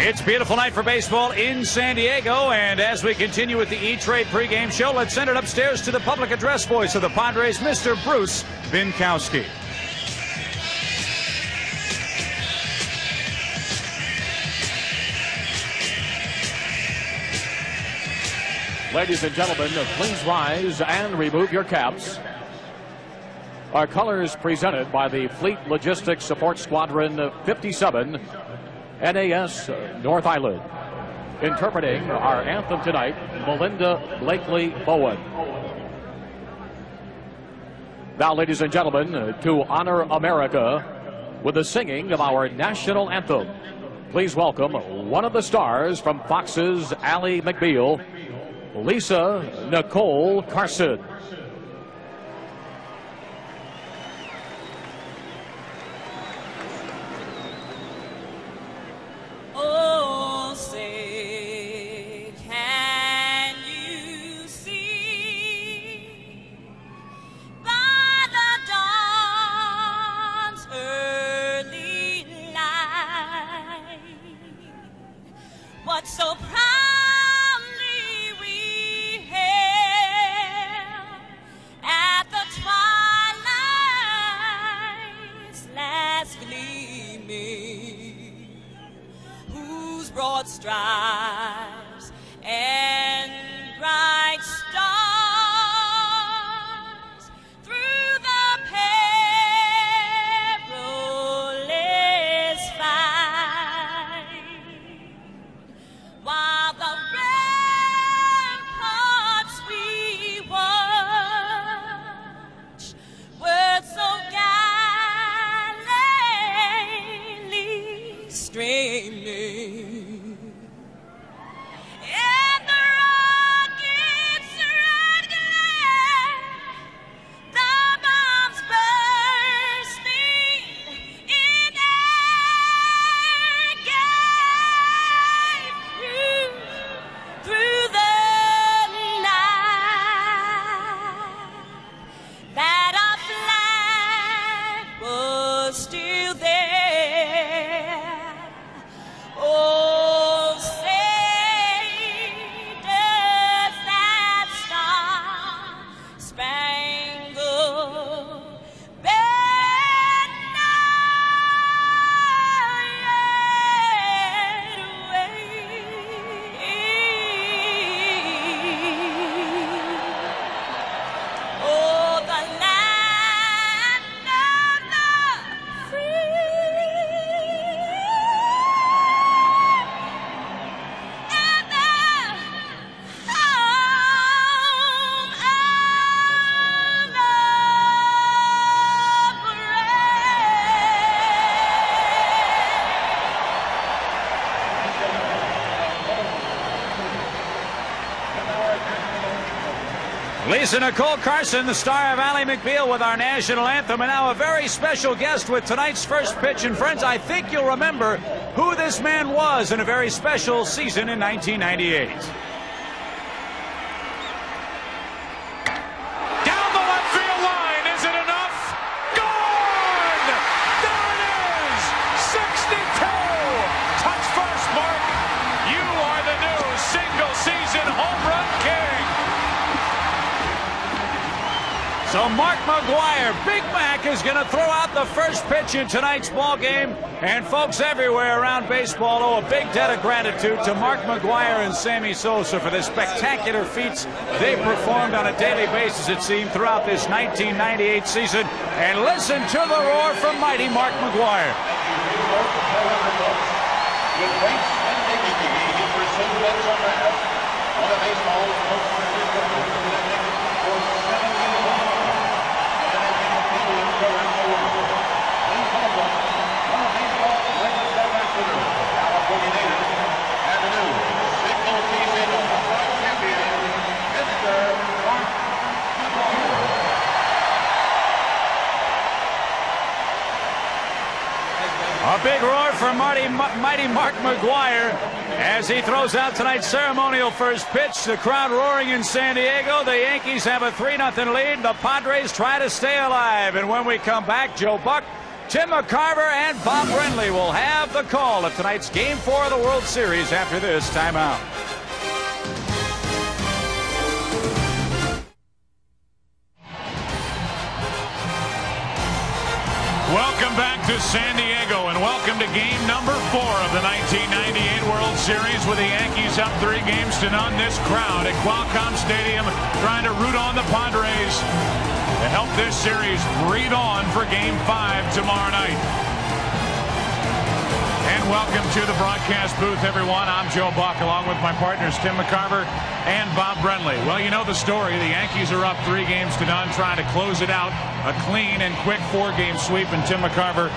It's a beautiful night for baseball in San Diego, and as we continue with the E-Trade pregame show, let's send it upstairs to the public address voice of the Padres, Mr. Bruce Vinkowski. Ladies and gentlemen, please rise and remove your caps. Our colors presented by the Fleet Logistics Support Squadron 57, NAS North Island. Interpreting our anthem tonight, Melinda Blakely Bowen. Now, ladies and gentlemen, to honor America with the singing of our national anthem, please welcome one of the stars from Fox's Ally McBeal, Lisa Nicole Carson. Oh, say, can you see by the dawn's early light what so proudly we hailed at the twilight's last gleaming, whose broad stripes and bright stars through the perilous fight, while the ramparts we watch were so gallantly streaming. And the rockets red glare, the bombs bursting in air, gave through the night that our flag was still there. Oh, say, does that star-spangled banner yet wave? Oh, the land of the free and the home of the Lisa Nicole Carson, the star of Ally McBeal, with our national anthem, and now a very special guest with tonight's first pitch. And friends, I think you'll remember who this man was in a very special season in 1998. Down the left field line, is it enough? Gone! There it is! 62! Touch first, Mark. You are the new single-season home run king. So Mark McGwire, Big Mac, is going to throw out the first pitch in tonight's ball game. And folks everywhere around baseball owe a big debt of gratitude to Mark McGwire and Sammy Sosa for the spectacular feats they performed on a daily basis, it seemed, throughout this 1998 season. And listen to the roar from mighty Mark McGwire. With weights and dignity, he pursued and surpassed one of baseball's most prolific for 70 years. And has been opinions around the world. In Cleveland, one of baseball's greatest ambassadors, California native, and the new single-season home run champion, Mr. Mark McGwire. A big roar for mighty Mark McGwire as he throws out tonight's ceremonial first pitch. The crowd roaring in San Diego. The Yankees have a 3-0 lead. The Padres try to stay alive. And when we come back, Joe Buck Tim McCarver and Bob Brenly will have the call of tonight's Game 4 of the World Series after this timeout. Welcome back to San Diego, and welcome to game number 4 of the 1998 World Series, with the Yankees up 3 games to none. This crowd at Qualcomm Stadium trying to root on the Padres to help this series breathe on for game 5 tomorrow night. And welcome to the broadcast booth, everyone. I'm Joe Buck, along with my partners Tim McCarver and Bob Brenly. Well, you know the story. The Yankees are up 3 games to none, trying to close it out. A clean and quick 4-game sweep. And Tim McCarver,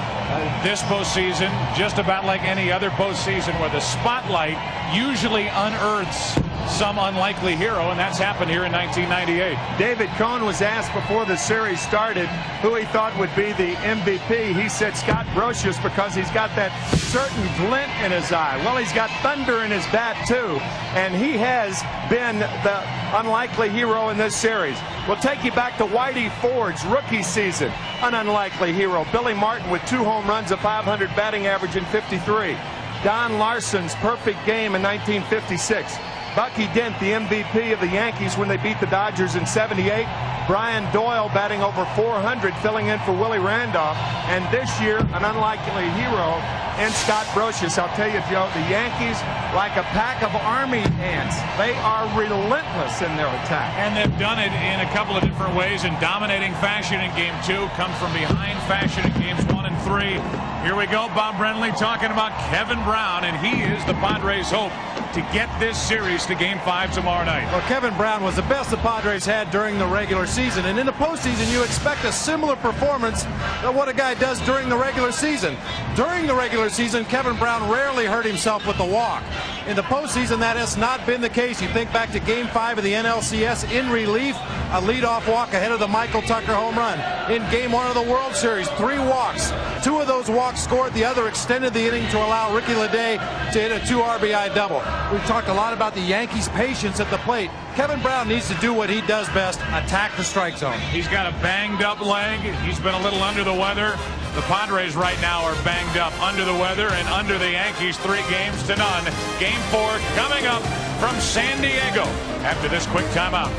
this postseason, just about like any other postseason, where the spotlight usually unearths some unlikely hero, and that's happened here in 1998. David Cohn was asked before the series started who he thought would be the MVP. He said Scott Brosius, because he's got that certain glint in his eye. Well, he's got thunder in his bat too, and he has been the unlikely hero in this series. We'll take you back to Whitey Ford's rookie season, an unlikely hero. Billy Martin with 2 home runs, a .500 batting average in '53. Don Larson's perfect game in 1956. Bucky Dent, the MVP of the Yankees when they beat the Dodgers in '78. Brian Doyle batting over .400, filling in for Willie Randolph. And this year, an unlikely hero in Scott Brosius. I'll tell you, Joe, the Yankees, like a pack of army ants, they are relentless in their attack. And they've done it in a couple of different ways. In dominating fashion in game 2, come from behind fashion in games 1 and 3. Here we go, Bob Brenly talking about Kevin Brown, and he is the Padres' hope to get this series to game 5 tomorrow night. Well, Kevin Brown was the best the Padres had during the regular season, and in the postseason you expect a similar performance to what a guy does during the regular season. During the regular season, Kevin Brown rarely hurt himself with the walk. In the postseason, that has not been the case. You think back to game 5 of the NLCS in relief, a leadoff walk ahead of the Michael Tucker home run. In game 1 of the World Series, 3 walks. 2 of those walks scored, the other extended the inning to allow Ricky Leday to hit a 2 RBI double. We've talked a lot about the Yankees' patience at the plate. Kevin Brown needs to do what he does best, attack the strike zone. He's got a banged up leg. He's been a little under the weather. The Padres right now are banged up, under the weather, and under the Yankees 3 games to none. Game 4 coming up from San Diego after this quick timeout.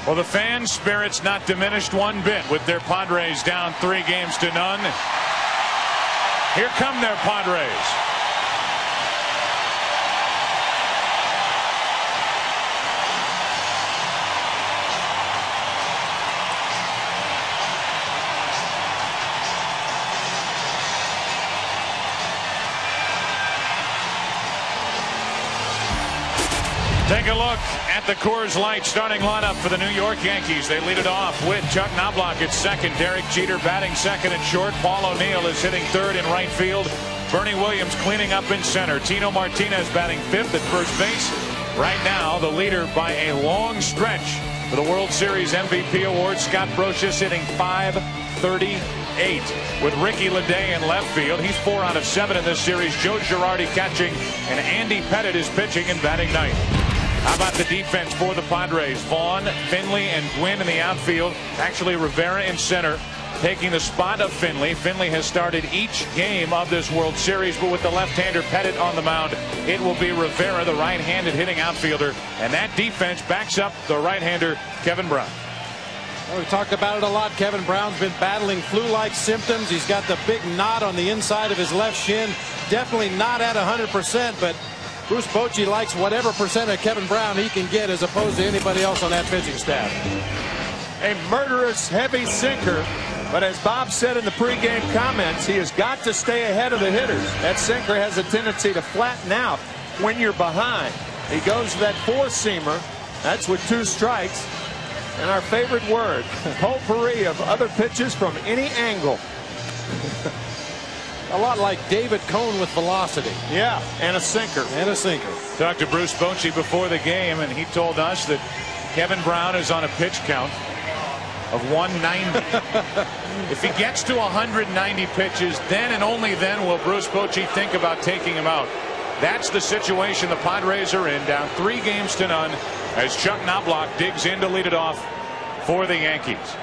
Well, the fan spirit's not diminished one bit with their Padres down 3 games to none. Here come their Padres. Take a look at the Coors Light starting lineup for the New York Yankees. They lead it off with Chuck Knobloch at second, Derek Jeter batting second and short, Paul O'Neill is hitting third in right field, Bernie Williams cleaning up in center, Tino Martinez batting fifth at first base. Right now, the leader by a long stretch for the World Series MVP award, Scott Brosius hitting .538 with Ricky Leday in left field. He's 4 out of 7 in this series. Joe Girardi catching, and Andy Pettitte is pitching and batting ninth. How about the defense for the Padres? Vaughn, Finley, and Gwynn in the outfield. Actually, Rivera in center, taking the spot of Finley. Finley has started each game of this World Series, but with the left-hander Pettitte on the mound, it will be Rivera, the right-handed hitting outfielder, and that defense backs up the right-hander Kevin Brown. Well, we talked about it a lot. Kevin Brown's been battling flu-like symptoms. He's got the big knot on the inside of his left shin. Definitely not at 100%, but Bruce Bochy likes whatever percent of Kevin Brown he can get as opposed to anybody else on that pitching staff. A murderous heavy sinker, but as Bob said in the pregame comments, he has got to stay ahead of the hitters. That sinker has a tendency to flatten out when you're behind. He goes to that 4-seamer. That's with 2 strikes. And our favorite word, potpourri of other pitches from any angle. A lot like David Cohn with velocity. Yeah, and a sinker. And a sinker. Talked to Bruce Bochy before the game, and he told us that Kevin Brown is on a pitch count of 190. If he gets to 190 pitches, then and only then will Bruce Bochy think about taking him out. That's the situation the Padres are in, down 3 games to none, as Chuck Knobloch digs in to lead it off. for the Yankees.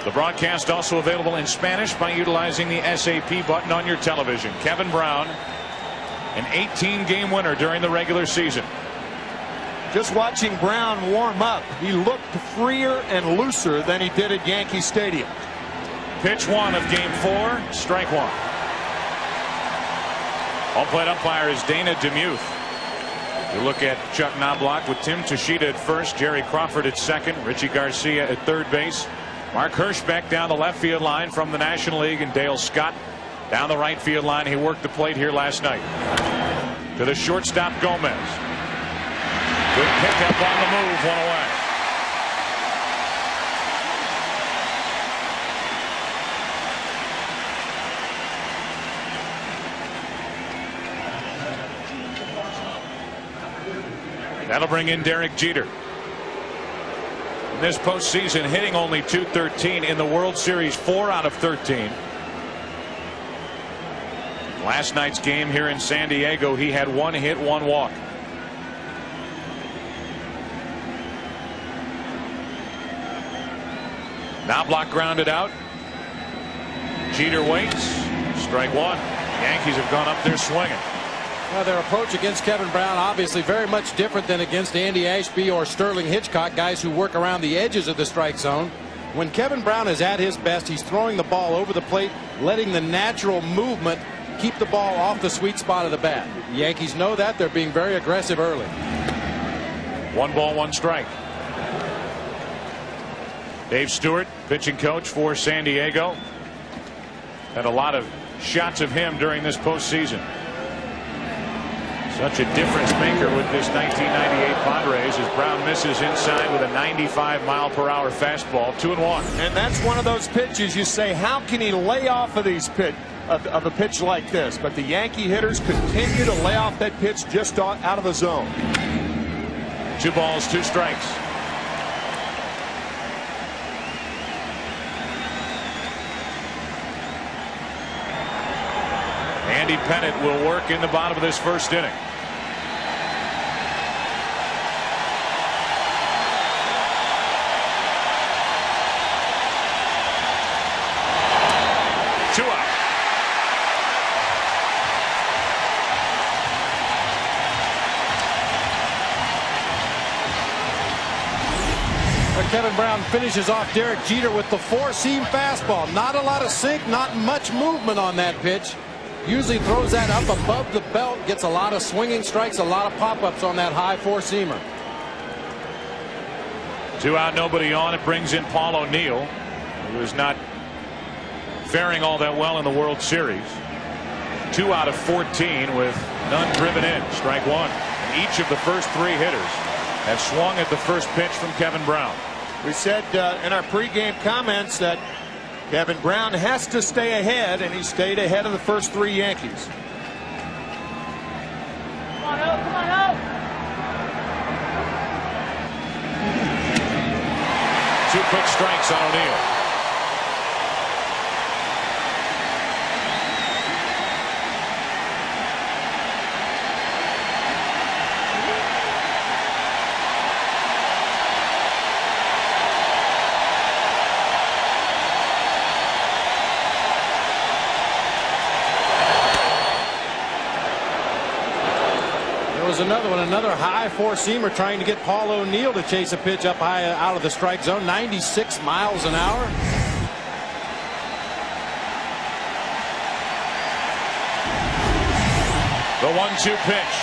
The broadcast also available in Spanish by utilizing the SAP button on your television. Kevin Brown, an 18-game winner during the regular season. Just watching Brown warm up, he looked freer and looser than he did at Yankee Stadium. Pitch 1 of game 4, strike 1. Home plate umpire is Dana DeMuth. You look at Chuck Knobloch with Tim Tashita at first, Jerry Crawford at second, Richie Garcia at third base, Mark Hirschbeck down the left field line from the National League, and Dale Scott down the right field line. He worked the plate here last night. To the shortstop, Gomez. Good pickup on the move, one away. That'll bring in Derek Jeter. In this postseason, hitting only .213. In the World Series, 4 out of 13. Last night's game here in San Diego, he had 1 hit, 1 walk. Knobloch grounded out. Jeter waits. Strike 1. Yankees have gone up there swinging. Well, their approach against Kevin Brown obviously very much different than against Andy Ashby or Sterling Hitchcock, guys who work around the edges of the strike zone. When Kevin Brown is at his best, he's throwing the ball over the plate, letting the natural movement keep the ball off the sweet spot of the bat. The Yankees know that. They're being very aggressive early. 1 ball, 1 strike. Dave Stewart, pitching coach for San Diego. Had a lot of shots of him during this postseason. Such a difference maker with this 1998 Padres as Brown misses inside with a 95-mile-per-hour fastball. 2-1. And that's one of those pitches you say, how can he lay off of these of a pitch like this? But the Yankee hitters continue to lay off that pitch just out of the zone. 2 balls, 2 strikes. Andy Pettitte will work in the bottom of this first inning. Two out. Kevin Brown finishes off Derek Jeter with the 4-seam fastball. Not a lot of sink, not much movement on that pitch. Usually throws that up above the belt, gets a lot of swinging strikes, a lot of pop-ups on that high 4-seamer. 2 out, nobody on. It brings in Paul O'Neill, who is not faring all that well in the World Series. 2 out of 14 with none driven in. Strike 1. And each of the first 3 hitters have swung at the first pitch from Kevin Brown. We said in our pregame comments that Kevin Brown has to stay ahead, and he stayed ahead of the first 3 Yankees. Come on out, come on out. 2 quick strikes on O'Neill. Another one, another high 4-seamer trying to get Paul O'Neill to chase a pitch up high out of the strike zone. 96 miles an hour. The 1-2 pitch.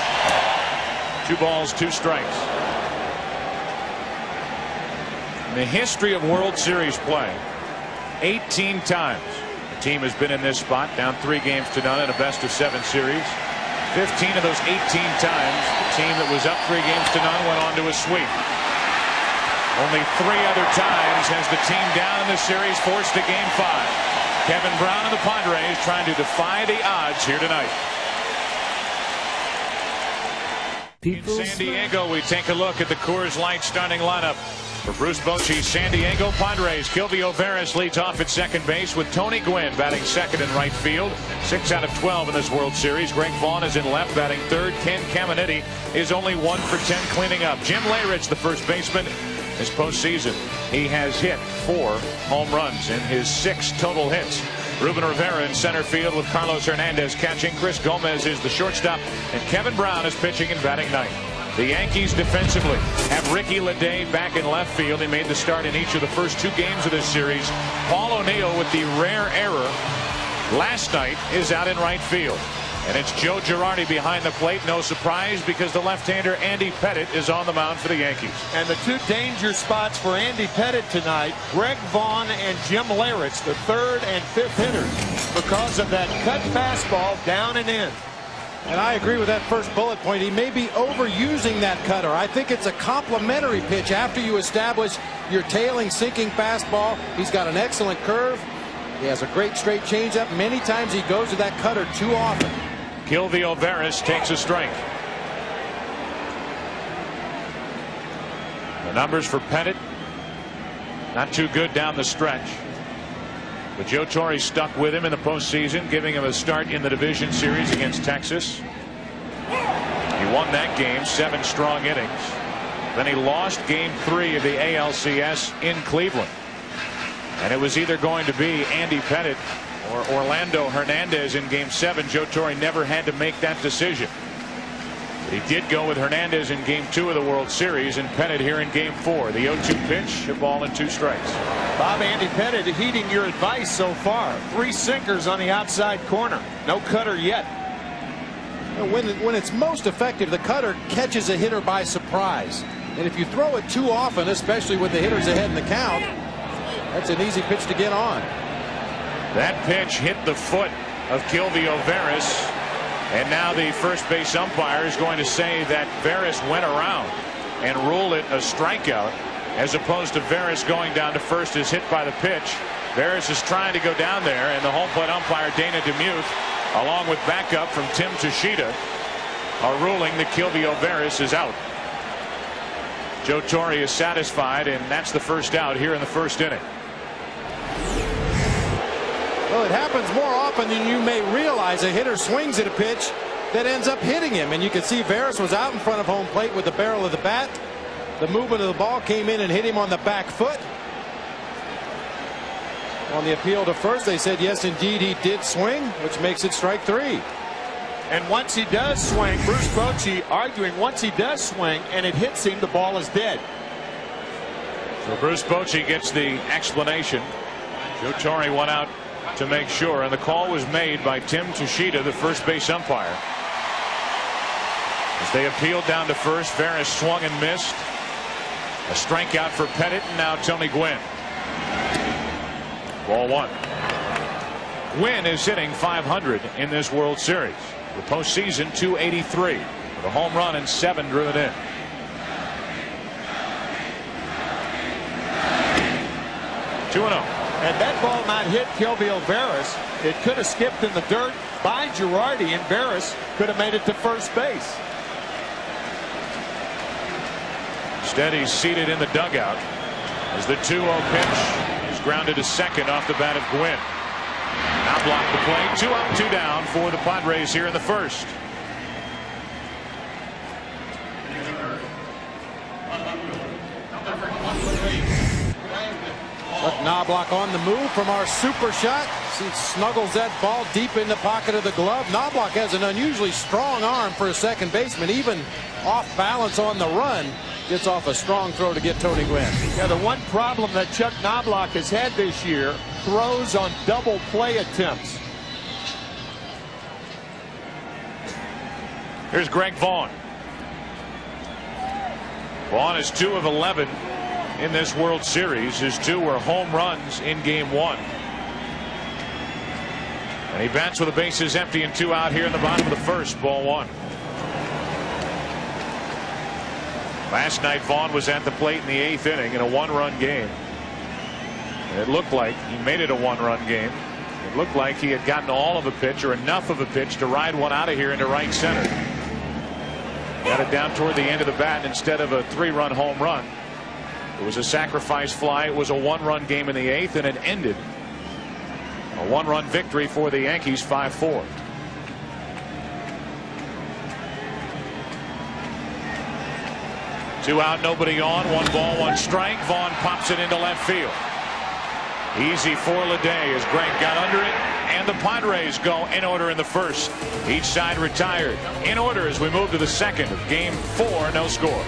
2 balls, 2 strikes. In the history of World Series play, 18 times the team has been in this spot, down 3 games to none in a best-of-7 series. 15 of those 18 times, the team that was up 3 games to none went on to a sweep. Only 3 other times has the team down in the series forced to Game 5. Kevin Brown and the Padres trying to defy the odds here tonight. In San Diego, we take a look at the Coors Light starting lineup. For Bruce Bochy's San Diego Padres, Kilvio Veras leads off at second base with Tony Gwynn batting second in right field. 6 out of 12 in this World Series. Greg Vaughn is in left batting third. Ken Caminiti is only 1 for 10 cleaning up. Jim Leyritz, the first baseman, This postseason, he has hit 4 home runs in his 6 total hits. Ruben Rivera in center field with Carlos Hernandez catching. Chris Gomez is the shortstop, and Kevin Brown is pitching and batting ninth. The Yankees defensively have Ricky Leday back in left field. He made the start in each of the first 2 games of this series. Paul O'Neill, with the rare error last night, is out in right field. And it's Joe Girardi behind the plate. No surprise, because the left-hander Andy Pettitte is on the mound for the Yankees. And the 2 danger spots for Andy Pettitte tonight, Greg Vaughn and Jim Leyritz, the 3rd and 5th hitters, because of that cut fastball down and in. And I agree with that first bullet point. He may be overusing that cutter. I think it's a complementary pitch after you establish your tailing, sinking fastball. He's got an excellent curve. He has a great straight changeup. Many times he goes to that cutter too often. Gilvio Veras takes a strike. The numbers for Pettitte, not too good down the stretch. But Joe Torre stuck with him in the postseason, giving him a start in the division series against Texas. He won that game, 7 strong innings. Then he lost game 3 of the ALCS in Cleveland. And it was either going to be Andy Pettitte or Orlando Hernandez in game 7. Joe Torre never had to make that decision. But he did go with Hernandez in game 2 of the World Series, and Pettitte here in game 4. The 0-2 pitch, a ball and 2 strikes. Bob, Andy Pettitte heeding your advice so far. 3 sinkers on the outside corner. No cutter yet. When it's most effective, the cutter catches a hitter by surprise. And if you throw it too often, especially with the hitters ahead in the count, that's an easy pitch to get on. That pitch hit the foot of Gilvio Veras, and now the first base umpire is going to say that Veras went around and rule it a strikeout, as opposed to Veras going down to first as hit by the pitch. Veras is trying to go down there, and the home plate umpire Dana DeMuth, along with backup from Tim Tushita, are ruling that Gilvio Veras is out. Joe Torre is satisfied, and that's the first out here in the first inning. Well, it happens more often than you may realize. A hitter swings at a pitch that ends up hitting him, and you can see Veras was out in front of home plate with the barrel of the bat. The movement of the ball came in and hit him on the back foot. On the appeal to first, they said yes, indeed he did swing, which makes it strike 3. And once he does swing, Bruce Bochy arguing once he does swing and it hits him, the ball is dead. So Bruce Bochy gets the explanation. Joe Torre went out to make sure, and the call was made by Tim Tushita, the first base umpire. As they appealed down to first, Veras swung and missed. A strikeout for Pettitte, and now Tony Gwynn. Ball 1. Gwynn is hitting .500 in this World Series. The postseason, .283 with a home run and 7 driven in. And that ball not hit Gilvio Veras. It could have skipped in the dirt by Girardi, and Veras could have made it to first base. Instead, he's seated in the dugout as the 2-0 pitch is grounded to second off the bat of Gwynn. Now block the play. 2 up, 2 down for the Padres here in the first. Knobloch on the move from our super shot. He snuggles that ball deep in the pocket of the glove. Knobloch has an unusually strong arm for a second baseman. Even off balance on the run, gets off a strong throw to get Tony Gwynn. Yeah, the one problem that Chuck Knobloch has had this year, throws on double play attempts. Here's Greg Vaughn. Vaughn is 2 of 11 in this World Series. His 2 were home runs in game 1. And he bats with the bases empty and 2 out here in the bottom of the first. Ball 1. Last night Vaughn was at the plate in the 8th inning in a 1-run game. And it looked like he made it a 1-run game. It looked like he had gotten all of a pitch, or enough of a pitch, to ride one out of here into right center. Got it down toward the end of the bat instead of a 3-run home run. It was a sacrifice fly. It was a 1-run game in the 8th, and it ended a 1-run victory for the Yankees, 5-4. 2 out, nobody on. 1 ball, 1 strike. Vaughn pops it into left field. Easy for Leday as Greg got under it, and the Padres go in order in the first. Each side retired in order as we move to the second of Game 4. No score.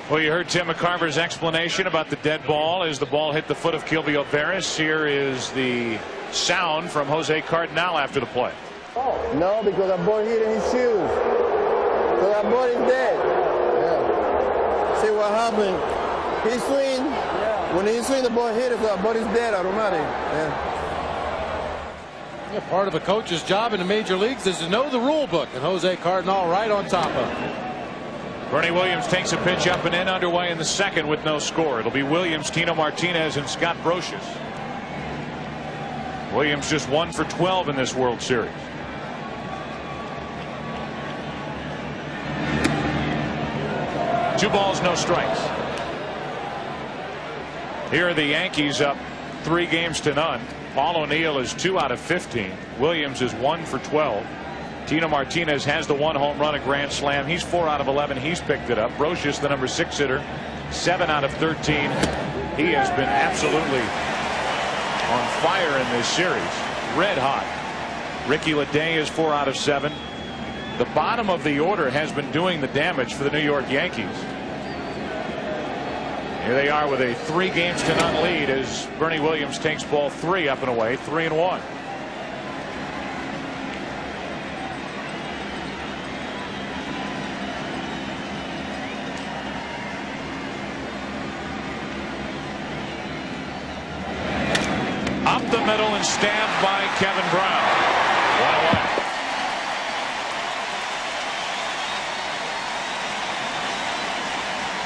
Well, you heard Tim McCarver's explanation about the dead ball as the ball hit the foot of Kilby O'Barris. Here is the sound from Jose Cardinal after the play. No, because that ball hit in his shoes. So that ball is dead. Yeah. See what happened? He swing. When he swing, the ball hit it, so that ball is dead automatic. Yeah, part of a coach's job in the major leagues is to know the rule book, and Jose Cardinal right on top of it. Bernie Williams takes a pitch up and in, underway in the second with no score. It'll be Williams, Tino Martinez, and Scott Brocious. Williams just 1 for 12 in this World Series. Two balls, no strikes. Here are the Yankees up 3 games to none. Paul O'Neill is 2 out of 15. Williams is 1 for 12. Tino Martinez has the 1 home run, a grand slam. He's 4 out of 11. He's picked it up. Brocious, the number 6 hitter, 7 out of 13. He has been absolutely on fire in this series. Red hot. Ricky Leday is 4 out of 7. The bottom of the order has been doing the damage for the New York Yankees. Here they are with a 3 games to none lead as Bernie Williams takes ball 3 up and away, 3-1. Up the middle and stabbed by Kevin Brown. 1 away.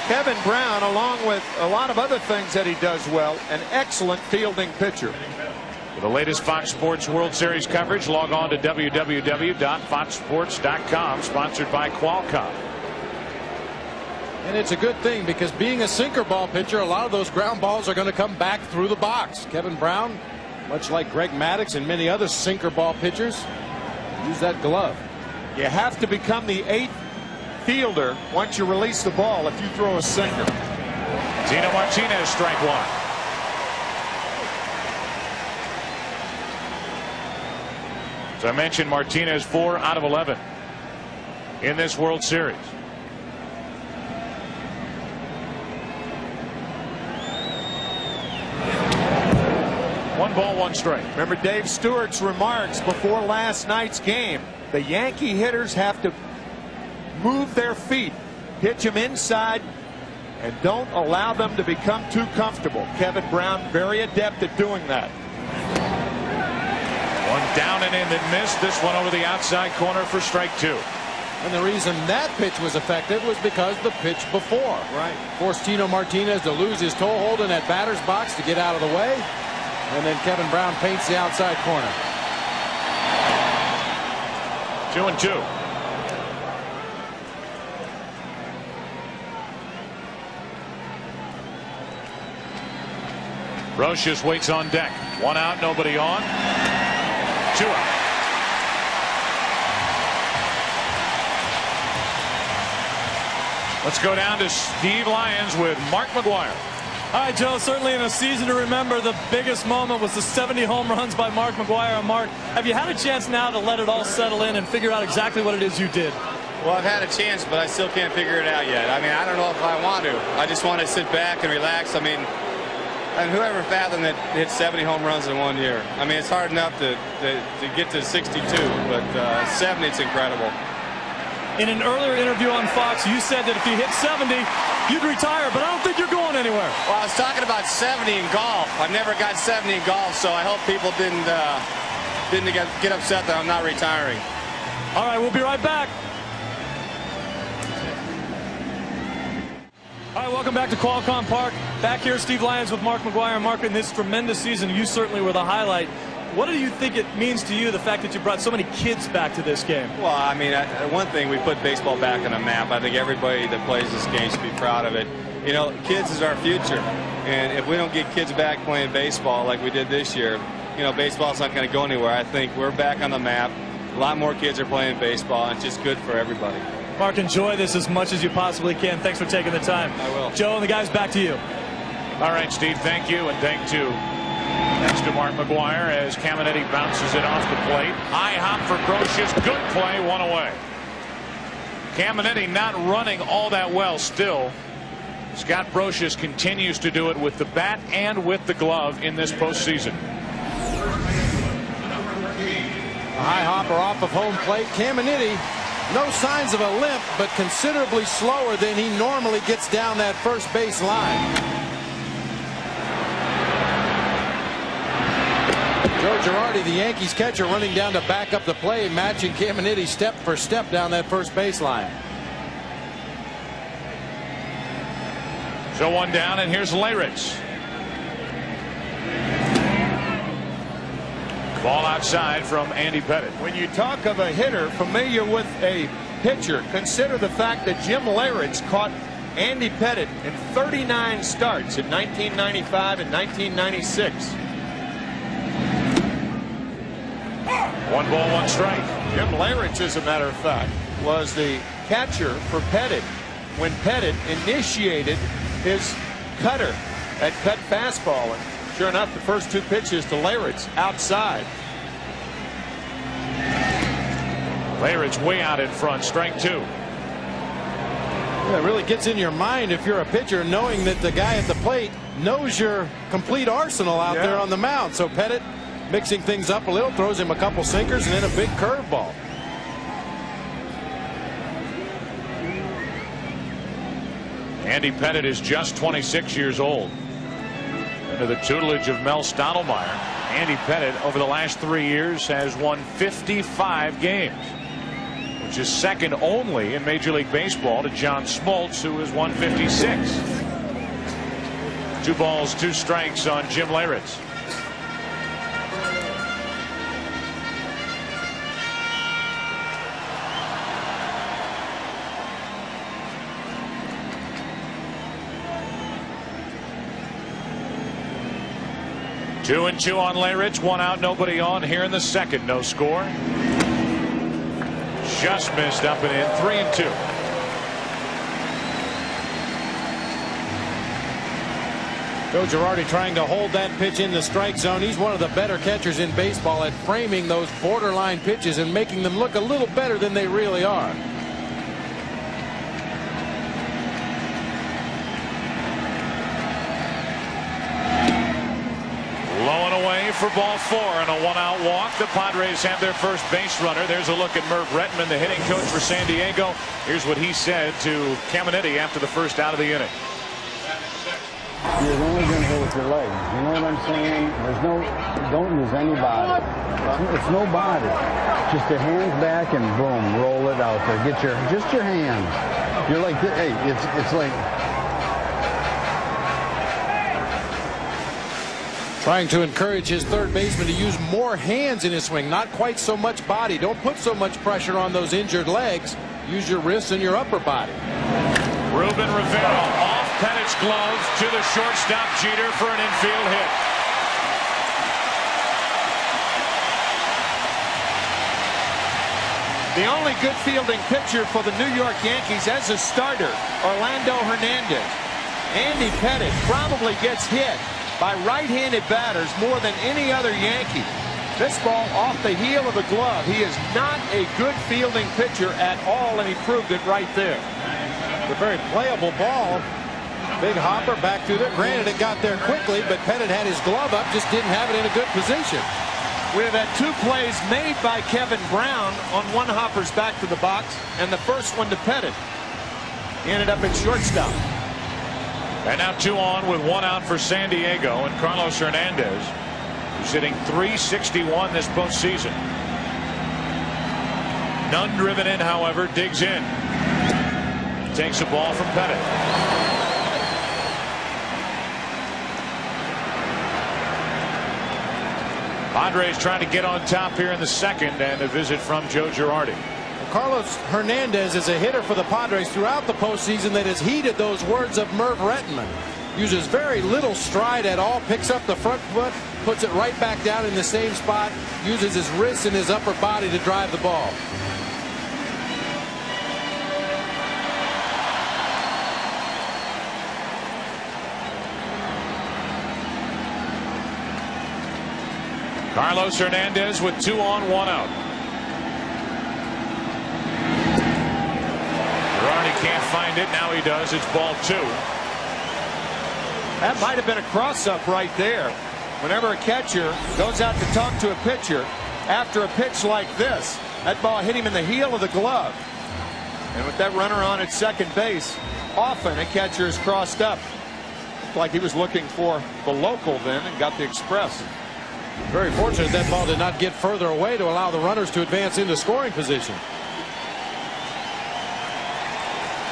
Kevin Brown, along with a lot of other things that he does well, an excellent fielding pitcher. For the latest Fox Sports World Series coverage, log on to www.foxsports.com, sponsored by Qualcomm. And it's a good thing because being a sinker ball pitcher, a lot of those ground balls are going to come back through the box. Kevin Brown, much like Greg Maddux and many other sinker ball pitchers, use that glove. You have to become the 8th fielder once you release the ball if you throw a sinker. Tino Martinez, strike 1. As I mentioned, Martinez 4 out of 11 in this World Series. One ball, 1 strike. Remember Dave Stewart's remarks before last night's game. The Yankee hitters have to move their feet, pitch them inside, and don't allow them to become too comfortable. Kevin Brown very adept at doing that. One down and in that missed. This one over the outside corner for strike 2. And the reason that pitch was effective was because the pitch before forced Tino Martinez to lose his toe hold in that batter's box to get out of the way. And then Kevin Brown paints the outside corner. 2-2. Brocious waits on deck. 1 out, nobody on. 2 out. Let's go down to Steve Lyons with Mark McGwire. All right, Joe, certainly in a season to remember, the biggest moment was the 70 home runs by Mark McGwire. Mark, have you had a chance now to let it all settle in and figure out exactly what it is you did? Well, I've had a chance, but I still can't figure it out yet. I mean, I don't know if I want to. I just want to sit back and relax. I mean, and whoever fathomed that hit 70 home runs in 1 year. I mean, it's hard enough to get to 62, but 70, it's incredible. In an earlier interview on Fox, you said that if you hit 70, you'd retire, but I don't think you're going anywhere. Well, I was talking about 70 in golf. I never got 70 in golf, so I hope people didn't get upset that I'm not retiring. All right, we'll be right back. All right, welcome back to Qualcomm Park. Back here, Steve Lyons with Mark McGwire. Mark, in this tremendous season, you certainly were the highlight. What do you think it means to you, the fact that you brought so many kids back to this game? Well, I mean, one thing, we put baseball back on the map. I think everybody that plays this game should be proud of it. You know, kids is our future. And if we don't get kids back playing baseball like we did this year, you know, baseball's not going to go anywhere. I think we're back on the map. A lot more kids are playing baseball, and it's just good for everybody. Mark, enjoy this as much as you possibly can. Thanks for taking the time. I will. Joe and the guys, back to you. All right, Steve, thank you, and thanks to Mark McGwire as Caminetti bounces it off the plate. High hop for Brocious. Good play, one away. Caminetti not running all that well still. Scott Brocious continues to do it with the bat and with the glove in this postseason. A high hopper off of home plate. Caminetti, no signs of a limp, but considerably slower than he normally gets down that first base line. Joe Girardi, the Yankees catcher, running down to back up the play, matching Caminetti step for step down that first base line. So one down, and here's Leyritz. Ball outside from Andy Pettitte. When you talk of a hitter familiar with a pitcher, consider the fact that Jim Leyritz caught Andy Pettitte in 39 starts in 1995 and 1996. 1 ball, 1 strike. Jim Leyritz, as a matter of fact, was the catcher for Pettitte when Pettitte initiated his cutter, that cut fastball. And sure enough, the first 2 pitches to Leyritz outside. Leyritz way out in front, strike 2. It really gets in your mind if you're a pitcher, knowing that the guy at the plate knows your complete arsenal out there on the mound. So Pettitte mixing things up a little, throws him a couple sinkers and then a big curveball. Andy Pettitte is just 26 years old. Under the tutelage of Mel Stottlemyre, Andy Pettitte over the last 3 years has won 55 games, which is second only in Major League Baseball to John Smoltz, who has won 56. 2 balls, 2 strikes on Jim Leyritz. Two and two on Leyritz, 1 out, nobody on here in the second. No score. Just missed up and in. 3 and 2. Joe Girardi trying to hold that pitch in the strike zone. He's one of the better catchers in baseball at framing those borderline pitches and making them look a little better than they really are. Low and away for ball 4 and a 1-out walk. The Padres have their first base runner. There's a look at Merv Rettenman, the hitting coach for San Diego. Here's what he said to Caminetti after the first out of the inning. You're only going to hit with your legs. You know what I'm saying? Don't use any body. It's no body. Just your hands back and boom, roll it out there. Get just your hands. You're like, hey, it's like. Trying to encourage his third baseman to use more hands in his swing, not quite so much body. Don't put so much pressure on those injured legs. Use your wrists and your upper body. Ruben Rivera off Pettitte's glove to the shortstop Jeter for an infield hit. The only good fielding pitcher for the New York Yankees as a starter, Orlando Hernandez. Andy Pettitte probably gets hit by right-handed batters more than any other Yankee. This ball off the heel of the glove. He is not a good fielding pitcher at all, and he proved it right there. A very playable ball. Big hopper back through there. Granted, it got there quickly, but Pettitte had his glove up, just didn't have it in a good position. We've had 2 plays made by Kevin Brown on 1 hopper's back to the box, and the first one to Pettitte. He ended up at shortstop. And now 2 on with 1 out for San Diego, and Carlos Hernandez, who's hitting .361 this postseason. None driven in, however, digs in. Takes a ball from Pettitte. Padres trying to get on top here in the second, and a visit from Joe Girardi. Carlos Hernandez is a hitter for the Padres throughout the postseason that has heeded those words of Merv Rettenman. uses very little stride at all, picks up the front foot, puts it right back down in the same spot, uses his wrists and his upper body to drive the ball. Carlos Hernandez with 2 on, 1 out. Girardi can't find it. Now he does. It's ball 2. That might have been a cross-up right there. Whenever a catcher goes out to talk to a pitcher after a pitch like this, that ball hit him in the heel of the glove. And with that runner on at second base, often a catcher is crossed up. Looked like he was looking for the local then and got the express. Very fortunate that ball did not get further away to allow the runners to advance into scoring position.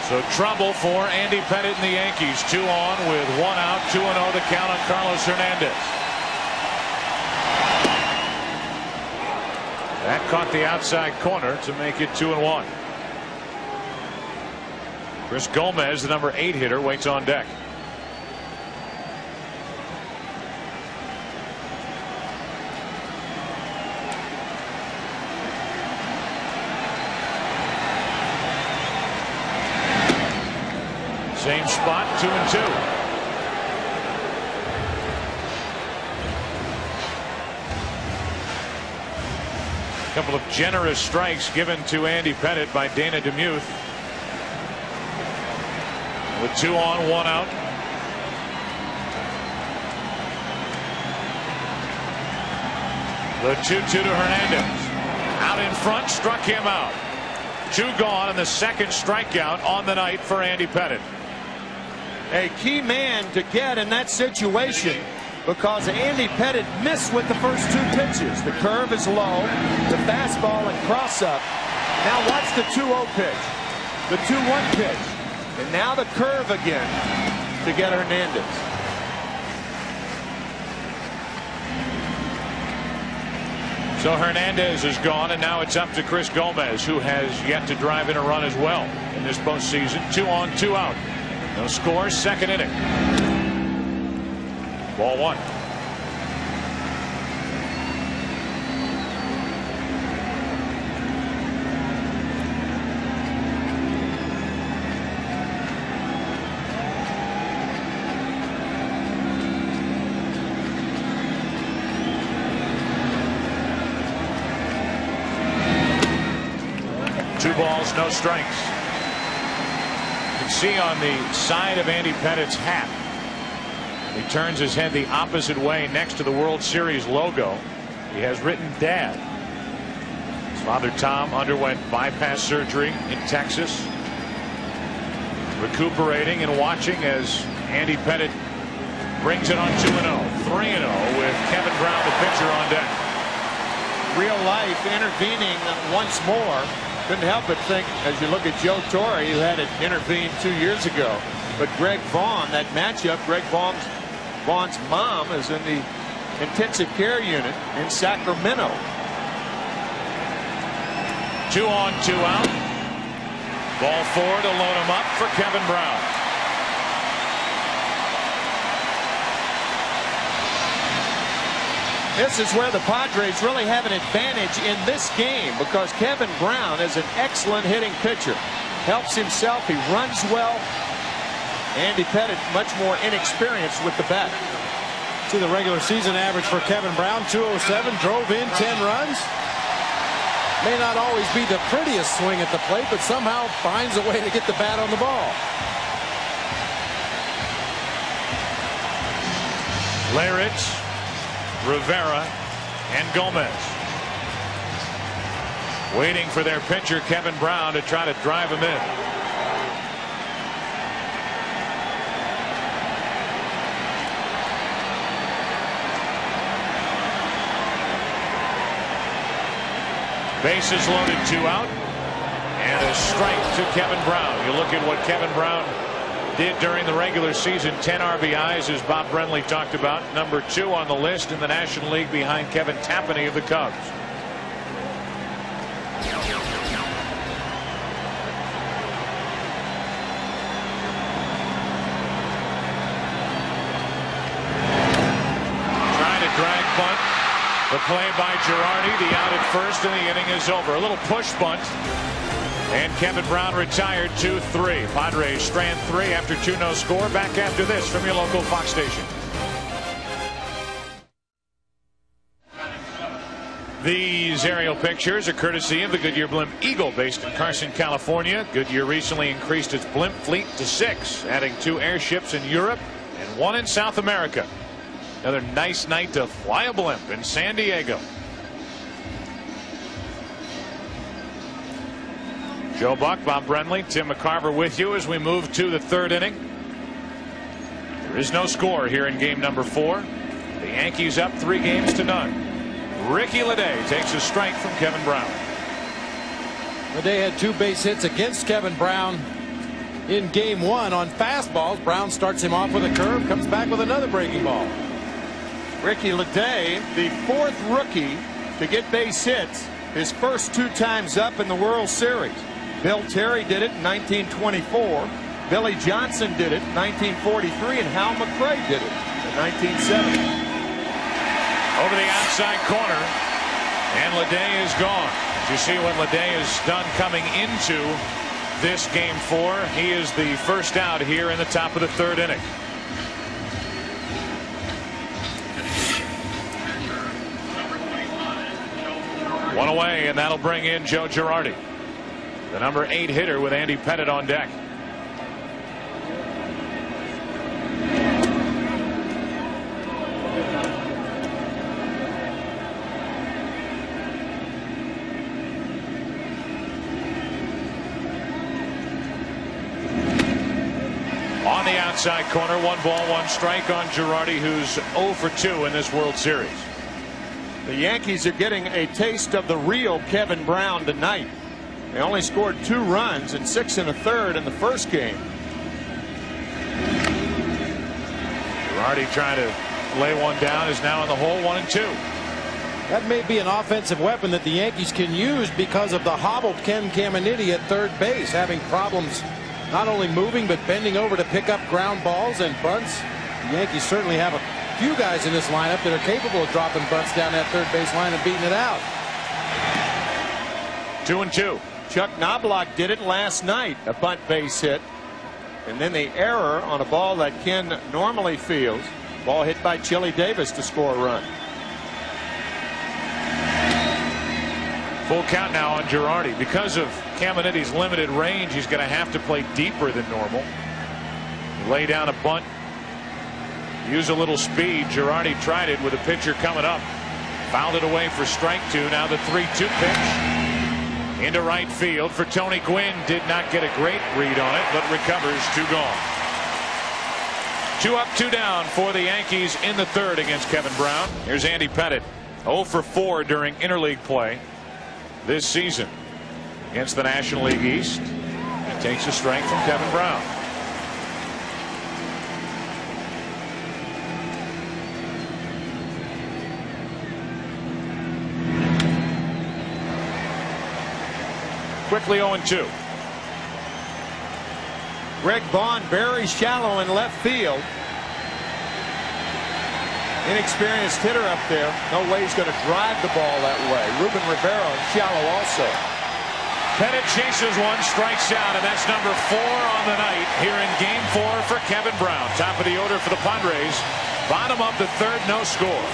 So trouble for Andy Pettitte and the Yankees. 2 on with 1 out. 2-0 the count on Carlos Hernandez. That caught the outside corner to make it 2-1. Chris Gomez, the number 8 hitter, waits on deck. Same spot, 2-2. A couple of generous strikes given to Andy Pettitte by Dana DeMuth. With 2 on, 1 out. The 2-2 to Hernandez. Out in front, struck him out. 2 gone, and the second strikeout on the night for Andy Pettitte. A key man to get in that situation because Andy Pettitte missed with the first 2 pitches. The curve is low, the fastball and cross-up. Now watch the 2-0 pitch, the 2-1 pitch, and now the curve again to get Hernandez. So Hernandez is gone, and now it's up to Chris Gomez, who has yet to drive in a run as well in this postseason. 2 on, 2 out. No score, second inning. Ball 1. Two balls, no strikes. You can see on the side of Andy Pettitte's hat, he turns his head the opposite way next to the World Series logo. He has written Dad. His father Tom underwent bypass surgery in Texas, recuperating and watching as Andy Pettitte brings it on 2-0, 3-0 with Kevin Brown, the pitcher, on deck. Real life intervening once more. Couldn't help but think, as you look at Joe Torre, who had it intervened 2 years ago. But Greg Vaughn, that matchup, Greg Vaughn's mom is in the intensive care unit in Sacramento. 2 on, 2 out. Ball 4 to load him up for Kevin Brown. This is where the Padres really have an advantage in this game because Kevin Brown is an excellent hitting pitcher. Helps himself, he runs well. Andy Pettitte much more inexperienced with the bat. See the regular season average for Kevin Brown, 207, drove in 10 runs. May not always be the prettiest swing at the plate, but somehow finds a way to get the bat on the ball. Lehritz, Rivera, and Gomez waiting for their pitcher Kevin Brown to try to drive him in. Bases loaded, 2 out, and a strike to Kevin Brown. You look at what Kevin Brown did during the regular season, 10 RBIs, as Bob Brenly talked about, number 2 on the list in the National League behind Kevin Tapani of the Cubs. drag bunt. The play by Girardi. The out at first, and the inning is over. A little push bunt. And Kevin Brown retired 2-3. Padres strand 3 after 2 no score. Back after this from your local Fox station. These aerial pictures are courtesy of the Goodyear Blimp Eagle based in Carson, California. Goodyear recently increased its blimp fleet to 6, adding 2 airships in Europe and 1 in South America. Another nice night to fly a blimp in San Diego. Joe Buck, Bob Brenly, Tim McCarver with you as we move to the 3rd inning. There is no score here in game number 4. The Yankees up 3 games to none. Ricky Leday takes a strike from Kevin Brown. Leday had 2 base hits against Kevin Brown in game 1 on fastballs. Brown starts him off with a curve, comes back with another breaking ball. Ricky Leday, the 4th rookie to get base hits, his first 2 times up in the World Series. Bill Terry did it in 1924. Billy Johnson did it in 1943, and Hal McRae did it in 1970. Over the outside corner, and Leday is gone. As you see what Leday has done coming into this game 4, he is the first out here in the top of the 3rd inning. One away, and that'll bring in Joe Girardi, the number 8 hitter, with Andy Pettitte on deck. On the outside corner, 1 ball, 1 strike on Girardi, who's 0 for 2 in this World Series. The Yankees are getting a taste of the real Kevin Brown tonight. They only scored 2 runs and 6 1/3 in the first game. Girardi trying to lay one down, is now in the hole, 1-2. That may be an offensive weapon that the Yankees can use because of the hobbled Ken Caminiti at 3rd base, having problems not only moving but bending over to pick up ground balls and bunts. The Yankees certainly have a few guys in this lineup that are capable of dropping bunts down that 3rd base line and beating it out. 2-2. Chuck Knobloch did it last night, a bunt base hit, and then the error on a ball that Ken normally fields. Ball hit by Chili Davis to score a run. Full count now on Girardi. Because of Caminiti's limited range, he's going to have to play deeper than normal. Lay down a bunt, use a little speed. Girardi tried it with a pitcher coming up. Fouled it away for strike 2. Now the 3-2 pitch into right field for Tony Gwynn. Did not get a great read on it, but recovers. 2 gone. 2 up, 2 down for the Yankees in the 3rd against Kevin Brown. Here's Andy Pettitte, 0 for 4 during interleague play this season against the National League East. He takes a strike from Kevin Brown. Quickly 0-2. Greg Vaughn very shallow in left field. Inexperienced hitter up there. No way he's going to drive the ball that way. Ruben Rivera shallow also. Pettitte chases one, strikes out, and that's number 4 on the night here in game 4 for Kevin Brown. Top of the order for the Padres. Bottom of the 3rd, no score.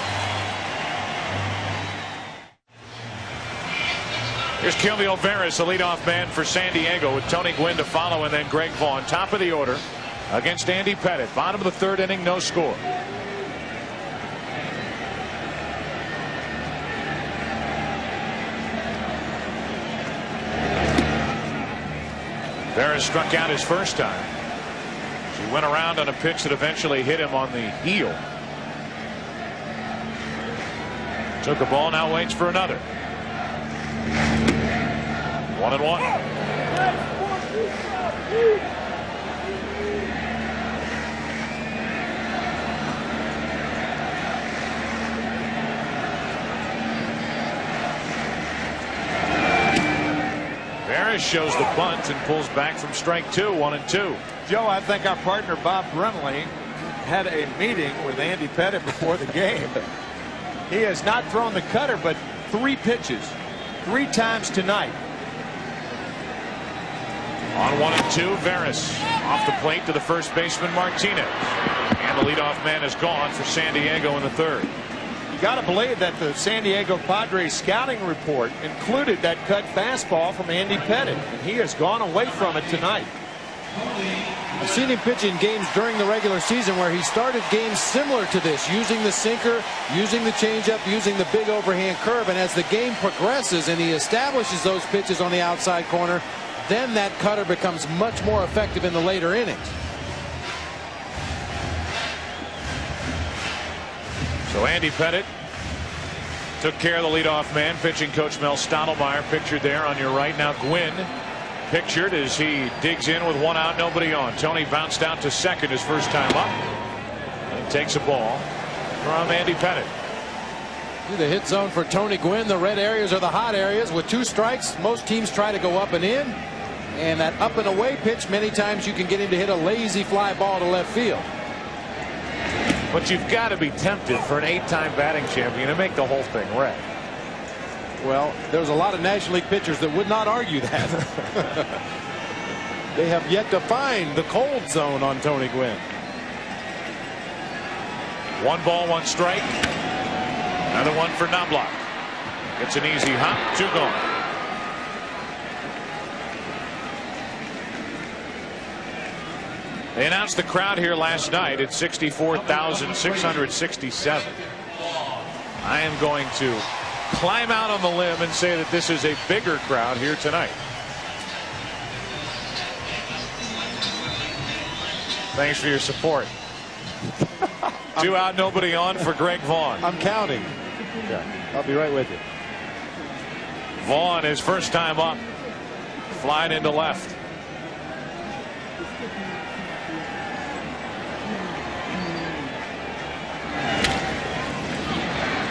Here's Kilby Alvarez, the leadoff man for San Diego, with Tony Gwynn to follow, and then Greg Vaughn. Top of the order against Andy Pettitte. Bottom of the 3rd inning, no score. Alvarez struck out his first time. He went around on a pitch that eventually hit him on the heel. Took a ball, now waits for another. 1-1. Vargas shows the bunt and pulls back from strike 2. 1-2. Joe, I think our partner Bob Brenly had a meeting with Andy Pettitte before the game. He has not thrown the cutter, but 3 pitches, 3 times tonight. On 1-2, Veras off the plate to the first baseman Martinez, and the leadoff man is gone for San Diego in the 3rd. You got to believe that the San Diego Padres scouting report included that cut fastball from Andy Pettitte, and he has gone away from it tonight. I've seen him pitch in games during the regular season where he started games similar to this, using the sinker, using the changeup, using the big overhand curve, and as the game progresses and he establishes those pitches on the outside corner, then that cutter becomes much more effective in the later innings. So Andy Pettitte took care of the leadoff man. Pitching coach Mel Stottlemyre pictured there on your right. Now Gwynn pictured as he digs in with 1 out, nobody on. Tony bounced out to second his first time up and takes a ball from Andy Pettitte. The hit zone for Tony Gwynn. The red areas are the hot areas. With 2 strikes, most teams try to go up and in, and that up and away pitch, many times you can get him to hit a lazy fly ball to left field. But you've got to be tempted for an 8-time batting champion to make the whole thing red. Well, there's a lot of National League pitchers that would not argue that. They have yet to find the cold zone on Tony Gwynn. 1 ball, 1 strike. Another one for Knobloch. It's an easy hop, 2 gone. They announced the crowd here last night at 64,667. I am going to climb out on the limb and say that this is a bigger crowd here tonight. Thanks for your support. 2 out, nobody on for Greg Vaughn. I'm counting. Okay. I'll be right with you. Vaughn, his first time up, flying into left.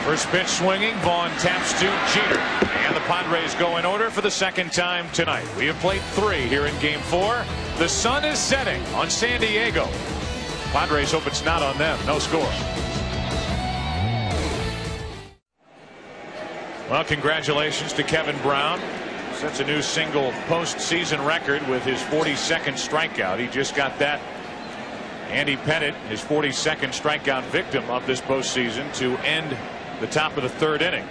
First pitch swinging. Vaughn taps to Jeter. And the Padres go in order for the 2nd time tonight. We have played 3 here in Game 4. The sun is setting on San Diego. Padres hope it's not on them. No score. Well, congratulations to Kevin Brown. Sets a new single postseason record with his 42nd strikeout. He just got that. Andy Pettitte, his 42nd strikeout victim of this postseason to end the top of the 3rd inning.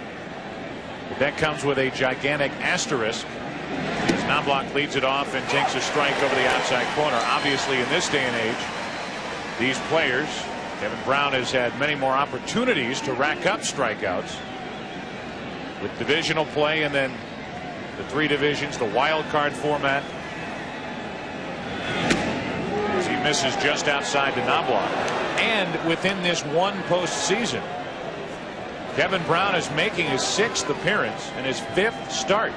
But that comes with a gigantic asterisk as Knobloch leads it off and takes a strike over the outside corner. Obviously, in this day and age, these players, Kevin Brown has had many more opportunities to rack up strikeouts with divisional play and then the 3 divisions, the wild card format. As he misses just outside to Knobloch. And within this one postseason, Kevin Brown is making his 6th appearance and his 5th start.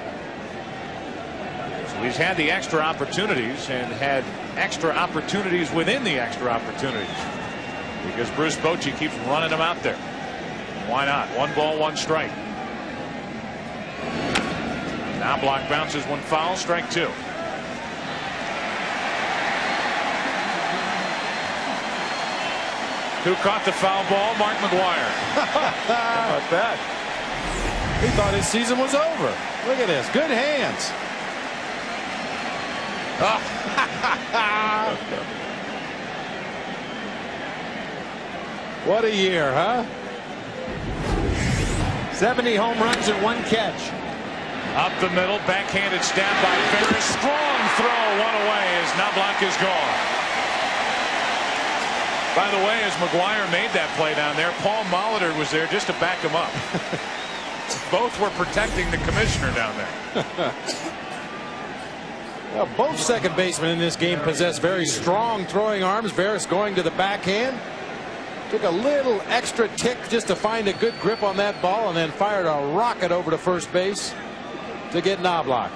So he's had the extra opportunities and had extra opportunities within the extra opportunities because Bruce Bochy keeps running them out there. Why not? 1 ball, 1 strike. Knobloch bounces 1 foul, strike 2. Who caught the foul ball? Mark McGwire. How about that? He thought his season was over. Look at this. Good hands. What a year, huh? 70 home runs and 1 catch. Up the middle, backhanded stab by Veras. Strong throw, 1 away as Knobloch is gone. By the way, as McGwire made that play down there, Paul Molitor was there just to back him up. Both were protecting the commissioner down there. Well, both second basemen in this game possess very strong throwing arms. Veras going to the backhand. Took a little extra tick just to find a good grip on that ball and then fired a rocket over to first base to get Knobloch.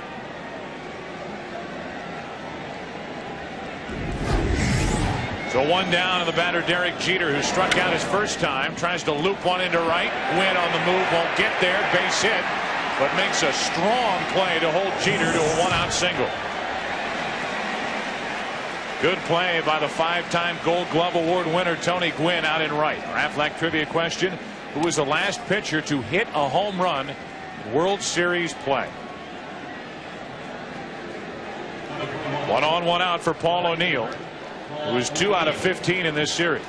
So 1 down, and the batter Derek Jeter, who struck out his first time, tries to loop 1 into right. Gwynn on the move, won't get there. Base hit, but makes a strong play to hold Jeter to a 1-out single. Good play by the 5-time Gold Glove Award winner Tony Gwynn out in right. Our Aflac trivia question: who was the last pitcher to hit a home run in World Series play. 1 on, 1 out for Paul O'Neill, who is 2 out of 15 in this series.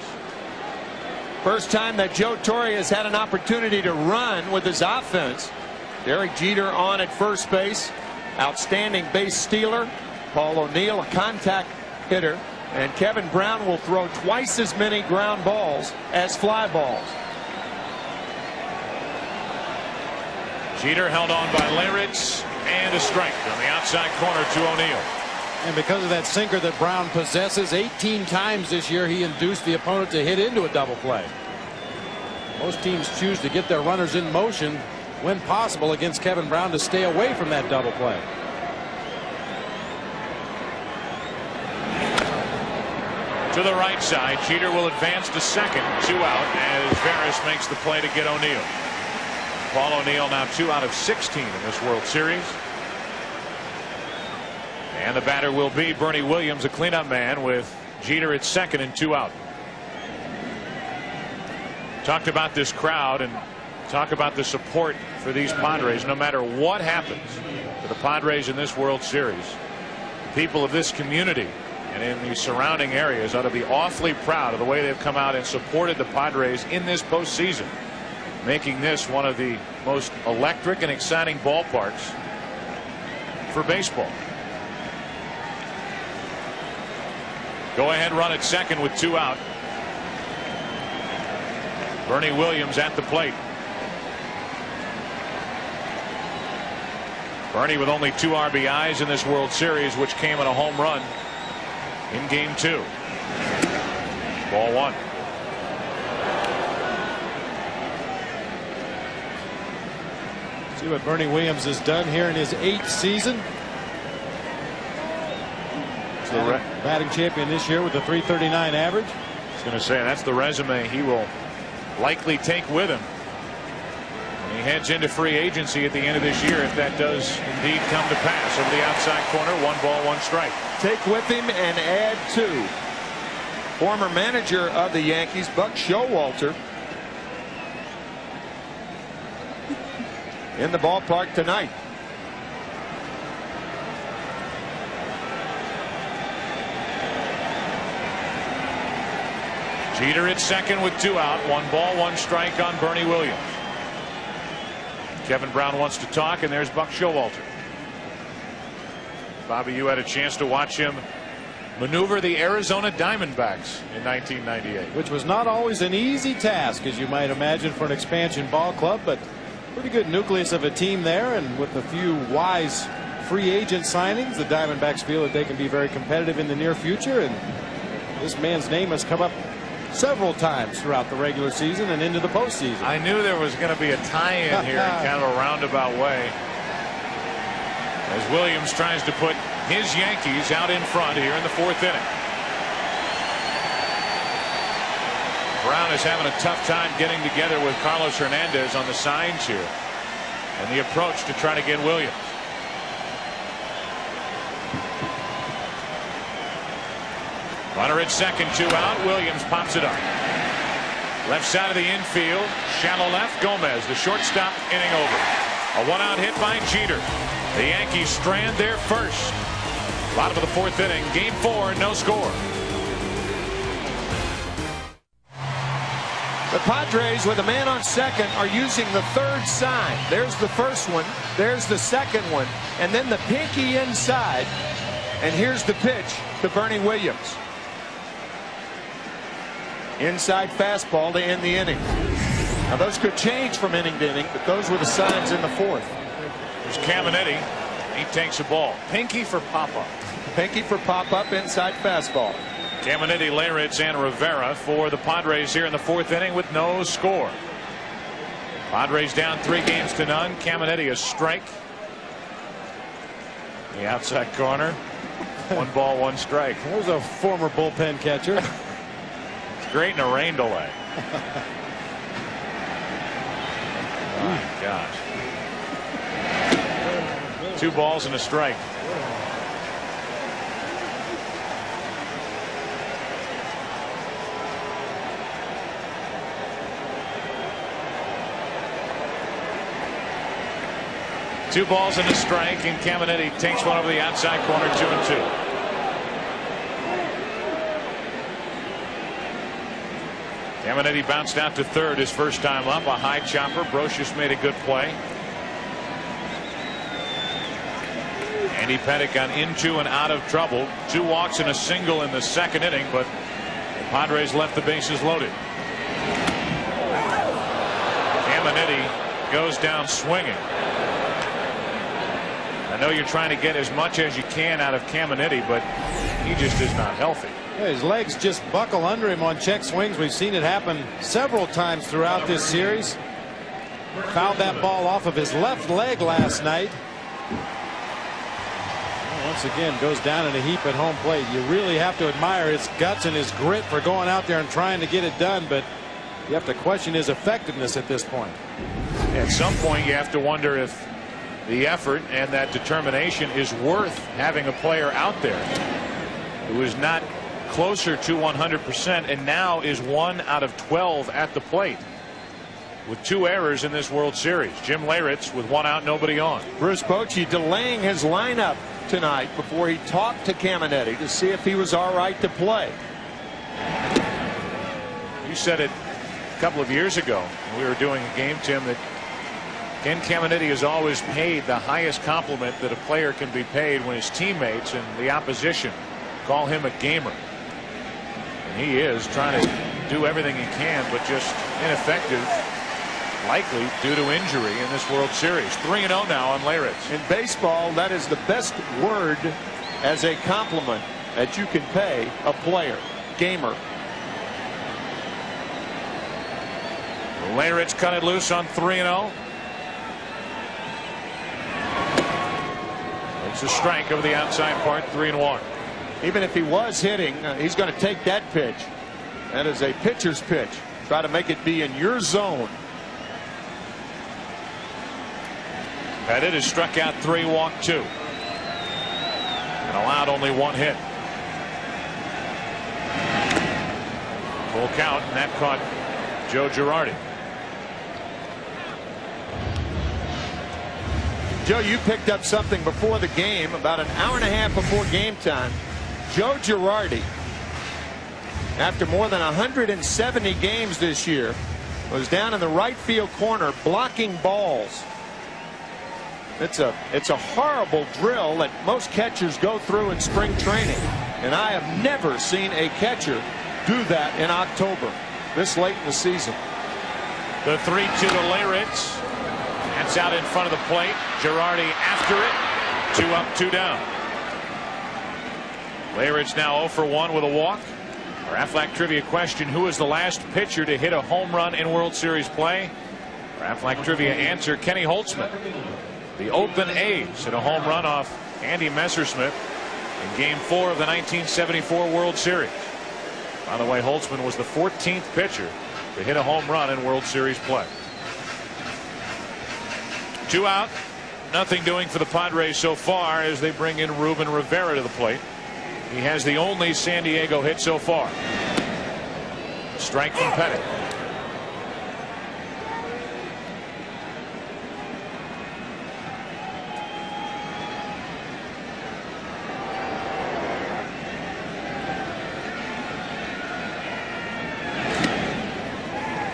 First time that Joe Torre has had an opportunity to run with his offense. Derek Jeter on at first base. Outstanding base stealer. Paul O'Neill, a contact hitter. And Kevin Brown will throw twice as many ground balls as fly balls. Jeter held on by Leyritz, and a strike on the outside corner to O'Neill. And because of that sinker that Brown possesses, 18 times this year he induced the opponent to hit into a double play. Most teams choose to get their runners in motion when possible against Kevin Brown to stay away from that double play. To the right side, Jeter will advance to second, 2 out, as Veras makes the play to get O'Neill. Paul O'Neill now 2 out of 16 in this World Series. And the batter will be Bernie Williams, a cleanup man, with Jeter at second and 2 out. Talked about this crowd and talk about the support for these Padres. No matter what happens to the Padres in this World Series, people of this community and in the surrounding areas ought to be awfully proud of the way they've come out and supported the Padres in this postseason, making this one of the most electric and exciting ballparks for baseball. Go ahead run at second with 2 out. Bernie Williams at the plate. Bernie with only 2 RBIs in this World Series, which came in a home run in Game 2. Ball 1. See what Bernie Williams has done here in his 8th season. Batting champion this year with a .339 average. I was going to say that's the resume he will likely take with him when he heads into free agency at the end of this year, if that does indeed come to pass. Over the outside corner, 1 ball, 1 strike. Take with him and add to. Former manager of the Yankees, Buck Showalter, in the ballpark tonight. Jeter at second with 2 out. 1 ball, 1 strike on Bernie Williams. Kevin Brown wants to talk, and there's Buck Showalter. Bobby, you had a chance to watch him maneuver the Arizona Diamondbacks in 1998. Which was not always an easy task, as you might imagine, for an expansion ball club, but pretty good nucleus of a team there, and with a few wise free agent signings, the Diamondbacks feel that they can be very competitive in the near future, and this man's name has come up several times throughout the regular season and into the postseason. I knew there was going to be a tie-in here in kind of a roundabout way, as Williams tries to put his Yankees out in front here in the 4th inning. Brown is having a tough time getting together with Carlos Hernandez on the signs here, and the approach to try to get Williams. Runner at second, 2 out. Williams pops it up. Left side of the infield, shallow left. Gomez, the shortstop, inning over. A 1-out hit by Jeter. The Yankees strand their first. Bottom of the 4th inning, Game 4, no score. The Padres, with a man on second, are using the 3rd sign. There's the first one, there's the second one, and then the pinky inside. And here's the pitch to Bernie Williams. Inside fastball to end the inning. Now those could change from inning to inning, but those were the signs in the 4th. There's Caminetti. He takes a ball. Pinky for pop-up. Pinky for pop-up, inside fastball. Caminetti, Leyritz, and Rivera for the Padres here in the 4th inning with no score. Padres down 3 games to none. Caminetti a strike. The outside corner. 1 ball, 1 strike. There's a former bullpen catcher. It's great in a rain delay. My gosh. 2 balls and a strike. 2 balls and a strike, and Caminiti takes one over the outside corner, 2-2. Caminiti bounced out to third his first time up. A high chopper. Brocious made a good play. Andy Pettitte got into and out of trouble. 2 walks and a single in the second inning, but the Padres left the bases loaded. Caminiti goes down swinging. I know you're trying to get as much as you can out of Caminiti, but he just is not healthy. His legs just buckle under him on check swings. We've seen it happen several times throughout this series. Fouled that ball off of his left leg last night. Once again goes down in a heap at home plate. You really have to admire his guts and his grit for going out there and trying to get it done, but you have to question his effectiveness at this point. At some point you have to wonder if the effort and that determination is worth having a player out there who is not closer to 100% and now is 1 out of 12 at the plate with 2 errors in this World Series. Jim Leyritz with 1 out, nobody on. Bruce Bochy delaying his lineup tonight before he talked to Caminiti to see if he was all right to play. You said it a couple of years ago when we were doing a game, Tim, that Ken Caminiti has always paid the highest compliment that a player can be paid when his teammates and the opposition call him a gamer. And he is trying to do everything he can, but just ineffective, likely due to injury in this World Series. 3-0 now on Leyritz. In baseball, that is the best word as a compliment that you can pay a player. Gamer. Leyritz cut it loose on 3-0. It's a strike over the outside part, 3-1. Even if he was hitting, he's going to take that pitch. That is a pitcher's pitch. Try to make it be in your zone. Pettitte has struck out 3, walked 2, and allowed only 1 hit. Full count, and that caught Joe Girardi. Joe, you picked up something before the game, about an hour and a half before game time. Joe Girardi, after more than 170 games this year, was down in the right field corner blocking balls. It's a horrible drill that most catchers go through in spring training, and I have never seen a catcher do that in October, this late in the season. The 3-2 to Leyritz. That's out in front of the plate. Girardi after it. 2 up, 2 down. Leyritz now 0 for 1 with a walk. Our Aflac trivia question: who is the last pitcher to hit a home run in World Series play? Our Aflac trivia answer: Kenny Holtzman. The Oakland A's hit a home run off Andy Messersmith in Game 4 of the 1974 World Series. By the way, Holtzman was the 14th pitcher to hit a home run in World Series play. 2 out, nothing doing for the Padres so far as they bring in Ruben Rivera to the plate. He has the only San Diego hit so far. Strike from Pettitte.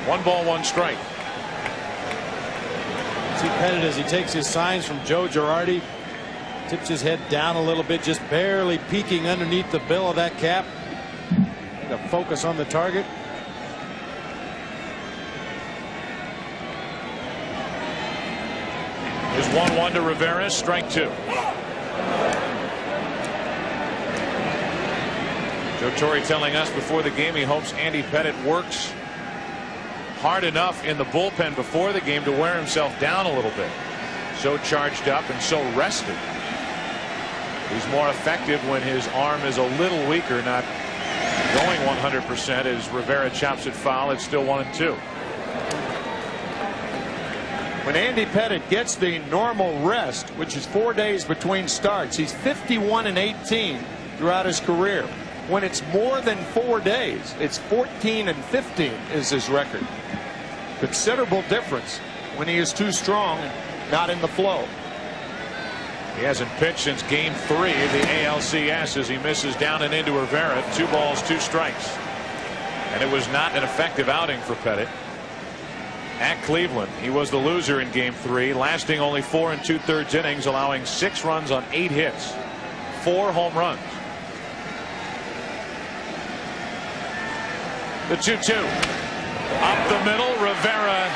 One ball, 1 strike. See Pettitte as he takes his signs from Joe Girardi, tips his head down a little bit, just barely peeking underneath the bill of that cap. To focus on the target. Is 1-1 to Rivera, strike 2. Joe Torre telling us before the game he hopes Andy Pettitte works hard enough in the bullpen before the game to wear himself down a little bit. So charged up and so rested. He's more effective when his arm is a little weaker, not going 100%. As Rivera chops it foul, it's still 1-2. When Andy Pettitte gets the normal rest, which is 4 days between starts, he's 51-18 throughout his career. When it's more than 4 days, it's 14-15 is his record. Considerable difference when he is too strong and not in the flow. He hasn't pitched since Game 3 of the ALCS as he misses down and into Rivera. 2 balls, 2 strikes. And it was not an effective outing for Pettit. At Cleveland, he was the loser in Game 3, lasting only 4 2/3 innings, allowing 6 runs on 8 hits, 4 home runs. The 2-2. Up the middle, Rivera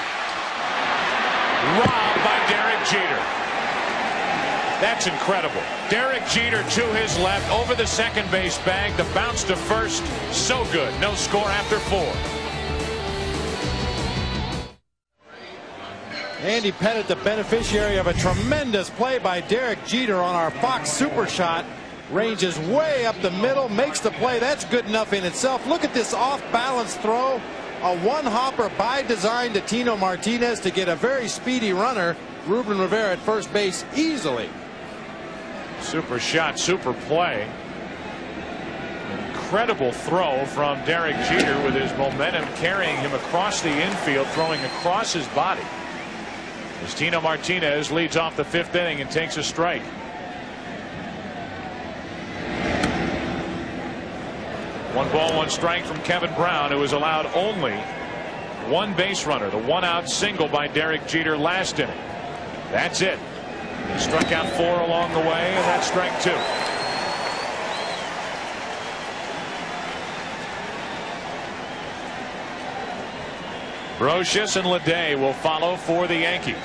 robbed by Derek Jeter. That's incredible. Derek Jeter to his left over the second base bag. The bounce to first. So good. No score after 4. Andy Pettit, the beneficiary of a tremendous play by Derek Jeter on our Fox Super Shot. Ranges way up the middle, makes the play. That's good enough in itself. Look at this off-balance throw. A one-hopper by design to Tino Martinez to get a very speedy runner. Ruben Rivera at first base easily. Super shot, super play. Incredible throw from Derek Jeter with his momentum carrying him across the infield, throwing across his body. As Tino Martinez leads off the 5th inning and takes a strike. One ball, 1 strike from Kevin Brown, who was allowed only 1 base runner. The 1-out single by Derek Jeter last inning. That's it. He struck out 4 along the way, and that's strike 2. Brocious and Leday will follow for the Yankees.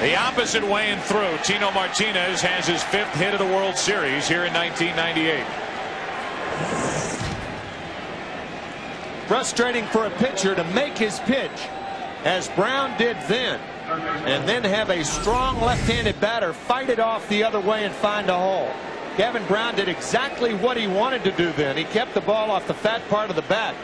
The opposite way and through. Tino Martinez has his 5th hit of the World Series here in 1998. Frustrating for a pitcher to make his pitch, as Brown did then, and then have a strong left-handed batter fight it off the other way and find a hole. Kevin Brown did exactly what he wanted to do then. He kept the ball off the fat part of the bat,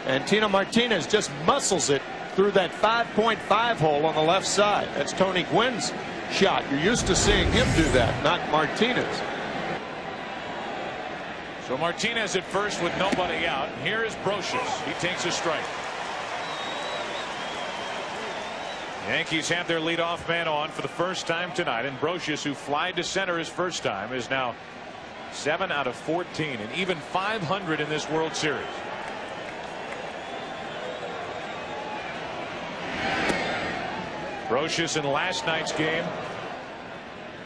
and Tino Martinez just muscles it through that 5.5 hole on the left side. That's Tony Gwynn's shot. You're used to seeing him do that, not Martinez. So Martinez at first with nobody out. Here is Brocious. He takes a strike. Yankees have their leadoff man on for the first time tonight, and Brocious, who flied to center his first time, is now 7 out of 14 and even 500 in this World Series. Brocious in last night's game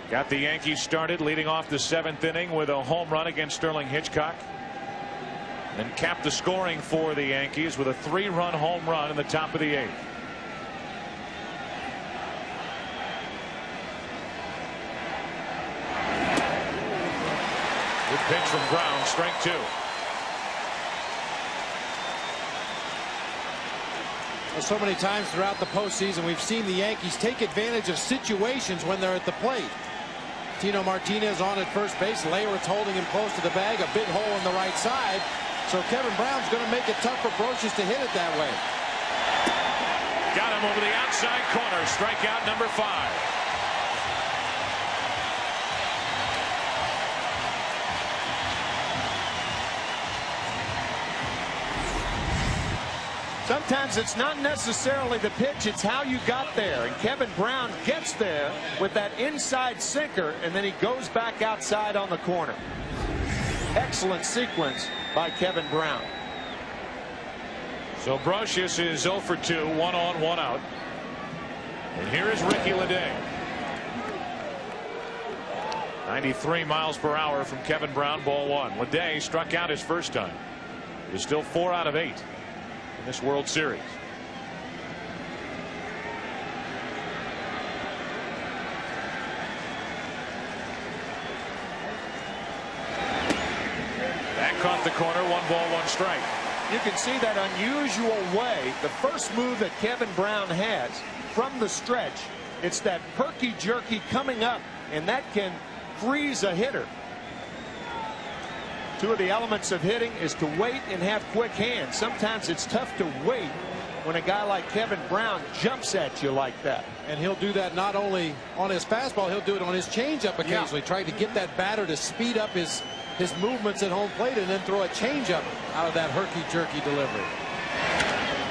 got the Yankees started, leading off the 7th inning with a home run against Sterling Hitchcock, and capped the scoring for the Yankees with a 3-run home run in the top of the 8th. Good pitch from Brown, strike 2. So many times throughout the postseason, we've seen the Yankees take advantage of situations when they're at the plate. Tino Martinez on at first base. Leyritz holding him close to the bag. A big hole on the right side. So Kevin Brown's going to make it tough for Brocious to hit it that way. Got him over the outside corner. Strikeout number 5. Sometimes it's not necessarily the pitch, it's how you got there. And Kevin Brown gets there with that inside sinker, and then he goes back outside on the corner. Excellent sequence by Kevin Brown. So Brocious is 0 for 2, 1 on, 1 out. And here is Ricky Leday. 93 miles per hour from Kevin Brown, ball 1. Leday struck out his first time. He's still 4 out of 8 in this World Series. That caught the corner. 1 ball, 1 strike. You can see that unusual way. The first move that Kevin Brown has from the stretch, it's that perky jerky coming up, and that can freeze a hitter. Two of the elements of hitting is to wait and have quick hands. Sometimes it's tough to wait when a guy like Kevin Brown jumps at you like that. And he'll do that not only on his fastball, he'll do it on his changeup occasionally, trying to get that batter to speed up his movements at home plate and then throw a changeup out of that herky-jerky delivery.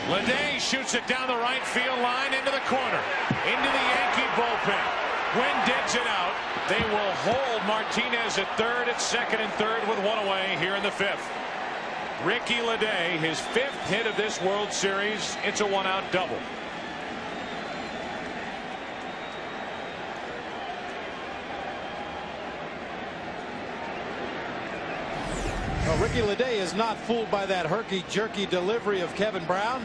Leday shoots it down the right field line into the corner, into the Yankee bullpen. Gwynn digs it out. They will hold Martinez at third, at second and third with one away here in the fifth. Ricky Leday, his fifth hit of this World Series. It's a one-out double. Well, Ricky Leday is not fooled by that herky-jerky delivery of Kevin Brown.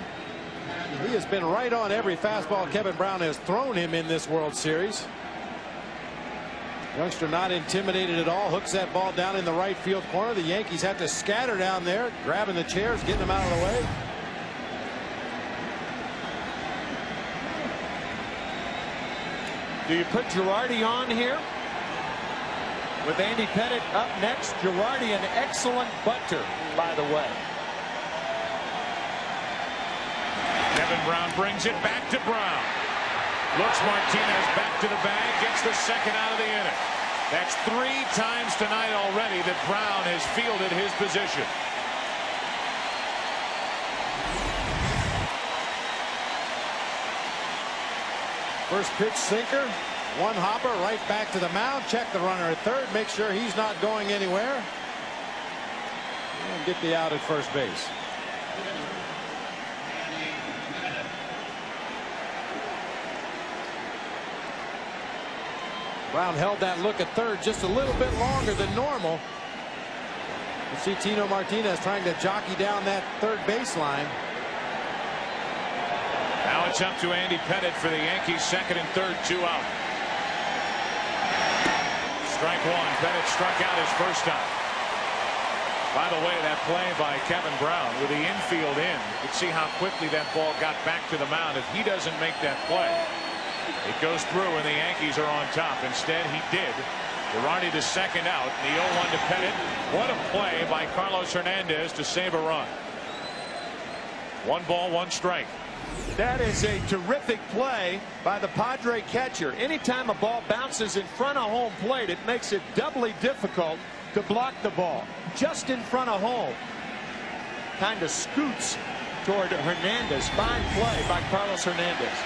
He has been right on every fastball Kevin Brown has thrown him in this World Series. Youngster not intimidated at all. Hooks that ball down in the right field corner. The Yankees have to scatter down there, grabbing the chairs, getting them out of the way. Do you put Girardi on here? With Andy Pettit up next. Girardi, an excellent butter, by the way. Kevin Brown brings it back to Brown. Looks Martinez back to the bag. Gets the second out of the inning. That's 3 times tonight already that Brown has fielded his position. First pitch sinker. One hopper right back to the mound. Check the runner at third. Make sure he's not going anywhere. And get the out at first base. Brown held that look at third just a little bit longer than normal. You see Tino Martinez trying to jockey down that third baseline. Now it's up to Andy Pettit for the Yankees, second and third, 2 out. Strike one. Pettit struck out his first time. By the way, that play by Kevin Brown with the infield in, you can see how quickly that ball got back to the mound. If he doesn't make that play, it goes through and the Yankees are on top. Instead, he did. Girardi the second out. The 0-1 to Pettit. What a play by Carlos Hernandez to save a run. 1 ball, 1 strike. That is a terrific play by the Padre catcher. Anytime a ball bounces in front of home plate, it makes it doubly difficult to block the ball. Just in front of home. Kind of scoots toward Hernandez. Fine play by Carlos Hernandez.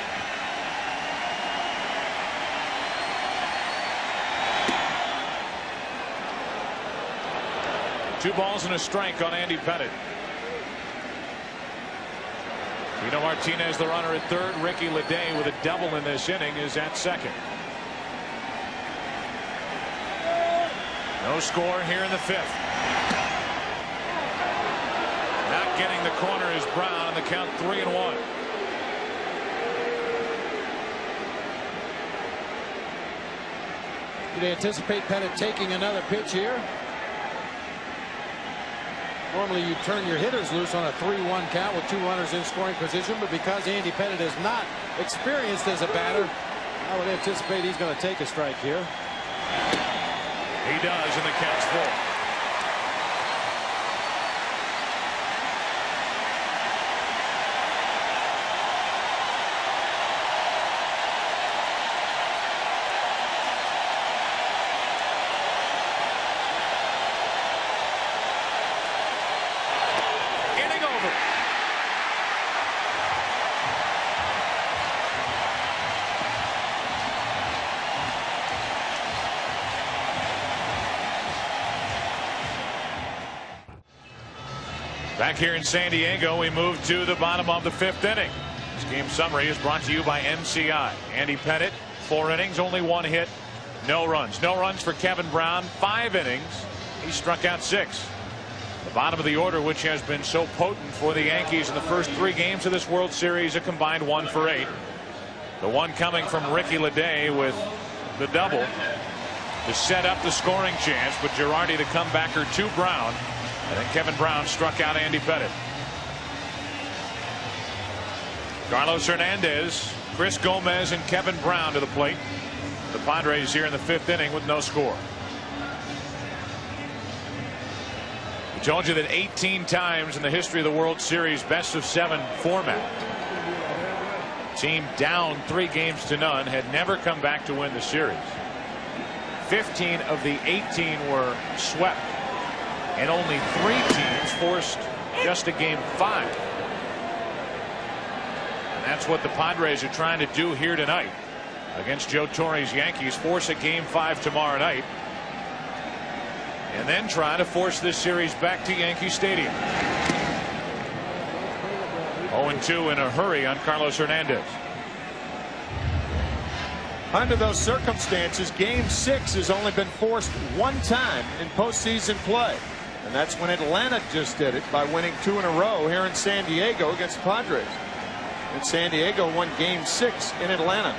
Two balls and a strike on Andy Pettit. Tino Martinez, the runner at third. Ricky Leday with a double in this inning is at second. No score here in the fifth. Not getting the corner is Brown, and the count 3-1. Did they anticipate Pettit taking another pitch here? Normally you turn your hitters loose on a 3-1 count with 2 runners in scoring position, but because Andy Pettit is not experienced as a batter, I would anticipate he's going to take a strike here. He does, and the count's 4. Back here in San Diego, we move to the bottom of the 5th inning. This game summary is brought to you by MCI. Andy Pettit, 4 innings, only 1 hit, no runs. No runs for Kevin Brown, 5 innings. He struck out 6. The bottom of the order, which has been so potent for the Yankees in the first 3 games of this World Series, a combined 1 for 8. The one coming from Ricky Leday with the double to set up the scoring chance, but Girardi the comebacker to Brown. And then Kevin Brown struck out Andy Pettit. Carlos Hernandez, Chris Gomez, and Kevin Brown to the plate. The Padres here in the 5th inning with no score. We told you that 18 times in the history of the World Series best of 7 format, team down 3 games to none had never come back to win the series. 15 of the 18 were swept. And only 3 teams forced just a game 5. And that's what the Padres are trying to do here tonight against Joe Torre's Yankees. Force a Game 5 tomorrow night. And then try to force this series back to Yankee Stadium. 0-2 in a hurry on Carlos Hernandez. Under those circumstances, Game 6 has only been forced one time in postseason play. And that's when Atlanta just did it by winning 2 in a row here in San Diego against the Padres. And San Diego won Game 6 in Atlanta.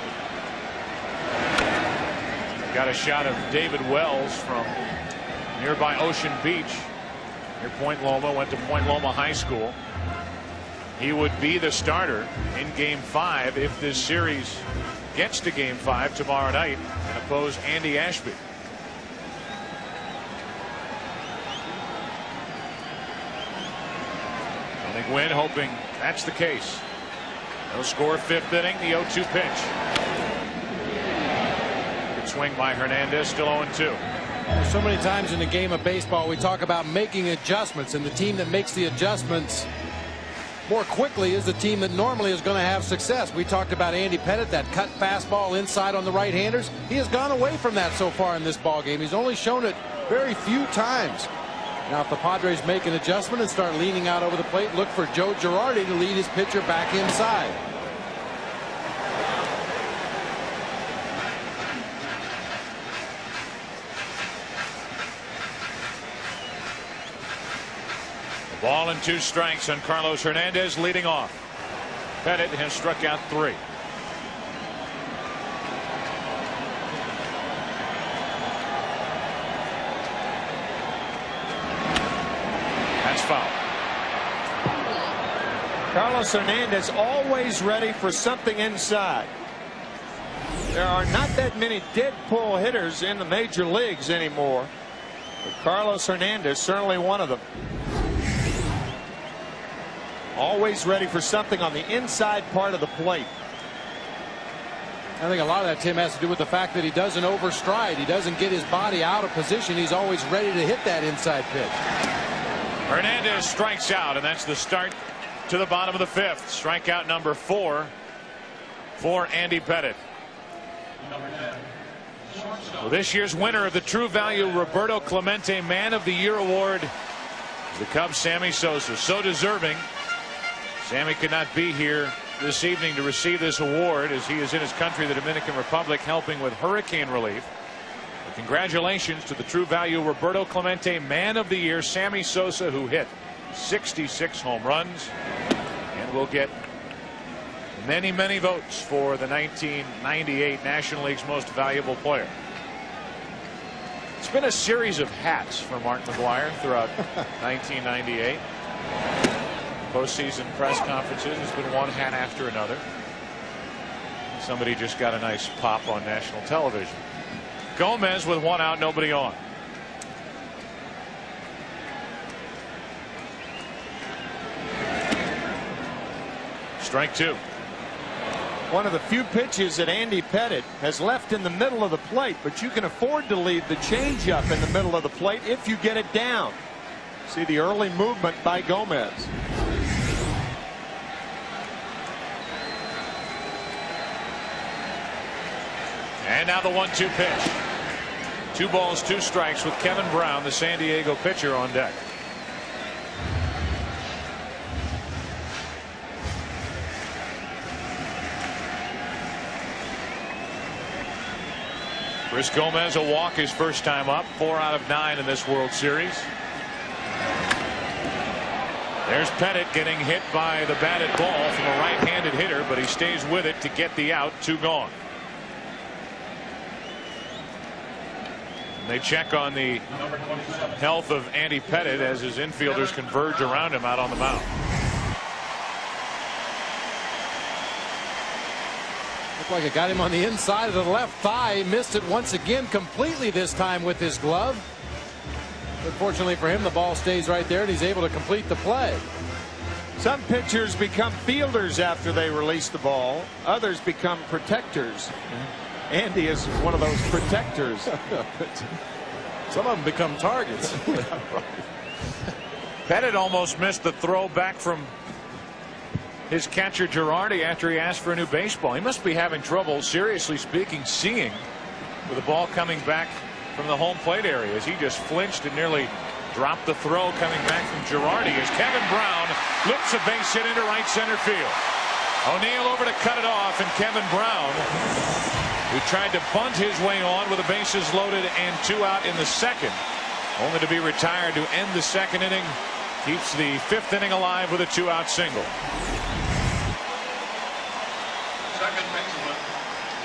Got a shot of David Wells from nearby Ocean Beach near Point Loma. Went to Point Loma High School. He would be the starter in Game 5 if this series gets to Game 5 tomorrow night and oppose Andy Ashby. Tony Gwynn hoping that's the case. No score, 5th inning, the 0-2 pitch. Good swing by Hernandez, still 0-2. So many times in the game of baseball we talk about making adjustments, and the team that makes the adjustments more quickly is the team that normally is going to have success. We talked about Andy Pettitte, that cut fastball inside on the right-handers. He has gone away from that so far in this ball game. He's only shown it very few times. Now if the Padres make an adjustment and start leaning out over the plate, look for Joe Girardi to lead his pitcher back inside. Ball and 2 strikes on Carlos Hernandez leading off. Pettitte has struck out 3. That's foul. Carlos Hernandez always ready for something inside. There are not that many dead pull hitters in the major leagues anymore, but Carlos Hernandez certainly one of them. Always ready for something on the inside part of the plate. I think a lot of that, Tim, has to do with the fact that he doesn't overstride. He doesn't get his body out of position. He's always ready to hit that inside pitch. Hernandez strikes out, and that's the start to the bottom of the 5th. Strikeout number 4 for Andy Pettitte. Well, this year's winner of the True Value Roberto Clemente Man of the Year award is the Cubs' Sammy Sosa. So deserving. Sammy could not be here this evening to receive this award as he is in his country, the Dominican Republic, helping with hurricane relief. But congratulations to the True Value Roberto Clemente Man of the Year, Sammy Sosa, who hit 66 home runs and will get many, many votes for the 1998 National League's Most Valuable Player. It's been a series of hats for Mark McGwire throughout 1998. Postseason press conferences, has been one hat after another. Somebody just got a nice pop on national television. Gomez with 1 out, nobody on. Strike 2. One of the few pitches that Andy Pettitte has left in the middle of the plate, but you can afford to leave the changeup in the middle of the plate if you get it down. See the early movement by Gomez. And now the 1-2 pitch. 2 balls, 2 strikes with Kevin Brown, the San Diego pitcher, on deck. Chris Gomez, a walk his first time up, 4 out of 9 in this World Series. There's Pettitte getting hit by the batted ball from a right-handed hitter, but he stays with it to get the out. 2 gone. And they check on the health of Andy Pettitte as his infielders converge around him out on the mound. Looked like it got him on the inside of the left thigh. He missed it once again completely this time with his glove. But fortunately for him, the ball stays right there and he's able to complete the play. Some pitchers become fielders after they release the ball. Others become protectors. Andy is one of those protectors. Some of them become targets. Pettitte almost missed the throw back from his catcher Girardi after he asked for a new baseball. He must be having trouble, seriously speaking, seeing with the ball coming back from the home plate area as he just flinched and nearly dropped the throw coming back from Girardi as Kevin Brown loops a base hit into right center field. O'Neill over to cut it off, and Kevin Brown, who tried to bunt his way on with the bases loaded and 2 out in the second, only to be retired to end the second inning, keeps the 5th inning alive with a 2-out single. Second baseman,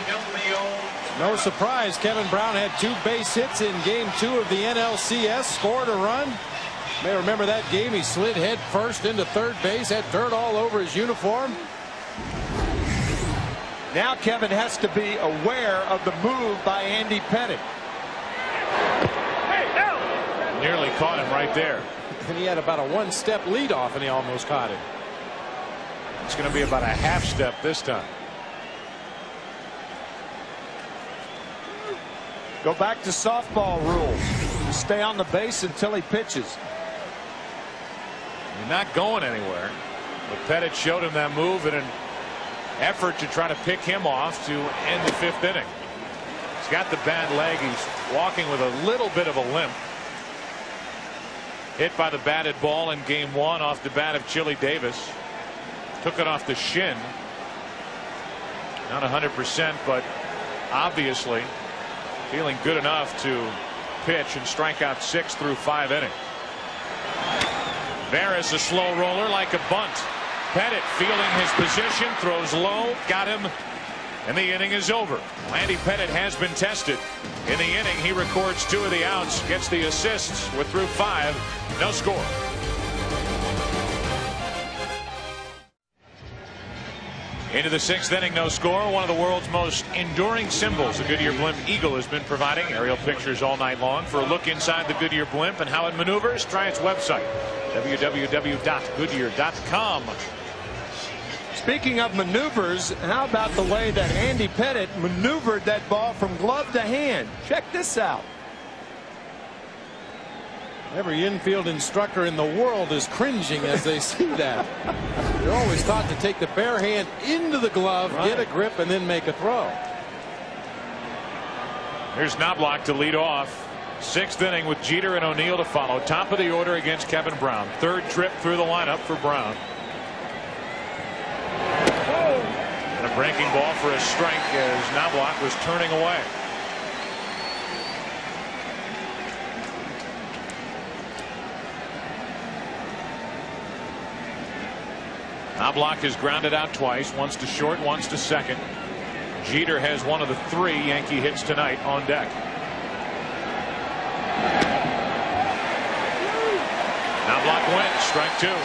O'Neill. No surprise, Kevin Brown had 2 base hits in Game 2 of the NLCS, scored a run. You may remember that game. He slid head first into third base, had dirt all over his uniform. Now Kevin has to be aware of the move by Andy Pettitte. Nearly caught him right there. And he had about a 1-step leadoff, and he almost caught him. It's going to be about a half step this time. Go back to softball rules. You stay on the base until he pitches. You're not going anywhere. But Pettitte showed him that move in an effort to try to pick him off to end the 5th inning. He's got the bad leg. He's walking with a little bit of a limp. Hit by the batted ball in Game 1 off the bat of Chili Davis. Took it off the shin. Not 100%, but obviously feeling good enough to pitch and strike out 6 through 5 innings. Veras a slow roller like a bunt. Pettitte feeling his position, throws low, got him, and the inning is over. Andy Pettitte has been tested. In the inning, he records 2 of the outs, gets the assists. We're through 5, no score. Into the 6th inning, no score. One of the world's most enduring symbols, the Goodyear Blimp Eagle, has been providing aerial pictures all night long. For a look inside the Goodyear Blimp and how it maneuvers, try its website, www.goodyear.com. Speaking of maneuvers, how about the way that Andy Pettitte maneuvered that ball from glove to hand? Check this out. Every infield instructor in the world is cringing as they see that. They're always taught to take the bare hand into the glove, get a grip, and then make a throw. Here's Knobloch to lead off. 6th inning with Jeter and O'Neill to follow. Top of the order against Kevin Brown. 3rd trip through the lineup for Brown. And a breaking ball for a strike as Knobloch was turning away. Knobloch is grounded out twice, once to short, once to second. Jeter has one of the 3 Yankee hits tonight on deck. Knobloch wins, strike 2.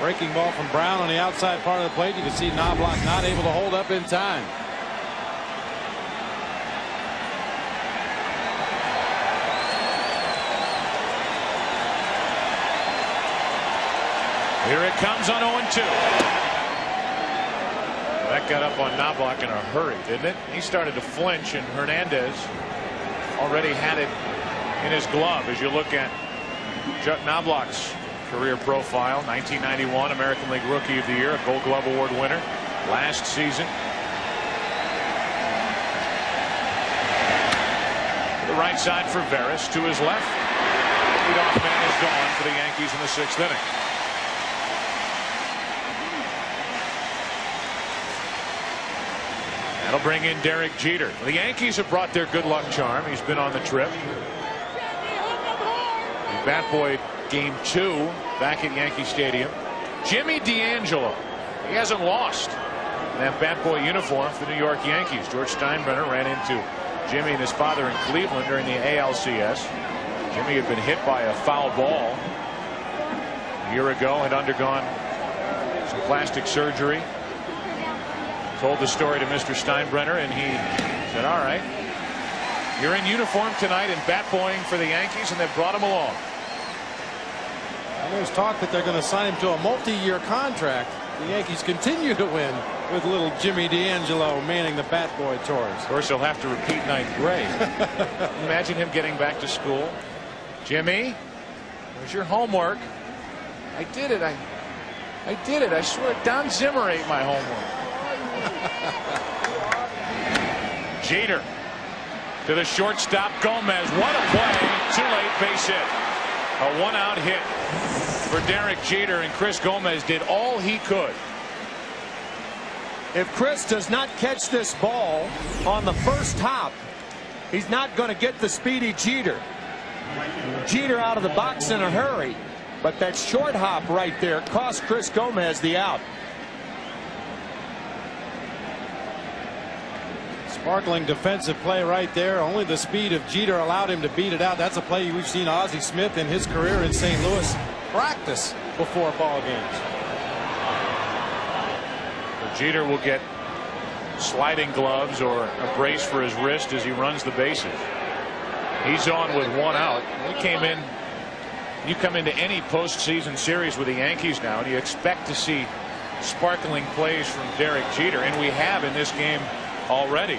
Breaking ball from Brown on the outside part of the plate. You can see Knobloch not able to hold up in time. Here it comes on 0-2. That got up on Knobloch in a hurry, didn't it? He started to flinch, and Hernandez already had it in his glove. As you look at Chuck Knobloch's career profile, 1991 American League Rookie of the Year, a Gold Glove Award winner last season. The right side for Veras, to his left. Leadoff man is gone for the Yankees in the 6th inning. That'll bring in Derek Jeter. The Yankees have brought their good luck charm. He's been on the trip. The bat boy Game 2 back at Yankee Stadium. Jimmy DeAngelo. He hasn't lost in that bat boy uniform for the New York Yankees. George Steinbrenner ran into Jimmy and his father in Cleveland during the ALCS. Jimmy had been hit by a foul ball a year ago, had undergone some plastic surgery. Told the story to Mr. Steinbrenner, and he said, all right, you're in uniform tonight and bat boying for the Yankees, and they've brought him along. And there's talk that they're going to sign him to a multi-year contract. The Yankees continue to win. with little Jimmy D'Angelo manning the bat boy tours. Of course, he'll have to repeat ninth grade. Imagine him getting back to school. Jimmy, there's your homework. I did it. I did it. I swear Don Zimmer ate my homework. Jeter to the shortstop Gomez. What a play. Too late. Base hit. A 1-out hit for Derek Jeter, and Chris Gomez did all he could. If Chris does not catch this ball on the first hop, he's not going to get the speedy Jeter. Jeter out of the box in a hurry, but that short hop right there cost Chris Gomez the out. Sparkling defensive play right there. Only the speed of Jeter allowed him to beat it out. That's a play we've seen Ozzie Smith in his career in St. Louis practice before ball games. Jeter will get sliding gloves or a brace for his wrist as he runs the bases. He's on with 1 out. He came in. You come into any postseason series with the Yankees now, and you expect to see sparkling plays from Derek Jeter, and we have in this game already.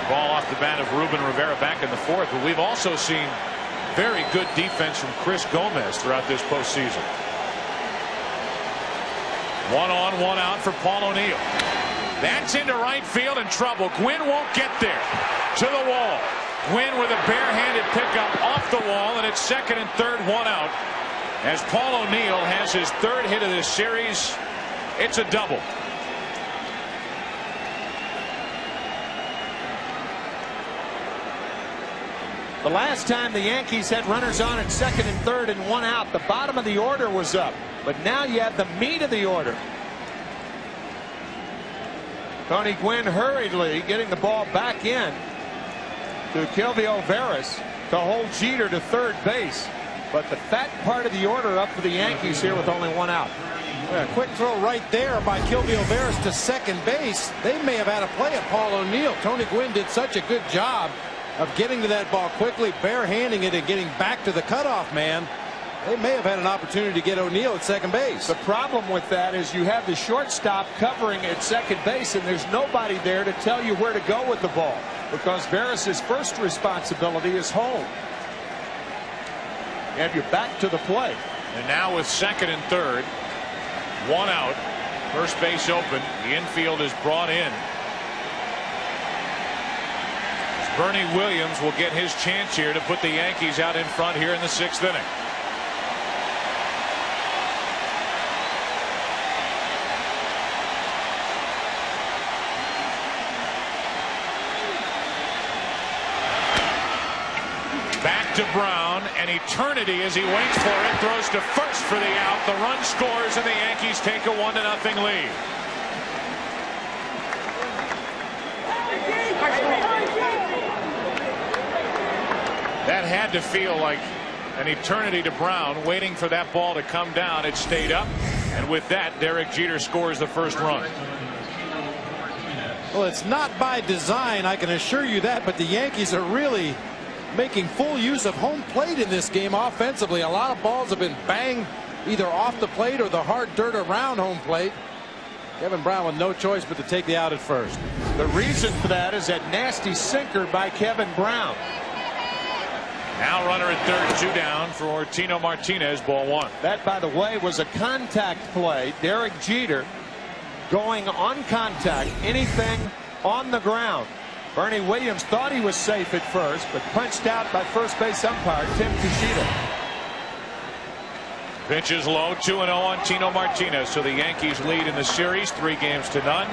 Ball off the bat of Ruben Rivera back in the 4th, but we've also seen very good defense from Chris Gomez throughout this postseason. 1 on, 1 out for Paul O'Neill. That's into right field in trouble. Gwynn won't get there. To the wall. Gwynn with a barehanded pickup off the wall, and it's 2nd and 3rd, 1 out. As Paul O'Neill has his 3rd hit of this series, it's a double. The last time the Yankees had runners on at 2nd and 3rd and 1 out, the bottom of the order was up. But now you have the meat of the order. Tony Gwynn hurriedly getting the ball back in to Kelvio Veras to hold Jeter to 3rd base. But the fat part of the order up for the Yankees here with only 1 out. Yeah, quick throw right there by Kelvio Veras to 2nd base. They may have had a play at Paul O'Neill. Tony Gwynn did such a good job of getting to that ball quickly, barehanding it, and getting back to the cutoff man. They may have had an opportunity to get O'Neill at 2nd base. The problem with that is you have the shortstop covering at 2nd base, and there's nobody there to tell you where to go with the ball, because Veras' first responsibility is home. You have your back to the play. And now with 2nd and 3rd, 1 out, first base open, the infield is brought in. Bernie Williams will get his chance here to put the Yankees out in front here in the 6th inning. Back to Brown, an eternity as he waits for it, throws to first for the out. The run scores, and the Yankees take a 1-0 lead. That had to feel like an eternity to Brown, waiting for that ball to come down. It stayed up, and with that, Derek Jeter scores the first run. Well, it's not by design, I can assure you that, but the Yankees are really making full use of home plate in this game offensively. A lot of balls have been banged either off the plate or the hard dirt around home plate. Kevin Brown with no choice but to take the out at first. The reason for that is that nasty sinker by Kevin Brown. Now runner at 3rd, 2 down for Tino Martinez, ball 1. That, by the way, was a contact play. Derek Jeter going on contact, anything on the ground. Bernie Williams thought he was safe at first, but punched out by first base umpire Tim Kushida. Pitch is low, 2-0 on Tino Martinez. So the Yankees lead in the series 3-0.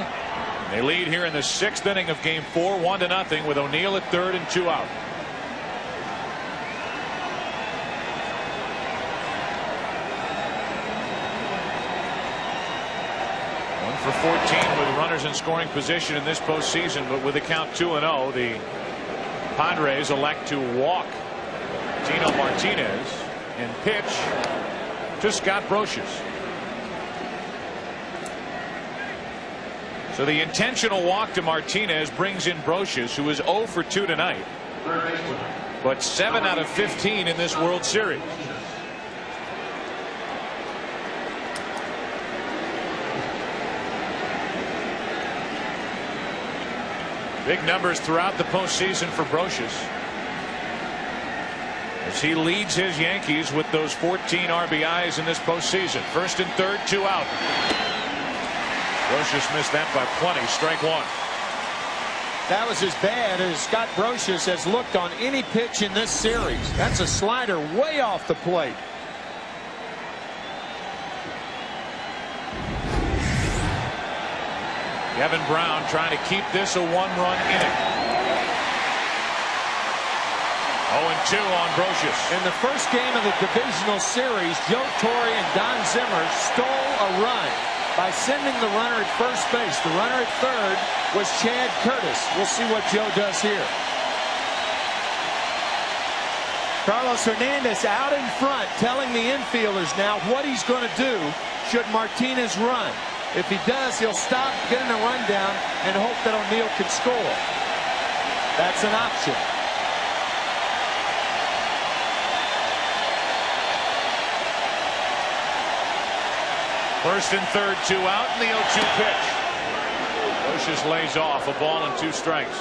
They lead here in the 6th inning of game 4, 1-0, with O'Neill at 3rd and 2 out. For 14 with runners in scoring position in this postseason, but with the count 2-0, the Padres elect to walk Tino Martinez and pitch to Scott Brosius. So the intentional walk to Martinez brings in Brosius, who is 0 for 2 tonight, but 7 out of 15 in this World Series. Big numbers throughout the postseason for Brocious, as he leads his Yankees with those 14 RBIs in this postseason. First and third, 2 out. Brocious missed that by plenty. Strike one. That was as bad as Scott Brocious has looked on any pitch in this series. That's a slider way off the plate. Kevin Brown trying to keep this a 1-run inning. 0-2 on Brocious. In the first game of the divisional series, Joe Torre and Don Zimmer stole a run by sending the runner at first base. The runner at third was Chad Curtis. We'll see what Joe does here. Carlos Hernandez out in front, telling the infielders now what he's going to do should Martinez run. If he does, he'll stop, get in a rundown, and hope that O'Neill can score. That's an option. First and third, 2 out, and the 0-2 pitch. Brocious lays off, a ball and 2 strikes.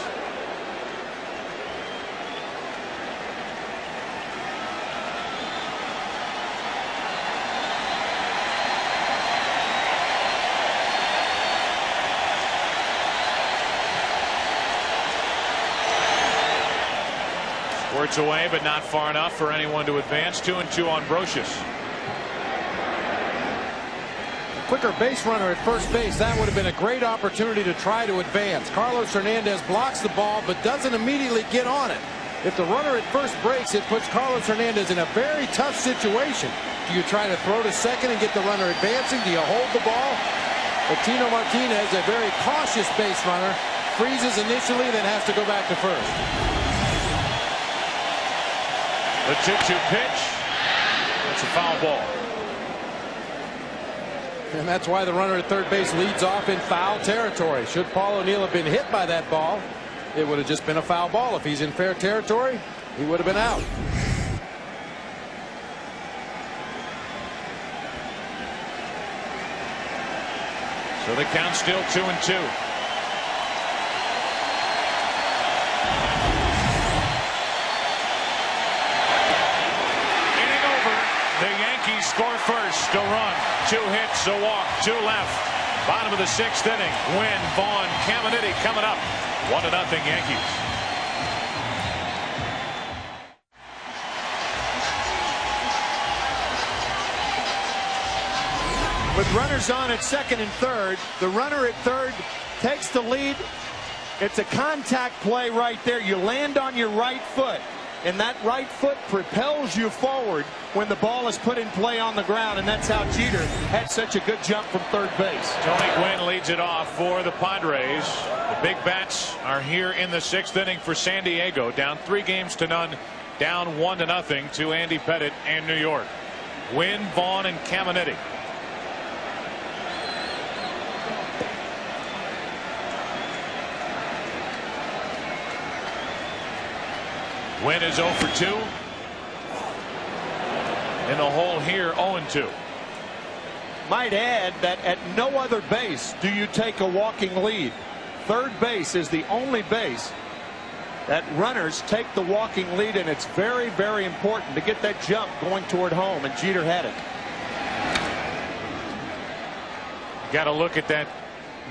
Squirts away, but not far enough for anyone to advance. 2-2 on Brocious. Quicker base runner at first base. That would have been a great opportunity to try to advance. Carlos Hernandez blocks the ball but doesn't immediately get on it. If the runner at first breaks, it puts Carlos Hernandez in a very tough situation. Do you try to throw to second and get the runner advancing? Do you hold the ball? But Tino Martinez, a very cautious base runner, freezes initially, then has to go back to first. The 2-2 pitch. That's a foul ball. And that's why the runner at third base leads off in foul territory. Should Paul O'Neill have been hit by that ball, it would have just been a foul ball. If he's in fair territory, he would have been out. So the count's still 2-2. Score first, a run, 2 hits, a walk, 2 left. Bottom of the 6th inning. Wynn, Vaughn, Caminiti coming up. 1-0 Yankees. With runners on at second and third, the runner at third takes the lead. It's a contact play right there. You land on your right foot, and that right foot propels you forward when the ball is put in play on the ground, and that's how Jeter had such a good jump from third base. Tony Gwynn leads it off for the Padres. The Big Bats are here in the 6th inning for San Diego, down 3-0, down 1-0 to Andy Pettitte and New York. Wynn, Vaughn, and Caminiti. Wynn is 0 for 2. In the hole here, 0-2. Might add that at no other base do you take a walking lead. Third base is the only base that runners take the walking lead, and it's very, very important to get that jump going toward home, and Jeter had it. Got to look at that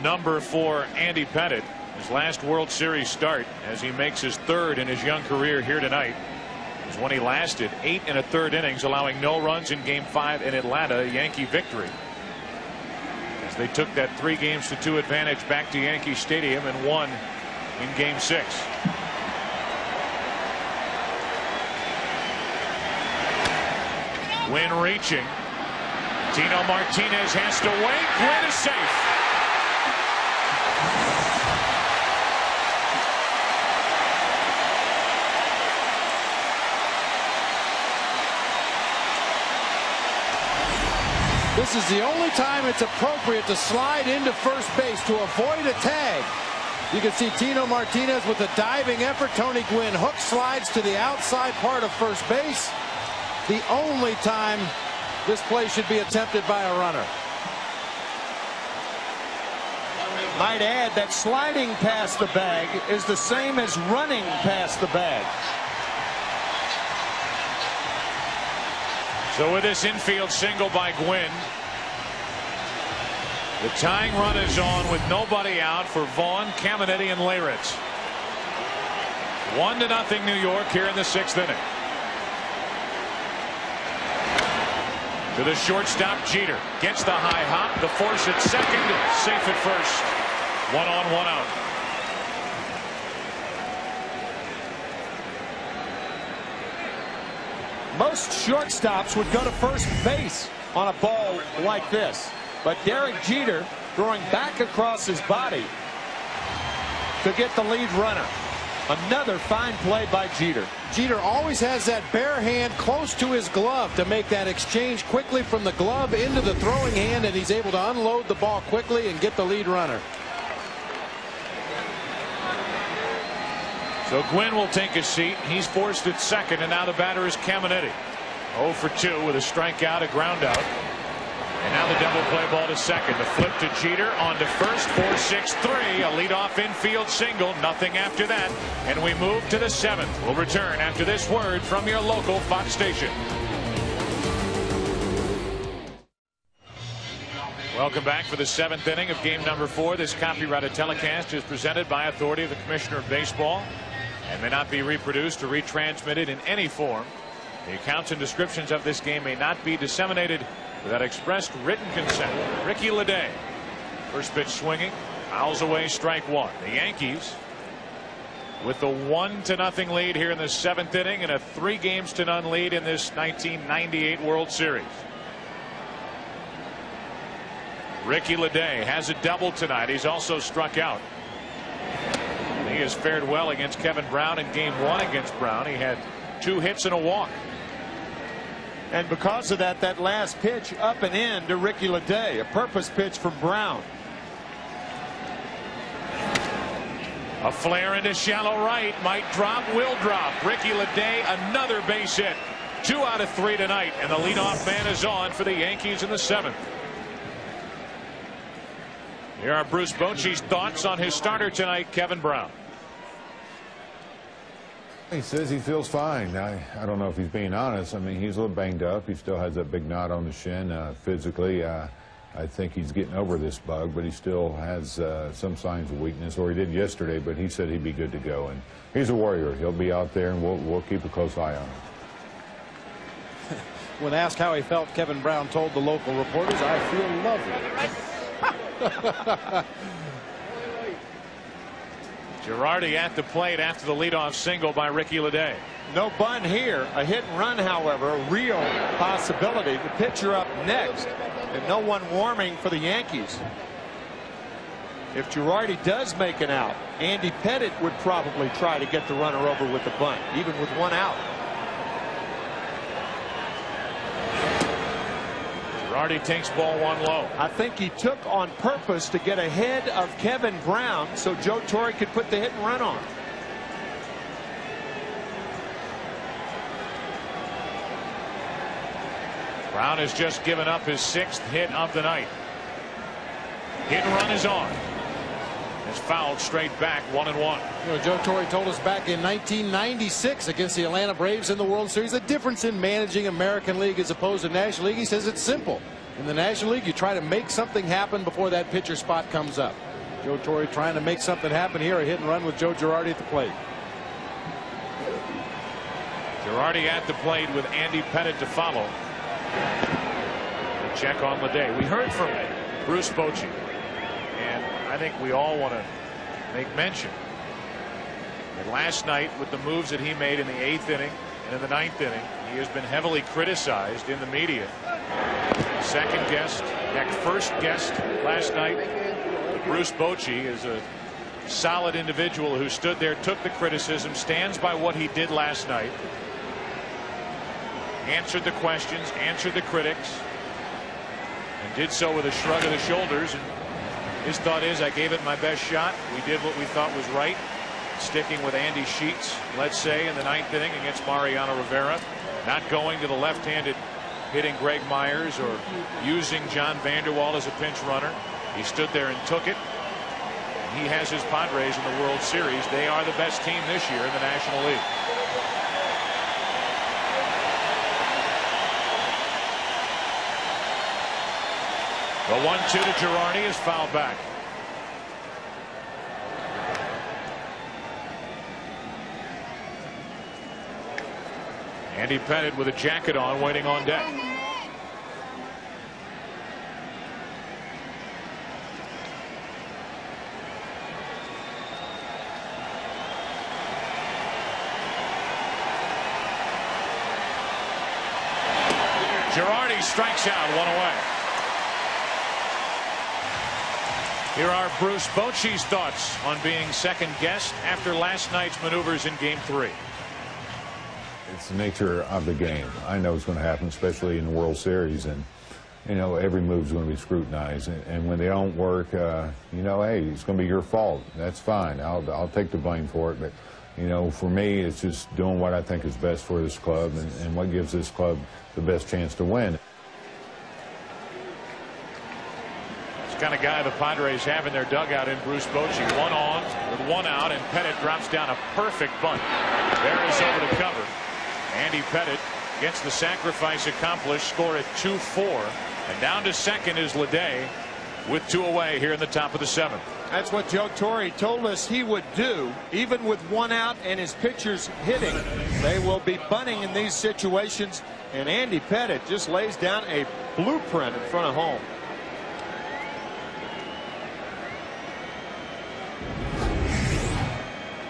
number for Andy Pettitte. His last World Series start, as he makes his 3rd in his young career here tonight, is when he lasted 8 1/3 innings, allowing no runs in Game 5 in Atlanta, a Yankee victory, as they took that 3-2 advantage back to Yankee Stadium and won in Game 6. Wynn reaching. Tino Martinez has to wait. Wynn is safe. This is the only time it's appropriate to slide into first base to avoid a tag. You can see Tino Martinez with a diving effort. Tony Gwynn hook slides to the outside part of first base. The only time this play should be attempted by a runner. Might add that sliding past the bag is the same as running past the bag. So with this infield single by Gwynn, the tying run is on with nobody out for Vaughn, Caminiti, and Leyritz. 1-0 New York here in the 6th inning. To the shortstop, Jeter gets the high hop, the force at second, safe at first. 1 on, 1 out. Most shortstops would go to first base on a ball like this, but Derek Jeter throwing back across his body to get the lead runner. Another fine play by Jeter. Jeter always has that bare hand close to his glove to make that exchange quickly from the glove into the throwing hand, and he's able to unload the ball quickly and get the lead runner. So Gwynn will take a seat. He's forced at second, and now the batter is Caminiti. 0 for 2 with a strikeout, a ground out. And now the double play ball to second. The flip to Jeter on to first. 4-6-3. A leadoff infield single. Nothing after that. And we move to the 7th. We'll return after this word from your local Fox station. Welcome back for the 7th inning of game number 4. This copyrighted telecast is presented by authority of the Commissioner of Baseball and may not be reproduced or retransmitted in any form. The accounts and descriptions of this game may not be disseminated without expressed written consent. Ricky Leday. First pitch swinging. Fouls away, strike 1. The Yankees with the 1-0 lead here in the 7th inning and a 3-0 lead in this 1998 World Series. Ricky Leday has a double tonight. He's also struck out. He has fared well against Kevin Brown in game 1 against Brown. He had 2 hits and a walk. And because of that, that last pitch up and in to Ricky Leday, a purpose pitch from Brown. A flare into shallow right, might drop, will drop. Ricky Leday, another base hit. 2 out of 3 tonight, and the leadoff man is on for the Yankees in the 7th. Here are Bruce Bochy's thoughts on his starter tonight, Kevin Brown. He says he feels fine. I don't know if he's being honest. I mean, he's a little banged up. He still has that big knot on the shin. Physically, I think he's getting over this bug, but he still has some signs of weakness, or he did yesterday, but he said he'd be good to go. And he's a warrior. He'll be out there, and we'll keep a close eye on him. When asked how he felt, Kevin Brown told the local reporters, "I feel lovely." Girardi at the plate after the leadoff single by Ricky Leday. No bunt here. A hit and run, however, a real possibility. The pitcher up next, and no one warming for the Yankees. If Girardi does make an out, Andy Pettitte would probably try to get the runner over with the bunt, even with 1 out. Girardi takes ball 1 low. I think he took on purpose to get ahead of Kevin Brown so Joe Torre could put the hit and run on. Brown has just given up his 6th hit of the night. Hit and run is on. It's fouled straight back, 1-1. You know, Joe Torre told us back in 1996 against the Atlanta Braves in the World Series the difference in managing American League as opposed to National League. He says it's simple. In the National League, you try to make something happen before that pitcher spot comes up. Joe Torre trying to make something happen here. A hit and run with Joe Girardi at the plate. Girardi at the plate with Andy Pettitte to follow. A check on Leday. We heard from Bruce Bochy, and I think we all want to make mention that last night, with the moves that he made in the 8th inning and in the 9th inning, he has been heavily criticized in the media. Second guest, first guest last night. Bruce Bochy is a solid individual who stood there, took the criticism, stands by what he did last night, answered the questions, answered the critics, and did so with a shrug of the shoulders. And his thought is, I gave it my best shot. We did what we thought was right. Sticking with Andy Sheets, let's say, in the 9th inning against Mariano Rivera. Not going to the left-handed hitting Greg Myers or using John Vanderwall as a pinch runner. He stood there and took it. He has his Padres in the World Series. They are the best team this year in the National League. The 1-2 to Girardi is fouled back. Andy Pettitte with a jacket on, waiting on deck. Girardi strikes out, one away. Here are Bruce Bochy's thoughts on being second guessed after last night's maneuvers in Game 3. It's the nature of the game. I know it's going to happen, especially in the World Series, and you know every move's going to be scrutinized. And when they don't work, you know, hey, it's going to be your fault. That's fine. I'll take the blame for it. But you know, for me, it's just doing what I think is best for this club and what gives this club the best chance to win. Kind of guy the Padres have in their dugout in Bruce Bochy. One on with one out, and Pettitte drops down a perfect bunt. There is over to cover. Andy Pettitte gets the sacrifice accomplished, score at 2-4, and down to second is Leday with 2 away here in the top of the 7th. That's what Joe Torre told us he would do, even with 1 out and his pitchers hitting. They will be bunting in these situations, and Andy Pettitte just lays down a blueprint in front of home.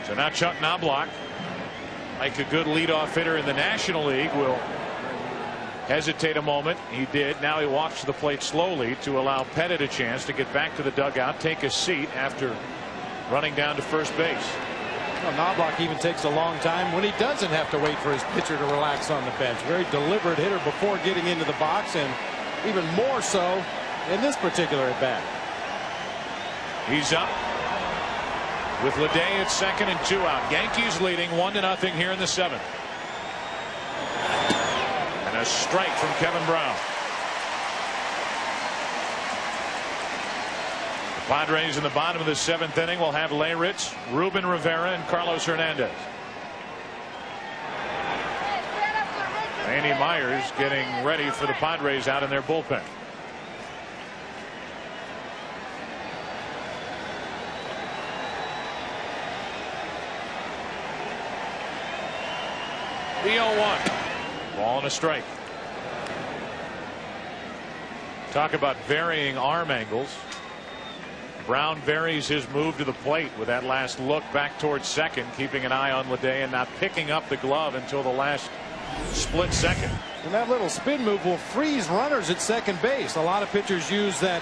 So now Chuck Knobloch, like a good leadoff hitter in the National League, will hesitate a moment. He did. Now he walks to the plate slowly to allow Pettitte a chance to get back to the dugout, take a seat after running down to first base. Well, Knobloch even takes a long time when he doesn't have to wait for his pitcher to relax on the bench. Very deliberate hitter before getting into the box, and even more so in this particular at bat. He's up with Leday at second and 2 out. Yankees leading 1-0 here in the 7th. And a strike from Kevin Brown. The Padres in the bottom of the 7th inning will have Leyritz, Ruben Rivera, and Carlos Hernandez. Randy Myers getting ready for the Padres out in their bullpen. The 0-1. Ball and a strike. Talk about varying arm angles. Brown varies his move to the plate with that last look back towards second, keeping an eye on Leday and not picking up the glove until the last split second. And that little spin move will freeze runners at second base. A lot of pitchers use that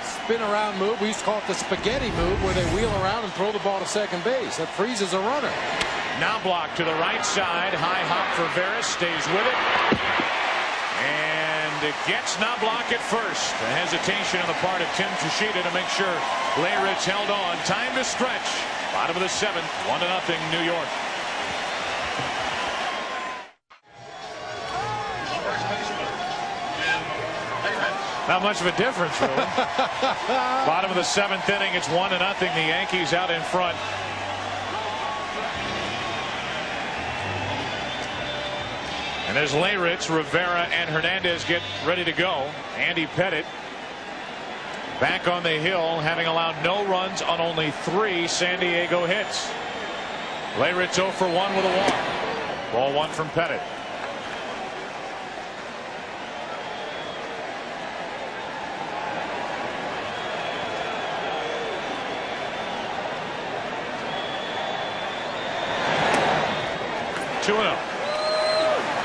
spin around move. We used to call it the spaghetti move, where they wheel around and throw the ball to second base. That freezes a runner. Knobloch to the right side. High hop for Veras. Stays with it. And it gets Knobloch at first. A hesitation on the part of Tim Tushita to make sure Leyritz held on. Time to stretch. Bottom of the 7th. 1-0 New York. Not much of a difference, really. Bottom of the 7th inning. It's 1-0. The Yankees out in front. And as Leyritz, Rivera, and Hernandez get ready to go, Andy Pettitte back on the hill, having allowed no runs on only 3 San Diego hits. Leyritz 0 for 1 with a walk. Ball 1 from Pettitte.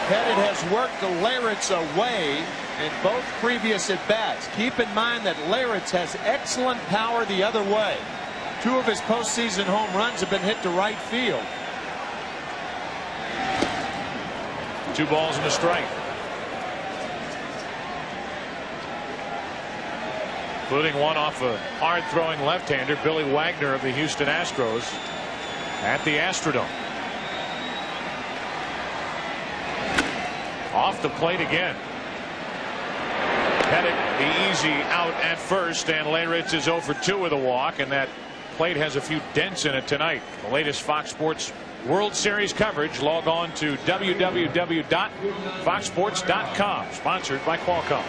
Pettitte has worked the Leyritz away in both previous at-bats. Keep in mind that Leyritz has excellent power the other way. 2 of his postseason home runs have been hit to right field. 2 balls and a strike. Including one off a hard-throwing left-hander, Billy Wagner of the Houston Astros at the Astrodome. Off the plate again. Pettitte the easy out at first, and Leyritz is 0 for 2 with a walk, and that plate has a few dents in it tonight. The latest Fox Sports World Series coverage, log on to www.foxsports.com. Sponsored by Qualcomm.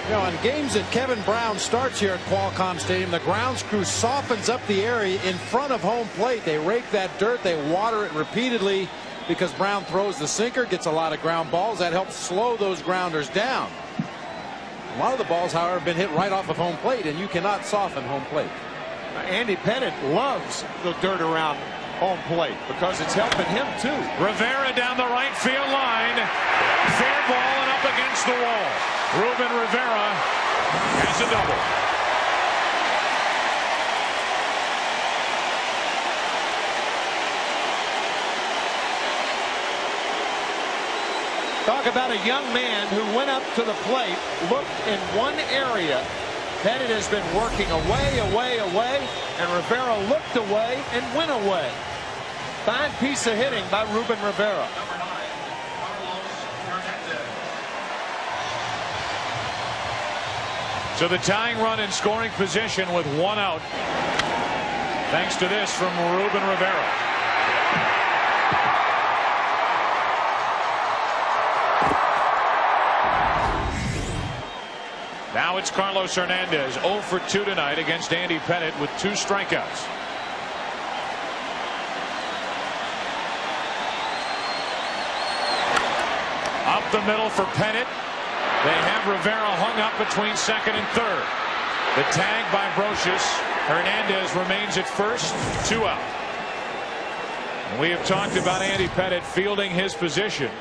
You know, in games that Kevin Brown starts here at Qualcomm Stadium, the grounds crew softens up the area in front of home plate. They rake that dirt, they water it repeatedly because Brown throws the sinker, gets a lot of ground balls. That helps slow those grounders down. A lot of the balls, however, have been hit right off of home plate, and you cannot soften home plate. Andy Pettitte loves the dirt around home plate because it's helping him too. Rivera down the right field line. Fair ball and up against the wall. Ruben Rivera has a double. Talk about a young man who went up to the plate, looked in one area. Pettitte has been working away, and Rivera looked away and went away. Fine piece of hitting by Ruben Rivera. So the tying run in scoring position with 1 out. Thanks to this from Ruben Rivera. Now it's Carlos Hernandez, 0 for 2 tonight against Andy Pettitte with 2 strikeouts. Up the middle for Pettitte. They have Rivera hung up between second and third. The tag by Brocious. Hernandez remains at first, 2 out. And we have talked about Andy Pettitte fielding his position.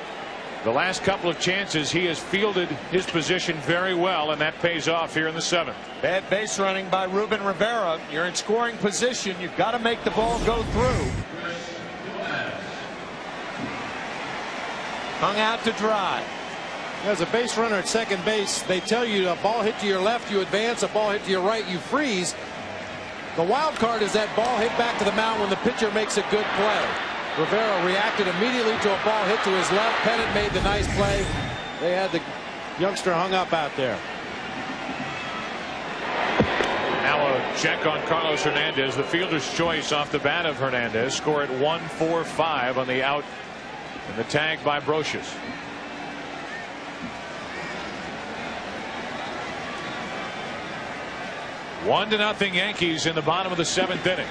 The last couple of chances he has fielded his position very well, and that pays off here in the 7th. Bad base running by Ruben Rivera. You're in scoring position. You've got to make the ball go through. Hung out to dry. As a base runner at second base, they tell you a ball hit to your left, you advance, a ball hit to your right, you freeze. The wild card is that ball hit back to the mound when the pitcher makes a good play. Rivera reacted immediately to a ball hit to his left. Pettitte made the nice play. They had the youngster hung up out there. Now a check on Carlos Hernandez. The fielder's choice off the bat of Hernandez. Score at 1-4-5 on the out and the tag by Brocious. One to nothing Yankees in the bottom of the 7th inning.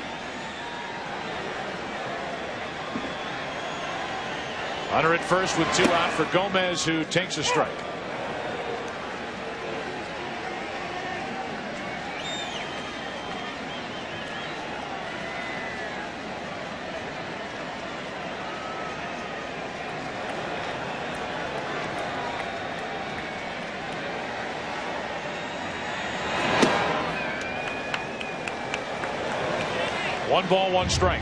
Hunter at first with 2 out for Gomez, who takes a strike. One ball, 1 strike.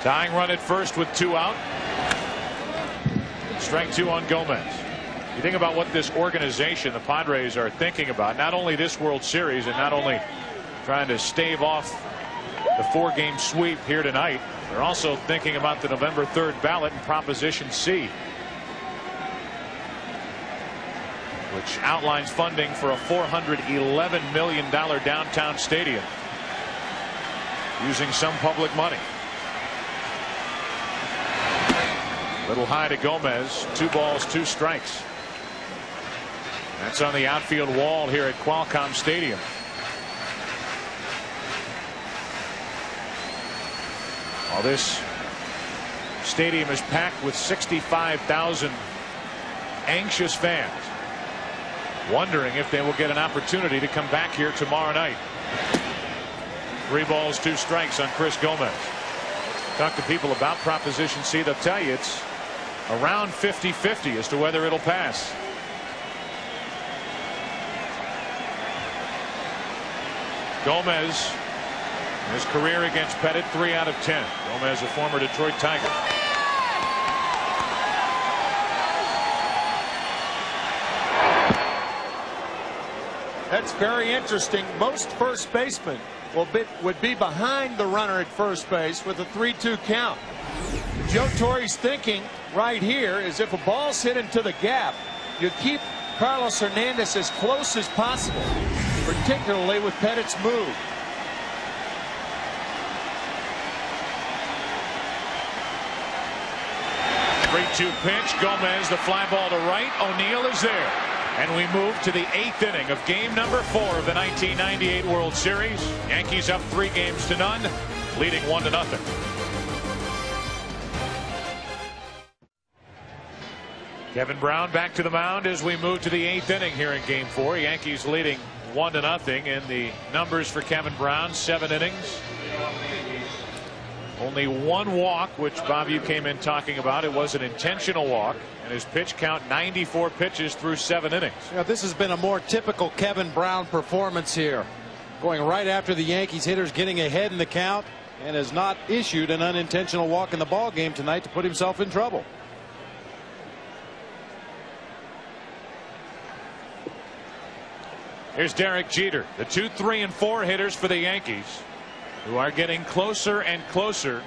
Tying run at first with 2 out. Strike 2 on Gomez. You think about what this organization, the Padres, are thinking about. Not only this World Series and not only trying to stave off the 4-game sweep here tonight, they're also thinking about the November 3rd ballot in Proposition C, which outlines funding for a $411 million downtown stadium using some public money. Little high to Gomez. 2 balls, 2 strikes. That's on the outfield wall here at Qualcomm Stadium. Well, this stadium is packed with 65,000 anxious fans, wondering if they will get an opportunity to come back here tomorrow night. 3 balls, 2 strikes on Chris Gomez. Talk to people about Proposition C. They'll tell you it's around 50-50 as to whether it'll pass. Gomez, his career against Pettitte, 3 out of 10. Gomez, a former Detroit Tiger. That's very interesting. Most first basemen would be behind the runner at first base with a 3-2 count. Joe Torre's thinking right here is if a ball's hit into the gap, you keep Carlos Hernandez as close as possible, particularly with Pettit's move. Three-two pitch. Gomez, the fly ball to right. O'Neill is there. And we move to the 8th inning of game number 4 of the 1998 World Series. Yankees up 3-0, leading 1-0. Kevin Brown back to the mound as we move to the 8th inning here in game 4. Yankees leading 1-0. And the numbers for Kevin Brown: 7 innings. Only 1 walk, which Bob, you came in talking about. It was an intentional walk, and his pitch count 94 pitches through 7 innings. Yeah, this has been a more typical Kevin Brown performance here, going right after the Yankees hitters, getting ahead in the count, and has not issued an unintentional walk in the ball game tonight to put himself in trouble. Here's Derek Jeter, the 2, 3, and 4 hitters for the Yankees, who are getting closer and closer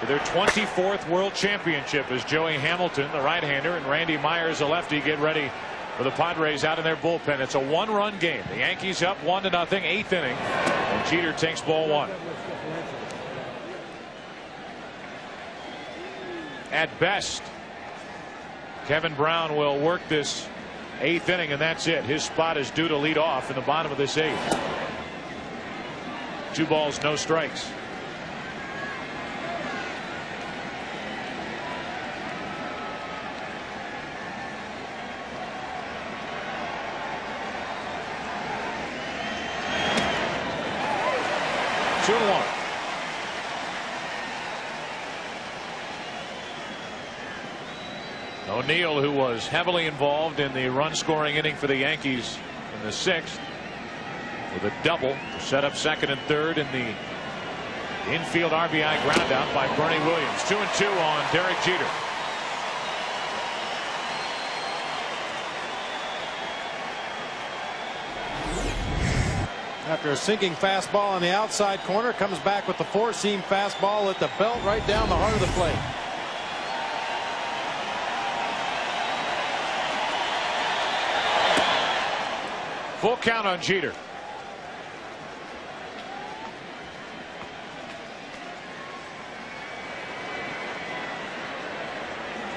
to their 24th World Championship, as Joey Hamilton, the right-hander, and Randy Myers, the lefty, get ready for the Padres out in their bullpen. It's a 1-run game. The Yankees up 1-0, 8th inning, and Jeter takes ball 1. At best, Kevin Brown will work this 8th inning, and that's it. His spot is due to lead off in the bottom of this 8th. 2 balls, no strikes. Two and 1. O'Neill, who was heavily involved in the run-scoring inning for the Yankees in the 6th, with a double to set up 2nd and 3rd in the infield RBI groundout by Bernie Williams. 2-2 on Derek Jeter. After a sinking fastball on the outside corner, comes back with the 4-seam fastball at the belt right down the heart of the plate. Full count on Jeter.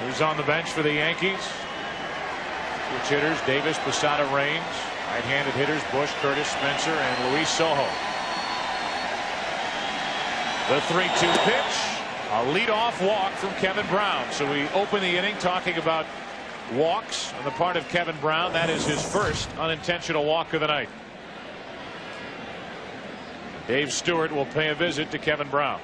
Who's on the bench for the Yankees? Switch hitters: Davis, Posada, Raines. Right-handed hitters: Bush, Curtis, Spencer, and Luis Sojo. The 3-2 pitch. A leadoff walk from Kevin Brown. So we open the inning talking about walks on the part of Kevin Brown. That is his first unintentional walk of the night. Dave Stewart will pay a visit to Kevin Brown.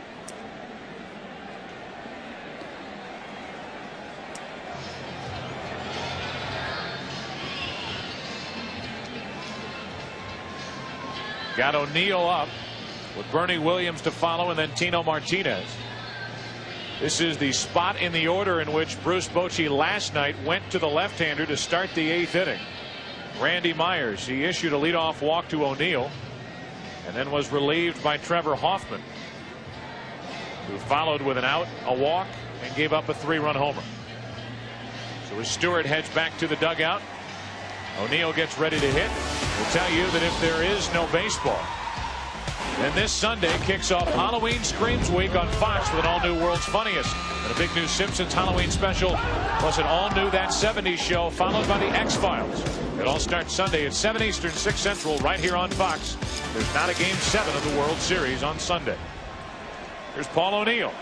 Got O'Neill up with Bernie Williams to follow, and then Tino Martinez. This is the spot in the order in which Bruce Bochy last night went to the left-hander to start the 8th inning. Randy Myers, he issued a leadoff walk to O'Neill and then was relieved by Trevor Hoffman, who followed with an out, a walk, and gave up a 3-run homer. So as Stewart heads back to the dugout, O'Neill gets ready to hit. We'll tell you that if there is no baseball, then this Sunday kicks off Halloween Screams Week on Fox with an all-new World's Funniest and a big new Simpsons Halloween special, plus an all-new That 70s Show, followed by the X-Files. It all starts Sunday at 7 Eastern, 6 Central, right here on Fox. There's not a Game 7 of the World Series on Sunday. Here's Paul O'Neill.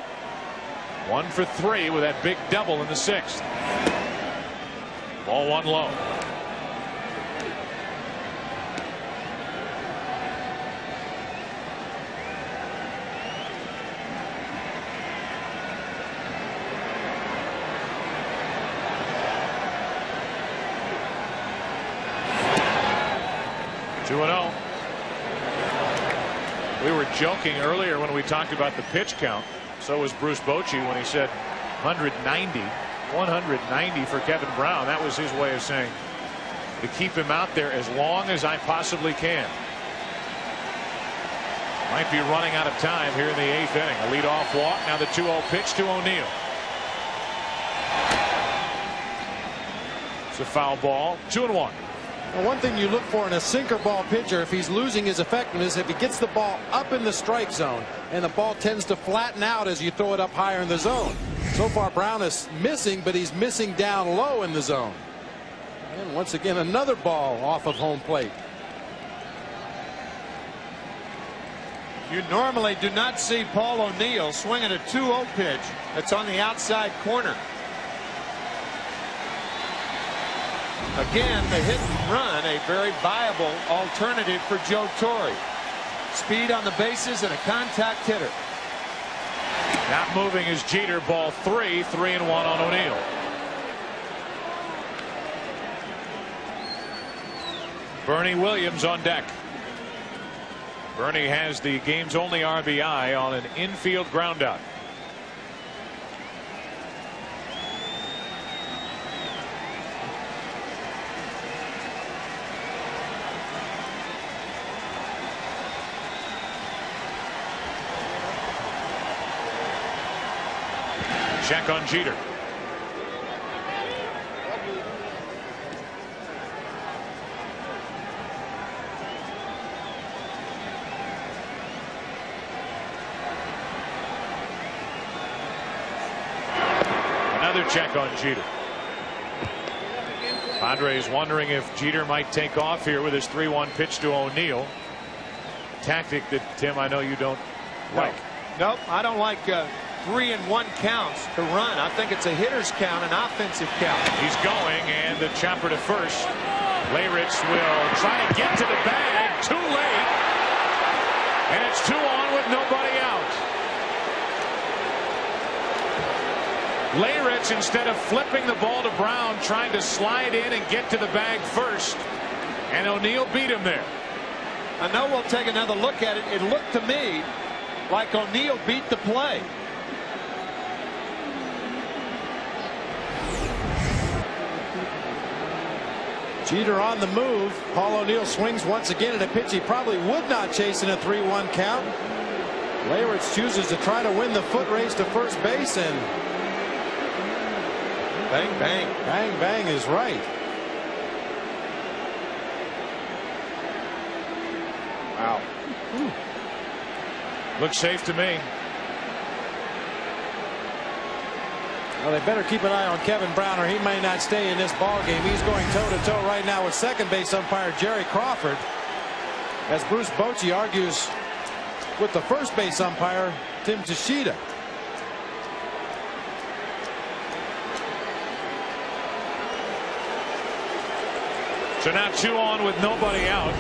1 for 3 with that big double in the 6th. Ball 1 low. We were joking earlier when we talked about the pitch count. So was Bruce Bochy when he said 190 for Kevin Brown. That was his way of saying to keep him out there as long as I possibly can. Might be running out of time here in the 8th inning. A leadoff walk. Now the 2-0 pitch to O'Neill. It's a foul ball. 2-1. Well, one thing you look for in a sinker ball pitcher, if he's losing his effectiveness, if he gets the ball up in the strike zone, and the ball tends to flatten out as you throw it up higher in the zone. So far, Brown is missing, but he's missing down low in the zone. And once again, another ball off of home plate. You normally do not see Paul O'Neill swinging a 2-0 pitch that's on the outside corner. Again, the hit and run, a very viable alternative for Joe Torre. Speed on the bases and a contact hitter. Not moving is Jeter. Ball 3. 3-1 on O'Neill. Bernie Williams on deck. Bernie has the game's only RBI on an infield groundout. Check on Jeter. Another check on Jeter. Padres wondering if Jeter might take off here with his 3-1 pitch to O'Neill. Tactic that, Tim, I know you don't like. Nope, I don't like 3-1 counts to run. I think it's a hitter's count, an offensive count. He's going, and the chopper to first. Leyritz will try to get to the bag. Too late. And it's 2 on with nobody out. Leyritz, instead of flipping the ball to Brown, trying to slide in and get to the bag first. And O'Neill beat him there. I know we'll take another look at it. It looked to me like O'Neill beat the play. Jeter on the move. Paul O'Neill swings once again at a pitch he probably would not chase in a 3-1 count. Leyritz chooses to try to win the foot race to first base, and bang, bang. Bang, bang is right. Wow. Looks safe to me. Well, they better keep an eye on Kevin Brown, or he may not stay in this ball game. He's going toe-to-toe right now with second base umpire Jerry Crawford, as Bruce Bochy argues with the first base umpire Tim Tashida. So now 2 on with nobody out.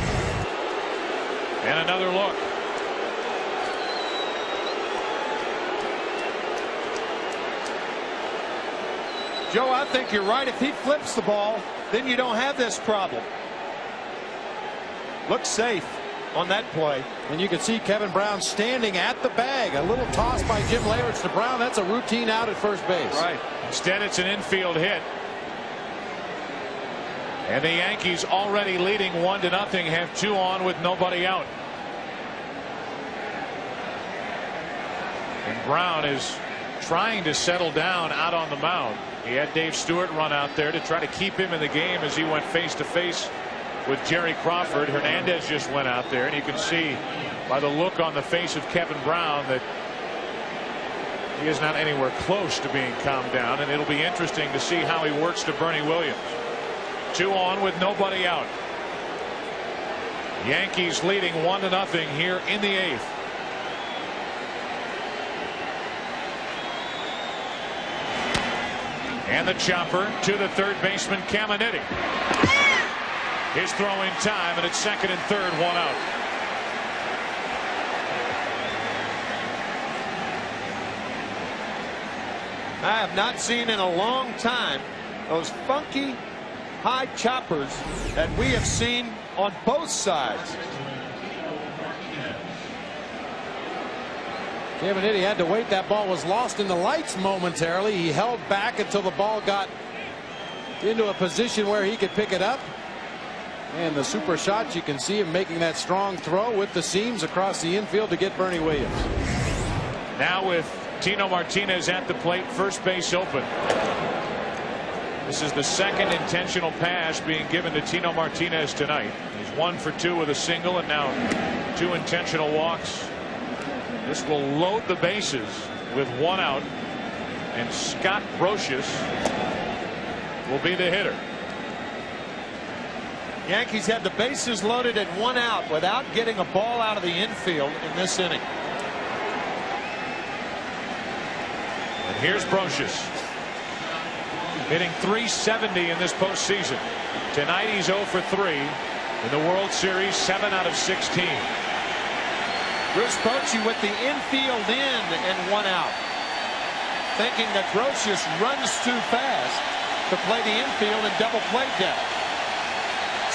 And another look. Joe, I think you're right. If he flips the ball, then you don't have this problem. Looks safe on that play. And you can see Kevin Brown standing at the bag. A little toss by Jim Leyritz to Brown. That's a routine out at first base. Right. Instead, it's an infield hit. And the Yankees, already leading 1-0, have 2 on with nobody out. And Brown is trying to settle down out on the mound. He had Dave Stewart run out there to try to keep him in the game as he went face to face with Jerry Crawford. Hernandez just went out there, and you can see by the look on the face of Kevin Brown that he is not anywhere close to being calmed down, and it'll be interesting to see how he works to Bernie Williams. 2 on with nobody out. Yankees leading 1-0 here in the 8th. And the chopper to the third baseman Caminiti. His throw in time, and it's second and third, 1 out. I have not seen in a long time those funky high choppers that we have seen on both sides. Caminiti had to wait. That ball was lost in the lights momentarily. He held back until the ball got into a position where he could pick it up. And the super shot, you can see him making that strong throw with the seams across the infield to get Bernie Williams. Now with Tino Martinez at the plate, first base open. This is the second intentional pass being given to Tino Martinez tonight. He's 1 for 2 with a single and now 2 intentional walks. This will load the bases with 1 out, and Scott Brocious will be the hitter. Yankees have the bases loaded at 1 out without getting a ball out of the infield in this inning. And here's Brocious, hitting .370 in this postseason. Tonight he's 0 for 3 in the World Series, 7 out of 16. Bruce Bochy with the infield in and 1 out, thinking that Brocious runs too fast to play the infield in double play depth.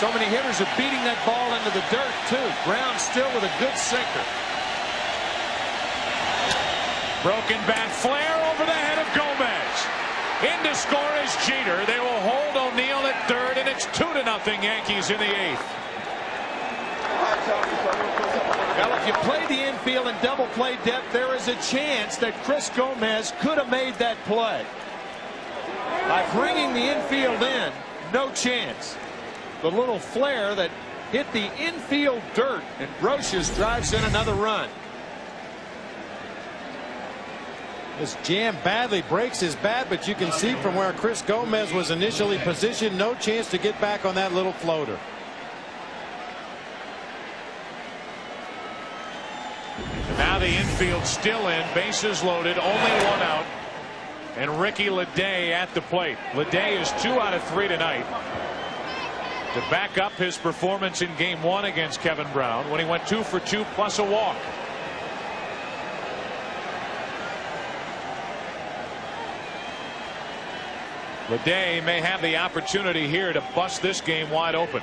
So many hitters are beating that ball into the dirt too. Brown still with a good sinker. Broken bat flare over the head of Gomez. In to score is Jeter. They will hold O'Neill at third, and it's 2-0 Yankees in the 8th. Well, if you play the infield in double play depth, there is a chance that Chris Gomez could have made that play. By bringing the infield in, no chance. The little flare that hit the infield dirt, and Brocious drives in another run. This jam badly, breaks his bat, but you can see from where Chris Gomez was initially positioned, no chance to get back on that little floater. Now the infield still in, bases loaded, only 1 out, and Ricky Leday at the plate. Leday is 2 out of 3 tonight to back up his performance in Game 1 against Kevin Brown when he went 2 for 2 plus a walk. Leday may have the opportunity here to bust this game wide open.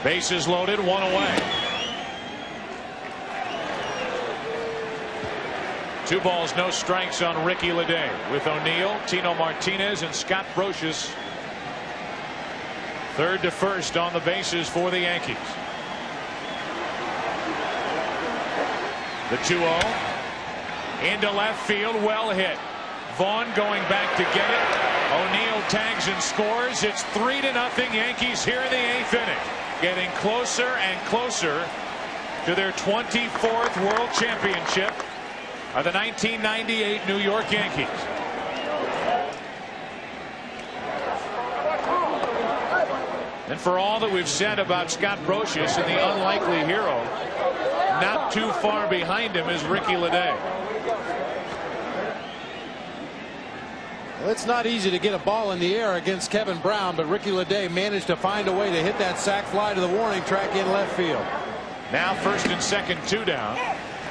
Bases loaded, 1 away. 2 balls, no strikes on Ricky Leday, with O'Neill, Tino Martinez, and Scott Brocious third to first on the bases for the Yankees. The 2-0 into left field, well hit. Vaughn going back to get it. O'Neill tags and scores. It's 3-0 Yankees here in the 8th inning, getting closer and closer to their 24th World Championship of the 1998 New York Yankees. And for all that we've said about Scott Brocious and the unlikely hero, not too far behind him is Ricky Leday. Well, it's not easy to get a ball in the air against Kevin Brown, but Ricky Leday managed to find a way to hit that sac fly to the warning track in left field. Now first and second, 2 down,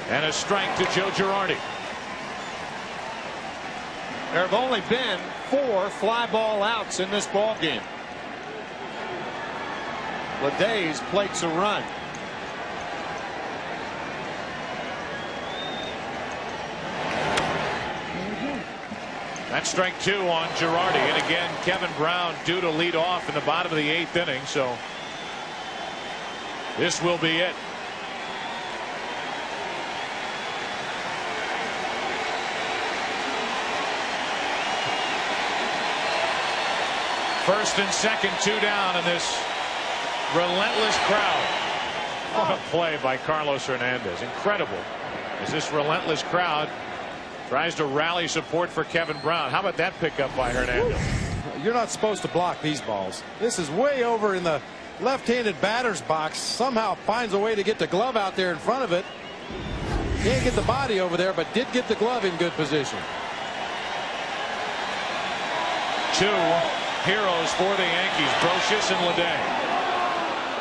and a strike to Joe Girardi. There have only been 4 fly ball outs in this ball game. Leday's plates a run. That's strike 2 on Girardi, and again Kevin Brown due to lead off in the bottom of the 8th inning, so this will be it. First and second, 2 down, and this relentless crowd. What a play by Carlos Hernandez. Incredible as this relentless crowd tries to rally support for Kevin Brown. How about that pickup by Hernandez? You're not supposed to block these balls. This is way over in the left-handed batter's box. Somehow finds a way to get the glove out there in front of it. Can't get the body over there, but did get the glove in good position. 2 heroes for the Yankees, Brocious and Leday.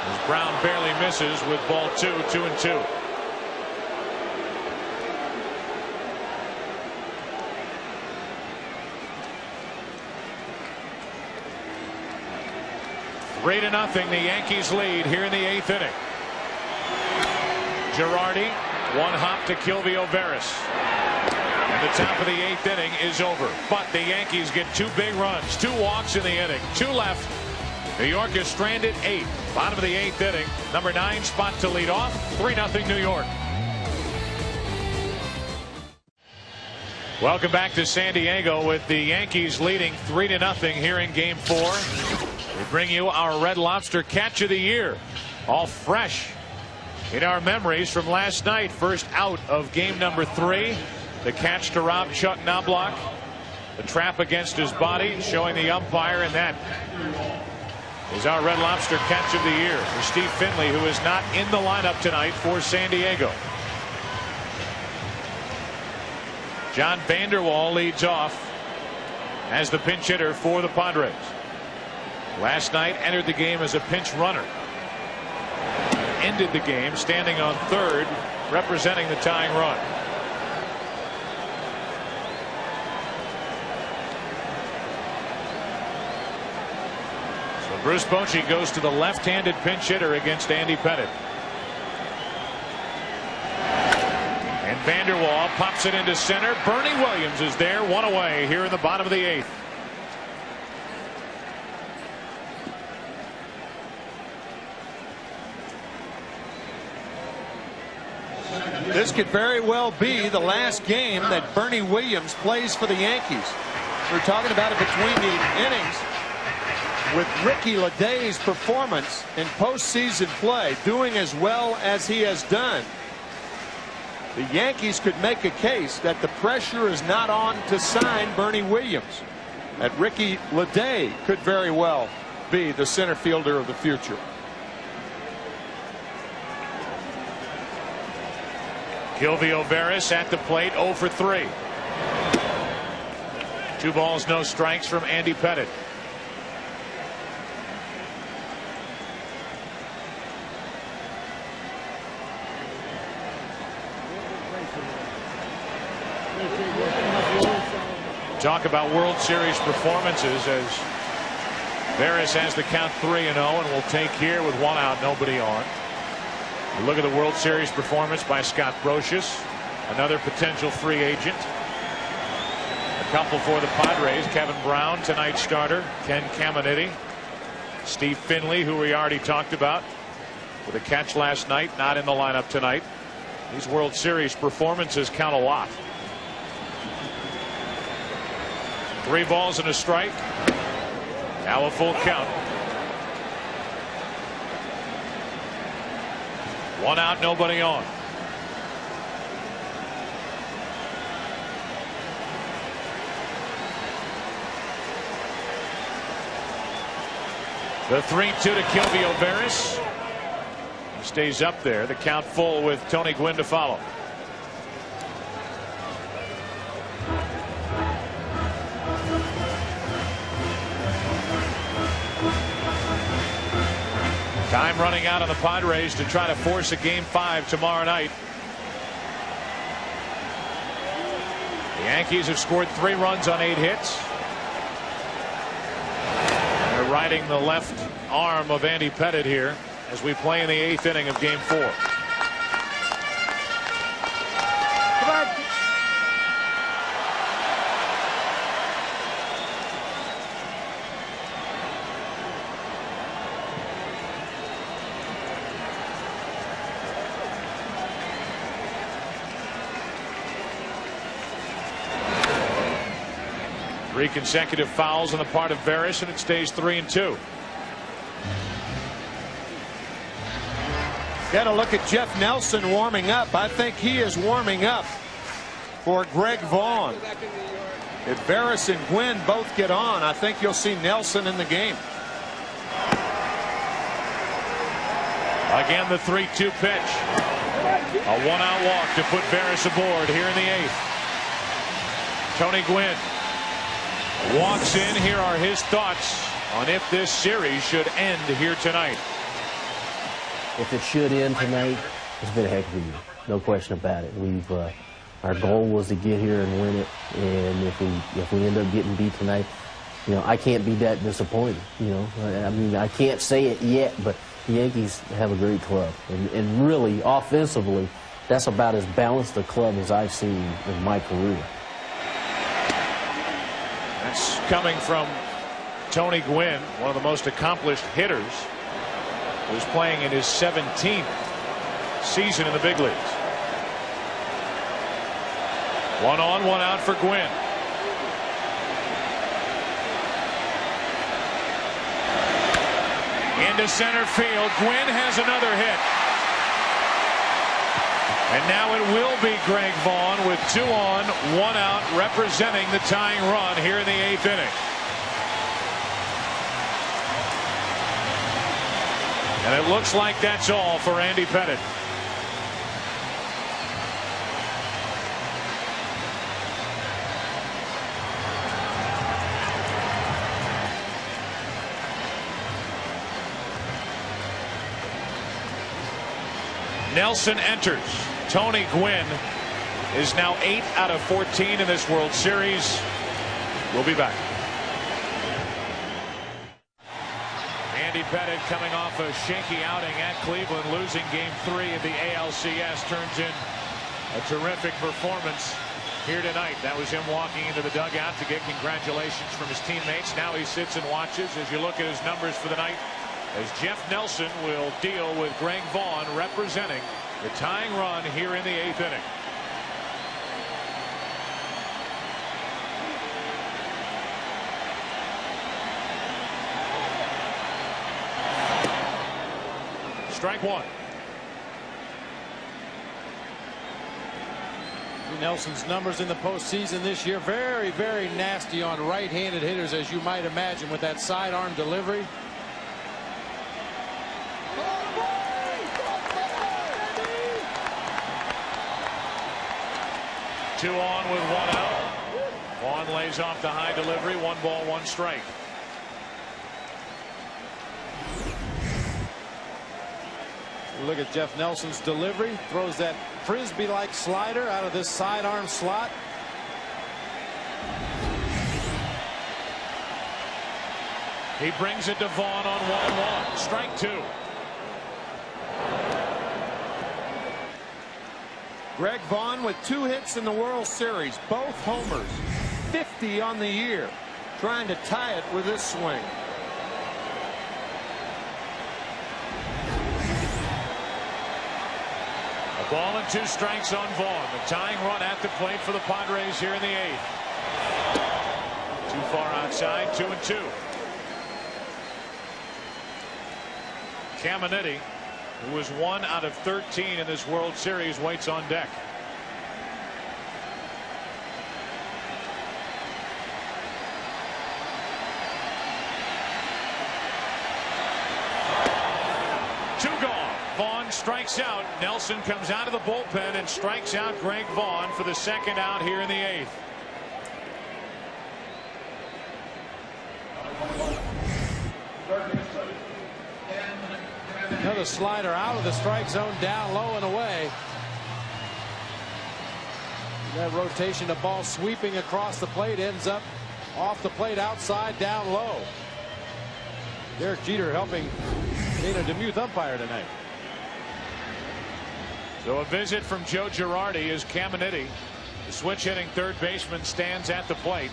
As Brown barely misses with ball 2, 2-2. Three to nothing, the Yankees lead here in the 8th inning. Girardi, 1 hop to kill the Veras. And the top of the 8th inning is over. But the Yankees get 2 big runs, 2 walks in the inning, 2 left. New York is stranded 8. Bottom of the 8th inning. Number 9 spot to lead off. 3-0 New York. Welcome back to San Diego with the Yankees leading 3-0 here in Game 4. We bring you our Red Lobster Catch of the Year. All fresh in our memories from last night. First out of game number 3. The catch to rob Chuck Knobloch. The trap against his body, showing the umpire, and that is our Red Lobster Catch of the Year for Steve Finley, who is not in the lineup tonight for San Diego. John Vanderwall leads off as the pinch hitter for the Padres. Last night entered the game as a pinch runner. Ended the game standing on third, representing the tying run. So Bruce Bochy goes to the left-handed pinch hitter against Andy Pettitte. And Vanderwall pops it into center. Bernie Williams is there, 1 away here in the bottom of the 8th. This could very well be the last game that Bernie Williams plays for the Yankees. We're talking about it between the innings. With Ricky Leday's performance in postseason play, doing as well as he has done, the Yankees could make a case that the pressure is not on to sign Bernie Williams. That Ricky Leday could very well be the center fielder of the future. Gilvio Veras at the plate, 0 for 3. 2 balls, no strikes from Andy Pettitte. Talk about World Series performances as Veras has the count 3-0 and will take here with 1 out, nobody on. We look at the World Series performance by Scott Brocious, another potential free agent. A couple for the Padres: Kevin Brown, tonight's starter, Ken Caminiti, Steve Finley, who we already talked about with a catch last night, not in the lineup tonight. These World Series performances count a lot. 3 balls and a strike. Now a full count. 1 out, nobody on. The 3-2 to Gilvio Veras. He stays up there. The count full with Tony Gwynn to follow. Time running out on the Padres to try to force a Game 5 tomorrow night. The Yankees have scored 3 runs on 8 hits. They're riding the left arm of Andy Pettitte here as we play in the 8th inning of Game 4. Three consecutive fouls on the part of Veras, and it stays 3-2. Got to look at Jeff Nelson warming up. I think he is warming up for Greg Vaughn. If Veras and Gwynn both get on, I think you'll see Nelson in the game. Again, the 3-2 pitch. A 1-out walk to put Veras aboard here in the 8th. Tony Gwynn walks in. Here are his thoughts on if this series should end here tonight. If it should end tonight, it's been a heck of a year. No question about it. Our goal was to get here and win it, and if we end up getting beat tonight, I can't be that disappointed. I mean, I can't say it yet, but the Yankees have a great club, and really offensively, that's about as balanced a club as I've seen in my career. That's coming from Tony Gwynn, one of the most accomplished hitters, who's playing in his 17th season in the big leagues. 1 on, 1 out for Gwynn. Into center field. Gwynn has another hit. And now it will be Greg Vaughn with 2 on, 1 out, representing the tying run here in the 8th inning. And it looks like that's all for Andy Pettitte. Nelson enters. Tony Gwynn is now 8 out of 14 in this World Series. We'll be back. Andy Pettitte, coming off a shaky outing at Cleveland, losing Game 3 of the ALCS, turns in a terrific performance here tonight. That was him walking into the dugout to get congratulations from his teammates. Now he sits and watches as you look at his numbers for the night, as Jeff Nelson will deal with Greg Vaughn, representing the tying run here in the 8th inning. Strike 1. Nelson's numbers in the postseason this year, very, very nasty on right-handed hitters, as you might imagine, with that sidearm delivery. Two on with 1 out. Vaughn lays off the high delivery. 1 ball, 1 strike. Look at Jeff Nelson's delivery. Throws that frisbee-like slider out of this sidearm slot. He brings it to Vaughn on 1-1. Strike 2. Greg Vaughn with 2 hits in the World Series, both homers, 50 on the year, trying to tie it with this swing. A ball and 2 strikes on Vaughn. The tying run at the plate for the Padres here in the 8th. Too far outside, 2-2. Caminiti, who was 1 out of 13 in this World Series, waits on deck. Two gone. Vaughn strikes out. Nelson comes out of the bullpen and strikes out Greg Vaughn for the 2nd out here in the 8th. Another slider out of the strike zone, down low and away. That rotation, the ball sweeping across the plate, ends up off the plate outside, down low. Derek Jeter helping Dana DeMuth umpire tonight. So a visit from Joe Girardi as Caminiti, the switch hitting third baseman, stands at the plate.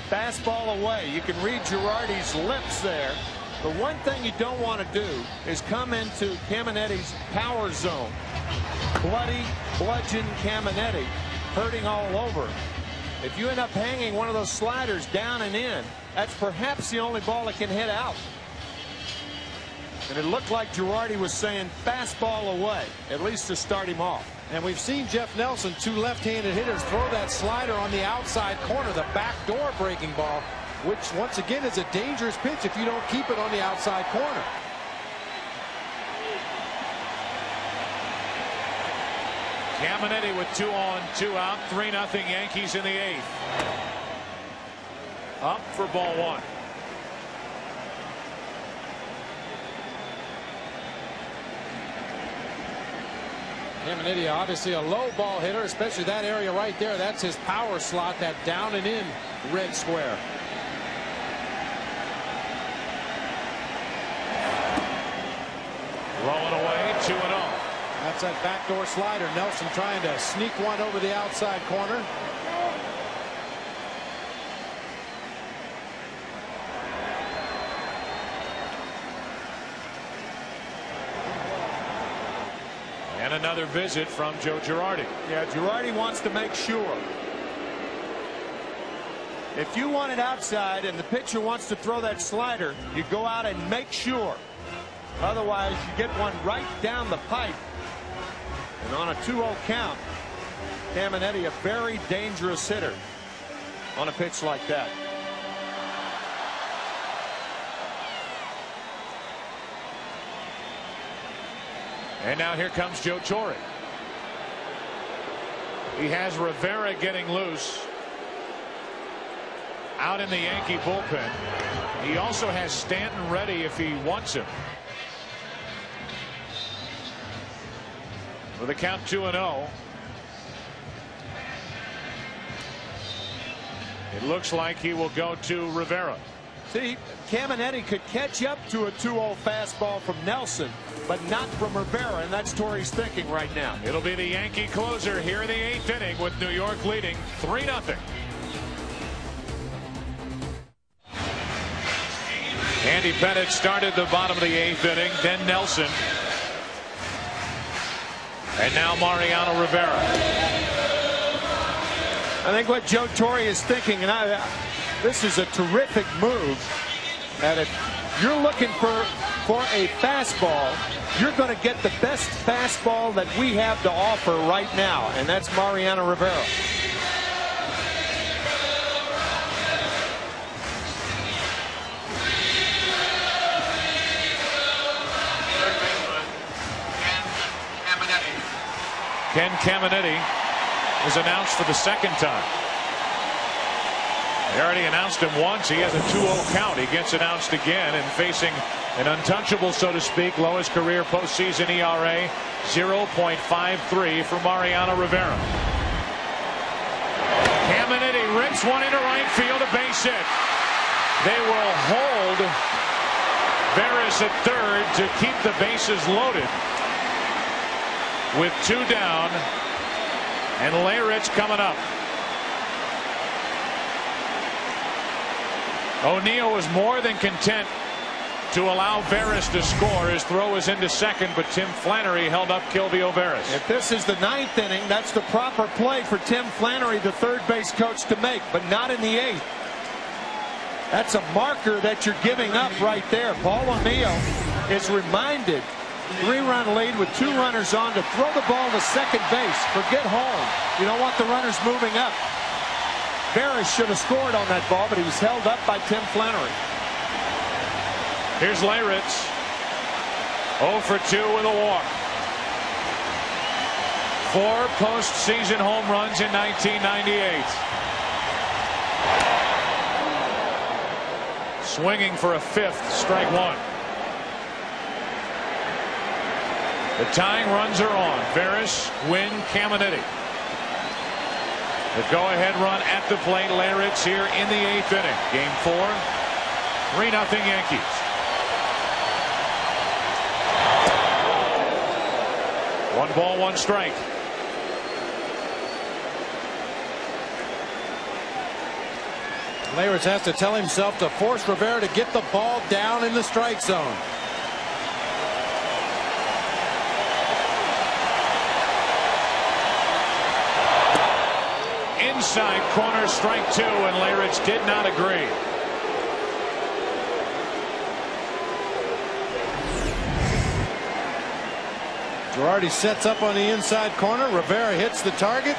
Fastball away. You can read Girardi's lips there. The one thing you don't want to do is come into Caminiti's power zone. Bloody, bludgeon Caminiti, hurting all over. If you end up hanging one of those sliders down and in, that's perhaps the only ball that can hit out. And it looked like Girardi was saying fastball away, at least to start him off. And we've seen Jeff Nelson, 2 left-handed hitters, throw that slider on the outside corner, the backdoor breaking ball, which once again is a dangerous pitch if you don't keep it on the outside corner. Caminiti with 2 on, 2 out, 3-0 Yankees in the 8th. Up for ball 1. Caminiti, obviously a low ball hitter, especially that area right there. That's his power slot, that down and in red square. Rolling away, 2-0. That's that backdoor slider. Nelson trying to sneak one over the outside corner. And another visit from Joe Girardi. Yeah, Girardi wants to make sure. If you want it outside and the pitcher wants to throw that slider, you go out and make sure. Otherwise, you get one right down the pipe. And on a 2-0 count, Caminetti, a very dangerous hitter on a pitch like that. And now here comes Joe Torre. He has Rivera getting loose out in the Yankee bullpen. He also has Stanton ready if he wants him. With a count 2-0. It looks like he will go to Rivera. See, Caminetti could catch up to a 2-0 fastball from Nelson, but not from Rivera, and that's Torre's thinking right now. It'll be the Yankee closer here in the 8th inning with New York leading 3-0. Andy Pettitte started the bottom of the 8th inning, then Nelson. And now Mariano Rivera. I think what Joe Torre is thinking, and this is a terrific move, that if you're looking for a fastball, you're going to get the best fastball that we have to offer right now, and that's Mariano Rivera. Ken Caminetti is announced for the second time. They already announced him once. He has a 2-0 count. He gets announced again and facing an untouchable, so to speak, lowest career postseason ERA, 0.53 for Mariano Rivera. Caminetti rips one into right field, a base hit. They will hold Veras at third to keep the bases loaded. With 2 down, and Layrich coming up. O'Neill was more than content to allow Veras to score. His throw was into second, but Tim Flannery held up Kilvio Veras. If this is the 9th inning, that's the proper play for Tim Flannery, the third base coach, to make, but not in the 8th. That's a marker that you're giving up right there. Paul O'Neill is reminded. 3-run lead with 2 runners on to throw the ball to second base. Forget home. You don't want the runners moving up. Veras should have scored on that ball, but he was held up by Tim Flannery. Here's Layrich. 0 for 2 with a walk. 4 postseason home runs in 1998. Swinging for a 5th, strike 1. The tying runs are on. Veras, Gwynn, Caminetti. The go-ahead run at the plate. Layrich here in the 8th inning. Game 4. 3-0 Yankees. 1 ball, 1 strike. Layrich has to tell himself to force Rivera to get the ball down in the strike zone. Inside corner, strike 2, and Layrich did not agree. Girardi sets up on the inside corner. Rivera hits the target.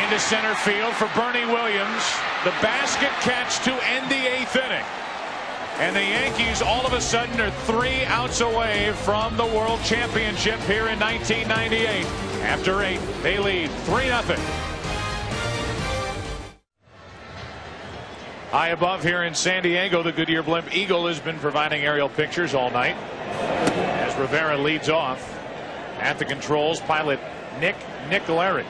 Into center field for Bernie Williams. The basket catch to end the 8th inning. And the Yankees all of a sudden are 3 outs away from the World Championship here in 1998. After 8, they lead 3-0. High above here in San Diego, the Goodyear Blimp Eagle has been providing aerial pictures all night. As Rivera leads off at the controls, pilot Nick Nicolari.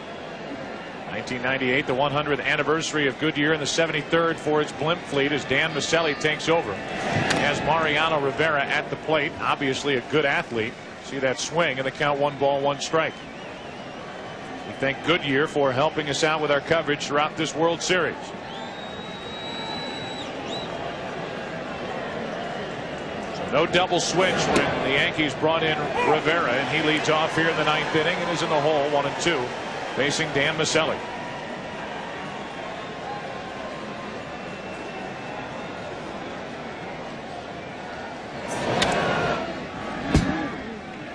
1998, the 100th anniversary of Goodyear, and the 73rd for its blimp fleet as Dan Maselli takes over. As Mariano Rivera at the plate, obviously a good athlete. See that swing and the count 1 ball, 1 strike. We thank Goodyear for helping us out with our coverage throughout this World Series. No double switch when the Yankees brought in Rivera, and he leads off here in the 9th inning and is in the hole 1-2, facing Dan Maselli.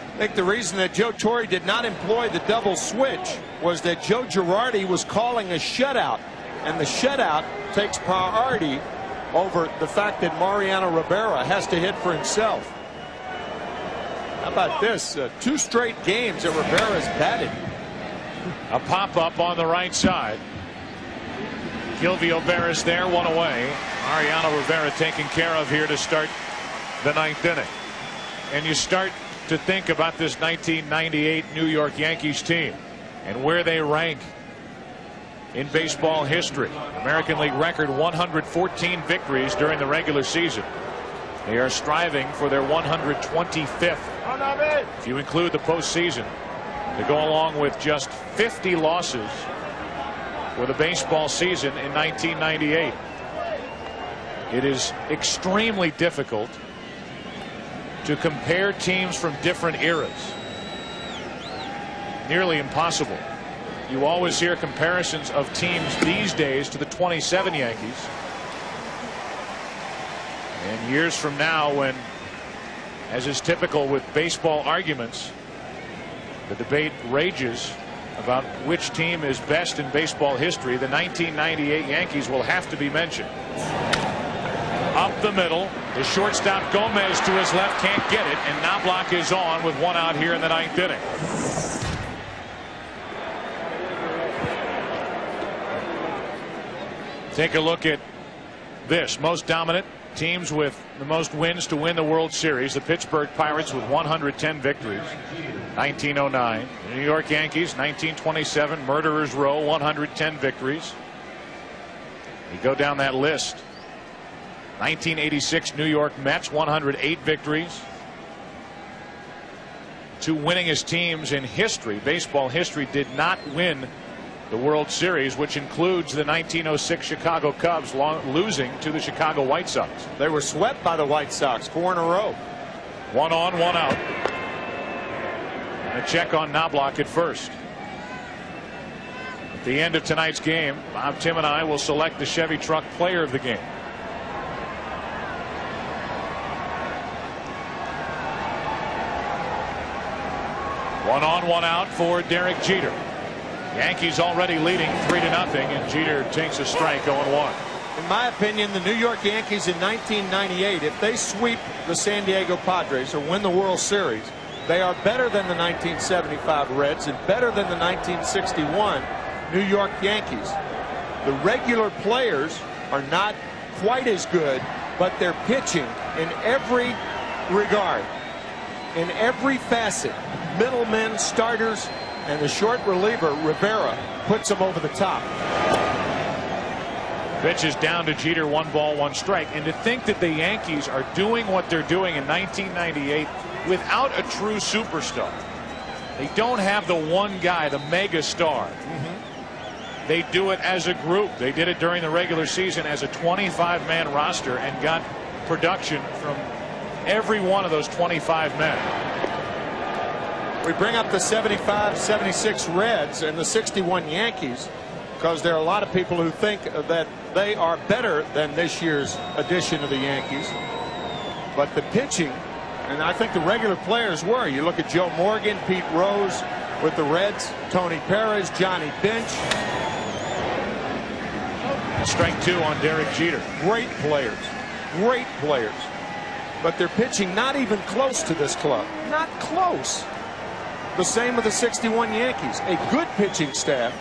I think the reason that Joe Torre did not employ the double switch was that Joe Girardi was calling a shutout, and the shutout takes priority over the fact that Mariano Rivera has to hit for himself. How about this? 2 straight games that Rivera's batted. A pop-up on the right side. Gilvio Barris there, 1 away. Mariano Rivera taken care of here to start the 9th inning. And you start to think about this 1998 New York Yankees team and where they rank in baseball history. American League record 114 victories during the regular season. They are striving for their 125th, if you include the postseason, to go along with just 50 losses for the baseball season in 1998. It is extremely difficult to compare teams from different eras. Nearly impossible. You always hear comparisons of teams these days to the 27 Yankees. And years from now, when, as is typical with baseball arguments, the debate rages about which team is best in baseball history, the 1998 Yankees will have to be mentioned. Up the middle, the shortstop Gomez to his left can't get it, and Knobloch is on with 1 out here in the 9th inning. Take a look at this. Most dominant teams with the most wins to win the World Series. The Pittsburgh Pirates with 110 victories. 1909. The New York Yankees 1927. Murderers Row 110 victories. You go down that list. 1986 New York Mets 108 victories. 2 winningest teams in history, baseball history, did not win the World Series, which includes the 1906 Chicago Cubs losing to the Chicago White Sox. They were swept by the White Sox 4 in a row. 1 on, 1 out. And a check on Knobloch at first. At the end of tonight's game, Bob, Tim, and I will select the Chevy Truck Player of the Game. One on, 1 out for Derek Jeter. Yankees already leading 3-0, and Jeter takes a strike 0-1. In my opinion, the New York Yankees in 1998, if they sweep the San Diego Padres or win the World Series, they are better than the 1975 Reds and better than the 1961 New York Yankees. The regular players are not quite as good, but they're pitching in every regard, in every facet. Middlemen, starters, and the short reliever Rivera puts them over the top. Pitch is down to Jeter, 1 ball, 1 strike. And to think that the Yankees are doing what they're doing in 1998 without a true superstar. They don't have the one guy, the mega star. They do it as a group. They did it during the regular season as a 25-man roster and got production from every one of those 25 men. We bring up the 75, 76 Reds and the 61 Yankees because there are a lot of people who think that they are better than this year's edition of the Yankees. But the pitching, and I think the regular players were. You look at Joe Morgan, Pete Rose with the Reds, Tony Perez, Johnny Bench. Strike 2 on Derek Jeter. Great players. Great players. But they're pitching not even close to this club. Not close. The same with the 61 Yankees. A good pitching staff.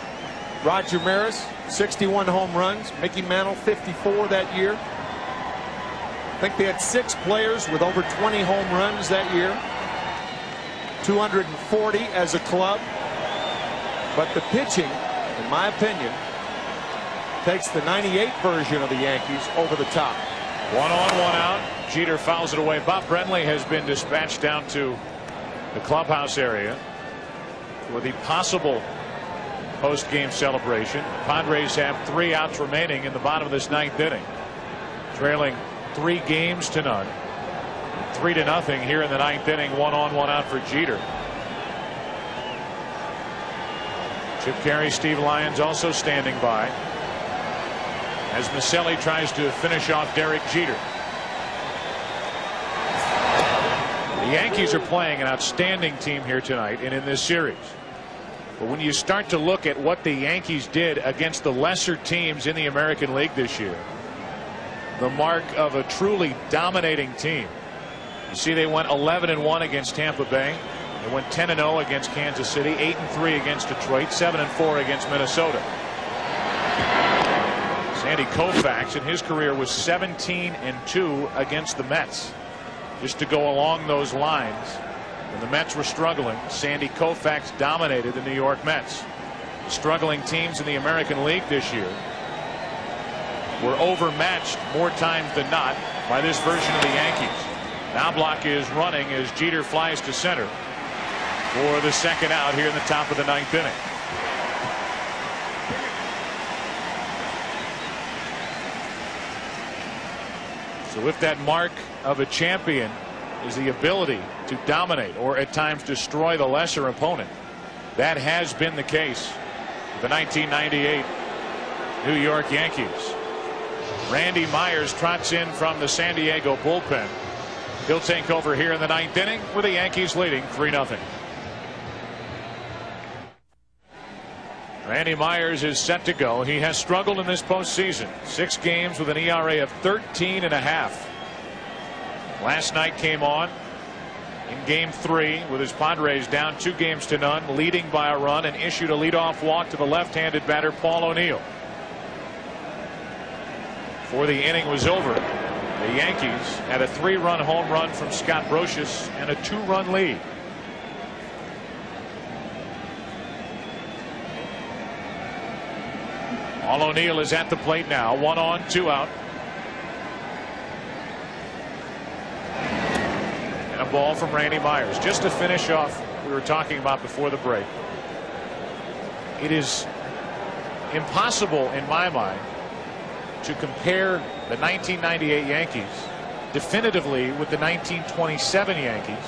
Roger Maris, 61 home runs. Mickey Mantle, 54 that year. I think they had 6 players with over 20 home runs that year. 240 as a club. But the pitching, in my opinion, takes the 98 version of the Yankees over the top. 1 on, 1 out. Jeter fouls it away. Bob Brenly has been dispatched down to the clubhouse area for the possible post-game celebration. Padres have 3 outs remaining in the bottom of this 9th inning, trailing 3 games to none. 3-0 here in the 9th inning. 1 on, 1 out for Jeter. Chip Caray, Steve Lyons also standing by as Maselli tries to finish off Derek Jeter. The Yankees are playing an outstanding team here tonight and in this series. But when you start to look at what the Yankees did against the lesser teams in the American League this year, the mark of a truly dominating team. You see, they went 11-1 against Tampa Bay. They went 10-0 against Kansas City, 8-3 against Detroit, 7-4 against Minnesota. Sandy Koufax in his career was 17-2 against the Mets. Just to go along those lines, when the Mets were struggling, Sandy Koufax dominated the New York Mets. The struggling teams in the American League this year were overmatched more times than not by this version of the Yankees. Knobloch is running as Jeter flies to center for the second out here in the top of the 9th inning. So if that mark of a champion is the ability to dominate or at times destroy the lesser opponent, that has been the case for the 1998 New York Yankees. Randy Myers trots in from the San Diego bullpen. He'll take over here in the 9th inning with the Yankees leading 3-0. Randy Myers is set to go. He has struggled in this postseason. 6 games with an ERA of 13.5. Last night came on in Game 3 with his Padres down 2-0, leading by a run, and issued a leadoff walk to the left-handed batter Paul O'Neill. Before the inning was over, the Yankees had a 3-run home run from Scott Brocious and a 2-run lead. Paul O'Neill is at the plate now. 1 on, 2 out. And a ball from Randy Myers. Just to finish off what we were talking about before the break. It is impossible in my mind to compare the 1998 Yankees definitively with the 1927 Yankees,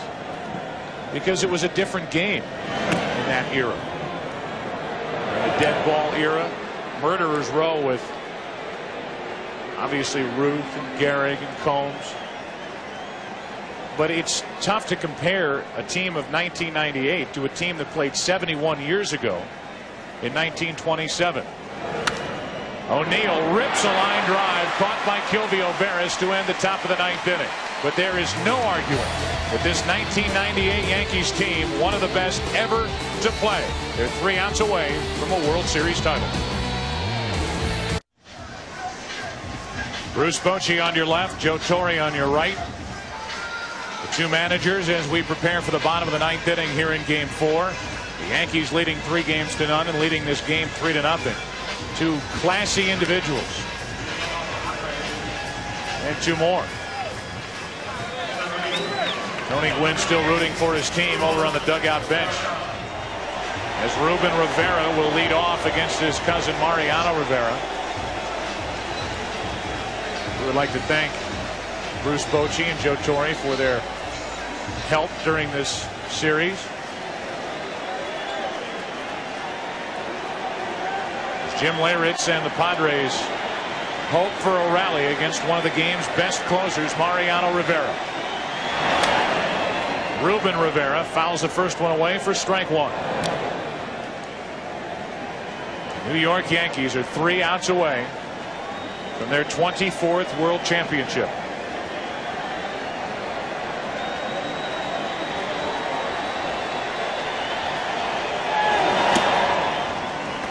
because it was a different game in that era. In the dead ball era, murderer's row with obviously Ruth and Gehrig and Combs. But it's tough to compare a team of 1998 to a team that played 71 years ago in 1927. O'Neill rips a line drive caught by Kilvio Barris to end the top of the 9th inning. But there is no arguing that this 1998 Yankees team, one of the best ever to play. They're 3 outs away from a World Series title. Bruce Bochy on your left, Joe Torre on your right. The two managers as we prepare for the bottom of the 9th inning here in Game 4. The Yankees leading 3-0 and leading this game 3-0. 2 classy individuals. And 2 more. Tony Gwynn still rooting for his team over on the dugout bench, as Ruben Rivera will lead off against his cousin Mariano Rivera. We would like to thank Bruce Bochy and Joe Torre for their help during this series. Jim Leyritz and the Padres hope for a rally against one of the game's best closers, Mariano Rivera. Ruben Rivera fouls the first one away for strike 1. The New York Yankees are 3 outs away from their 24th World Championship.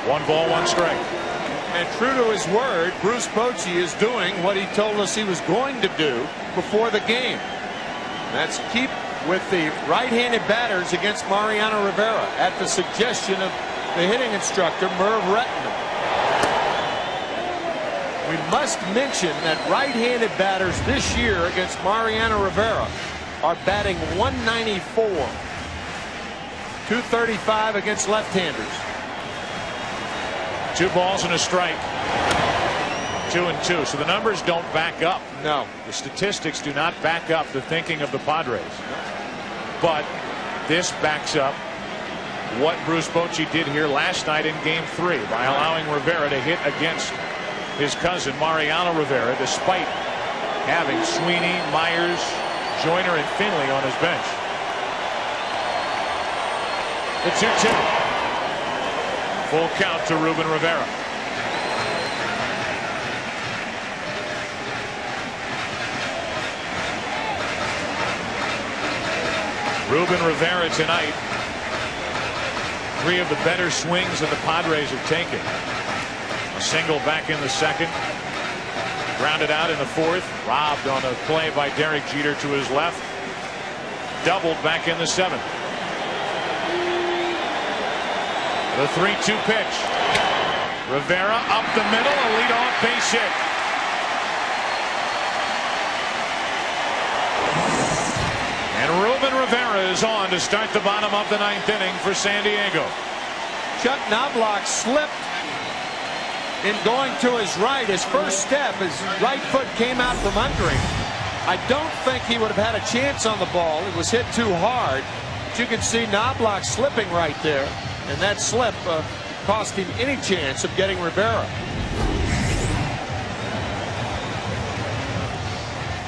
One ball, 1 strike. And true to his word, Bruce Bochy is doing what he told us he was going to do before the game. That's keep with the right-handed batters against Mariano Rivera at the suggestion of the hitting instructor, Merv Rettenham. We must mention that right-handed batters this year against Mariano Rivera are batting 194, 235 against left-handers. 2 balls and a strike. 2-2. So the numbers don't back up. No. The statistics do not back up the thinking of the Padres. But this backs up what Bruce Bochy did here last night in Game 3 by allowing Rivera to hit against his cousin Mariano Rivera, despite having Sweeney, Myers, Joyner, and Finley on his bench. The 2-2. Full count to Ruben Rivera. Ruben Rivera tonight. 3 of the better swings that the Padres have taken. A single back in the second. Grounded out in the fourth. Robbed on a play by Derek Jeter to his left. Doubled back in the seventh. The 3-2 pitch. Rivera up the middle. A leadoff base hit. And Ruben Rivera is on to start the bottom of the 9th inning for San Diego. Chuck Knobloch slipped in going to his right. His first step, his right foot came out from under him. I don't think he would have had a chance on the ball. It was hit too hard. But you can see Knobloch slipping right there. And that slip cost him any chance of getting Rivera.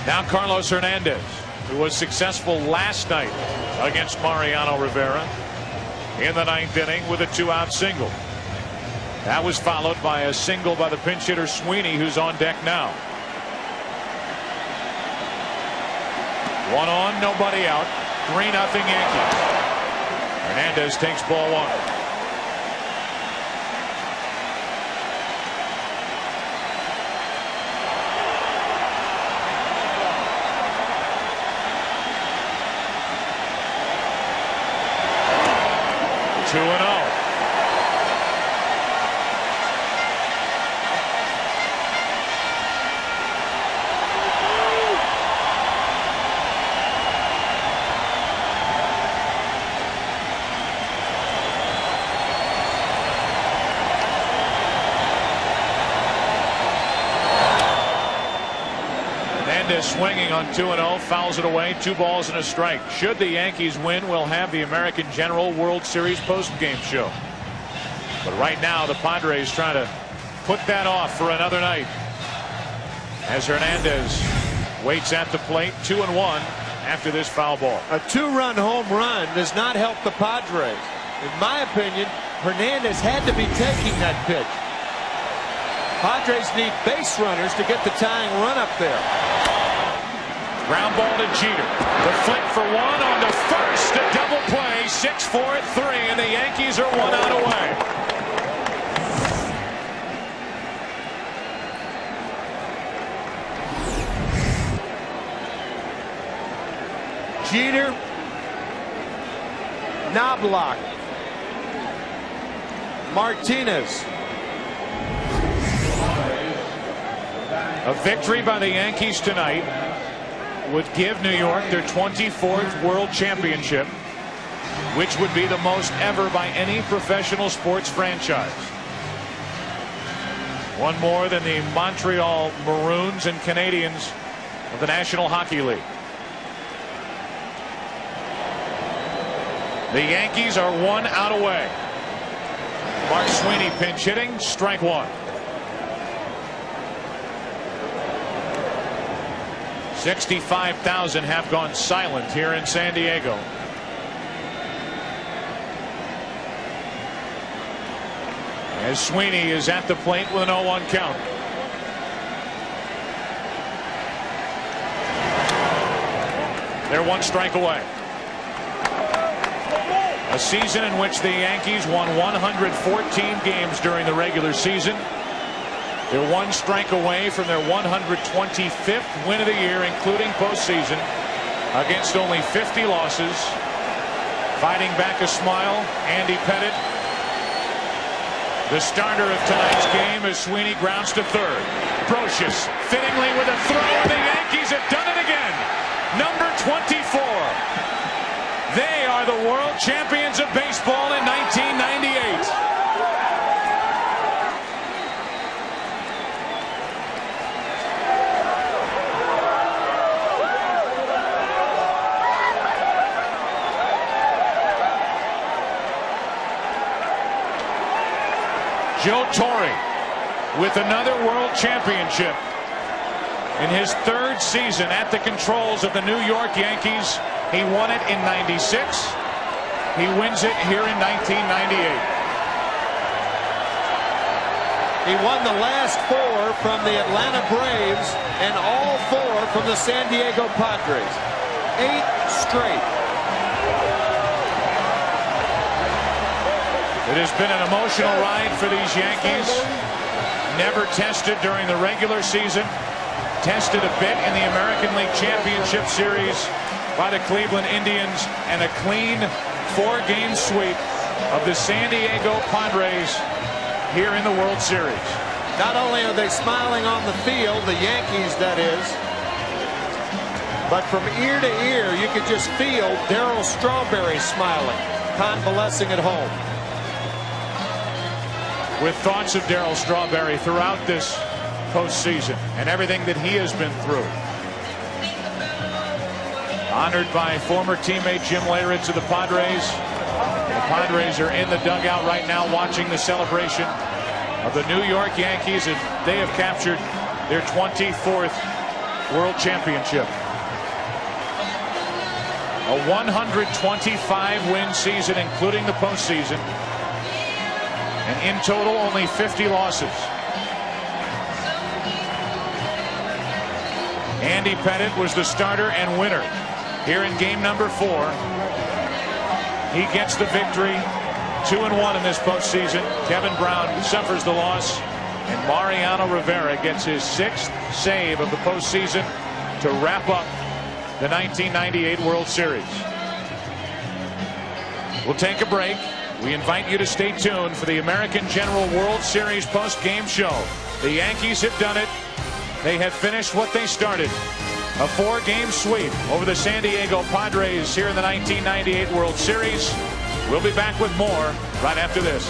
Now Carlos Hernandez, who was successful last night against Mariano Rivera in the 9th inning with a 2-out single. That was followed by a single by the pinch hitter Sweeney, who's on deck now. 1 on, nobody out. 3-0 Yankees. Hernandez takes ball 1. Swinging on 2-0, fouls it away. 2 balls and a strike. Should the Yankees win, we'll have the American General World Series post-game show. But right now, the Padres trying to put that off for another night. As Hernandez waits at the plate, 2-1 after this foul ball. A 2-run home run does not help the Padres. In my opinion, Hernandez had to be taking that pitch. Padres need base runners to get the tying run up there. Ground ball to Jeter. The flick for 1 on to first. A double play. 6-4-3, and the Yankees are 1 out away. Jeter, Knobloch, Martinez. A victory by the Yankees tonight would give New York their 24th World Championship, which would be the most ever by any professional sports franchise. One more than the Montreal Maroons and Canadiens of the National Hockey League. The Yankees are 1 out away. Mark Sweeney pinch hitting, strike 1. 65,000 have gone silent here in San Diego. As Sweeney is at the plate with an 0-1 count. They're 1 strike away. A season in which the Yankees won 114 games during the regular season. They're 1 strike away from their 125th win of the year, including postseason, against only 50 losses. Fighting back a smile, Andy Pettitte. The starter of tonight's game as Sweeney grounds to third. Brocious fittingly with a throw, and the Yankees have done it again. Number 24. They are the world champions of baseball in 1998. Joe Torre with another world championship in his third season at the controls of the New York Yankees. He won it in '96. He wins it here in 1998. He won the last 4 from the Atlanta Braves and all 4 from the San Diego Padres. 8 straight. It has been an emotional ride for these Yankees. Never tested during the regular season. Tested a bit in the American League Championship Series by the Cleveland Indians, and a clean 4-game sweep of the San Diego Padres here in the World Series. Not only are they smiling on the field, the Yankees that is, but from ear to ear you could just feel Darryl Strawberry smiling, convalescing at home. With thoughts of Darryl Strawberry throughout this postseason and everything that he has been through. Honored by former teammate Jim Leyritz of the Padres. The Padres are in the dugout right now watching the celebration of the New York Yankees as they have captured their 24th World Championship. A 125-win season, including the postseason, and in total only 50 losses. Andy Pettitte was the starter and winner here in game number 4. He gets the victory, 2-1 in this postseason. Kevin Brown suffers the loss, and Mariano Rivera gets his 6th save of the postseason to wrap up the 1998 World Series. We'll take a break. We invite you to stay tuned for the American General World Series post-game show. The Yankees have done it. They have finished what they started. A 4-game sweep over the San Diego Padres here in the 1998 World Series. We'll be back with more right after this.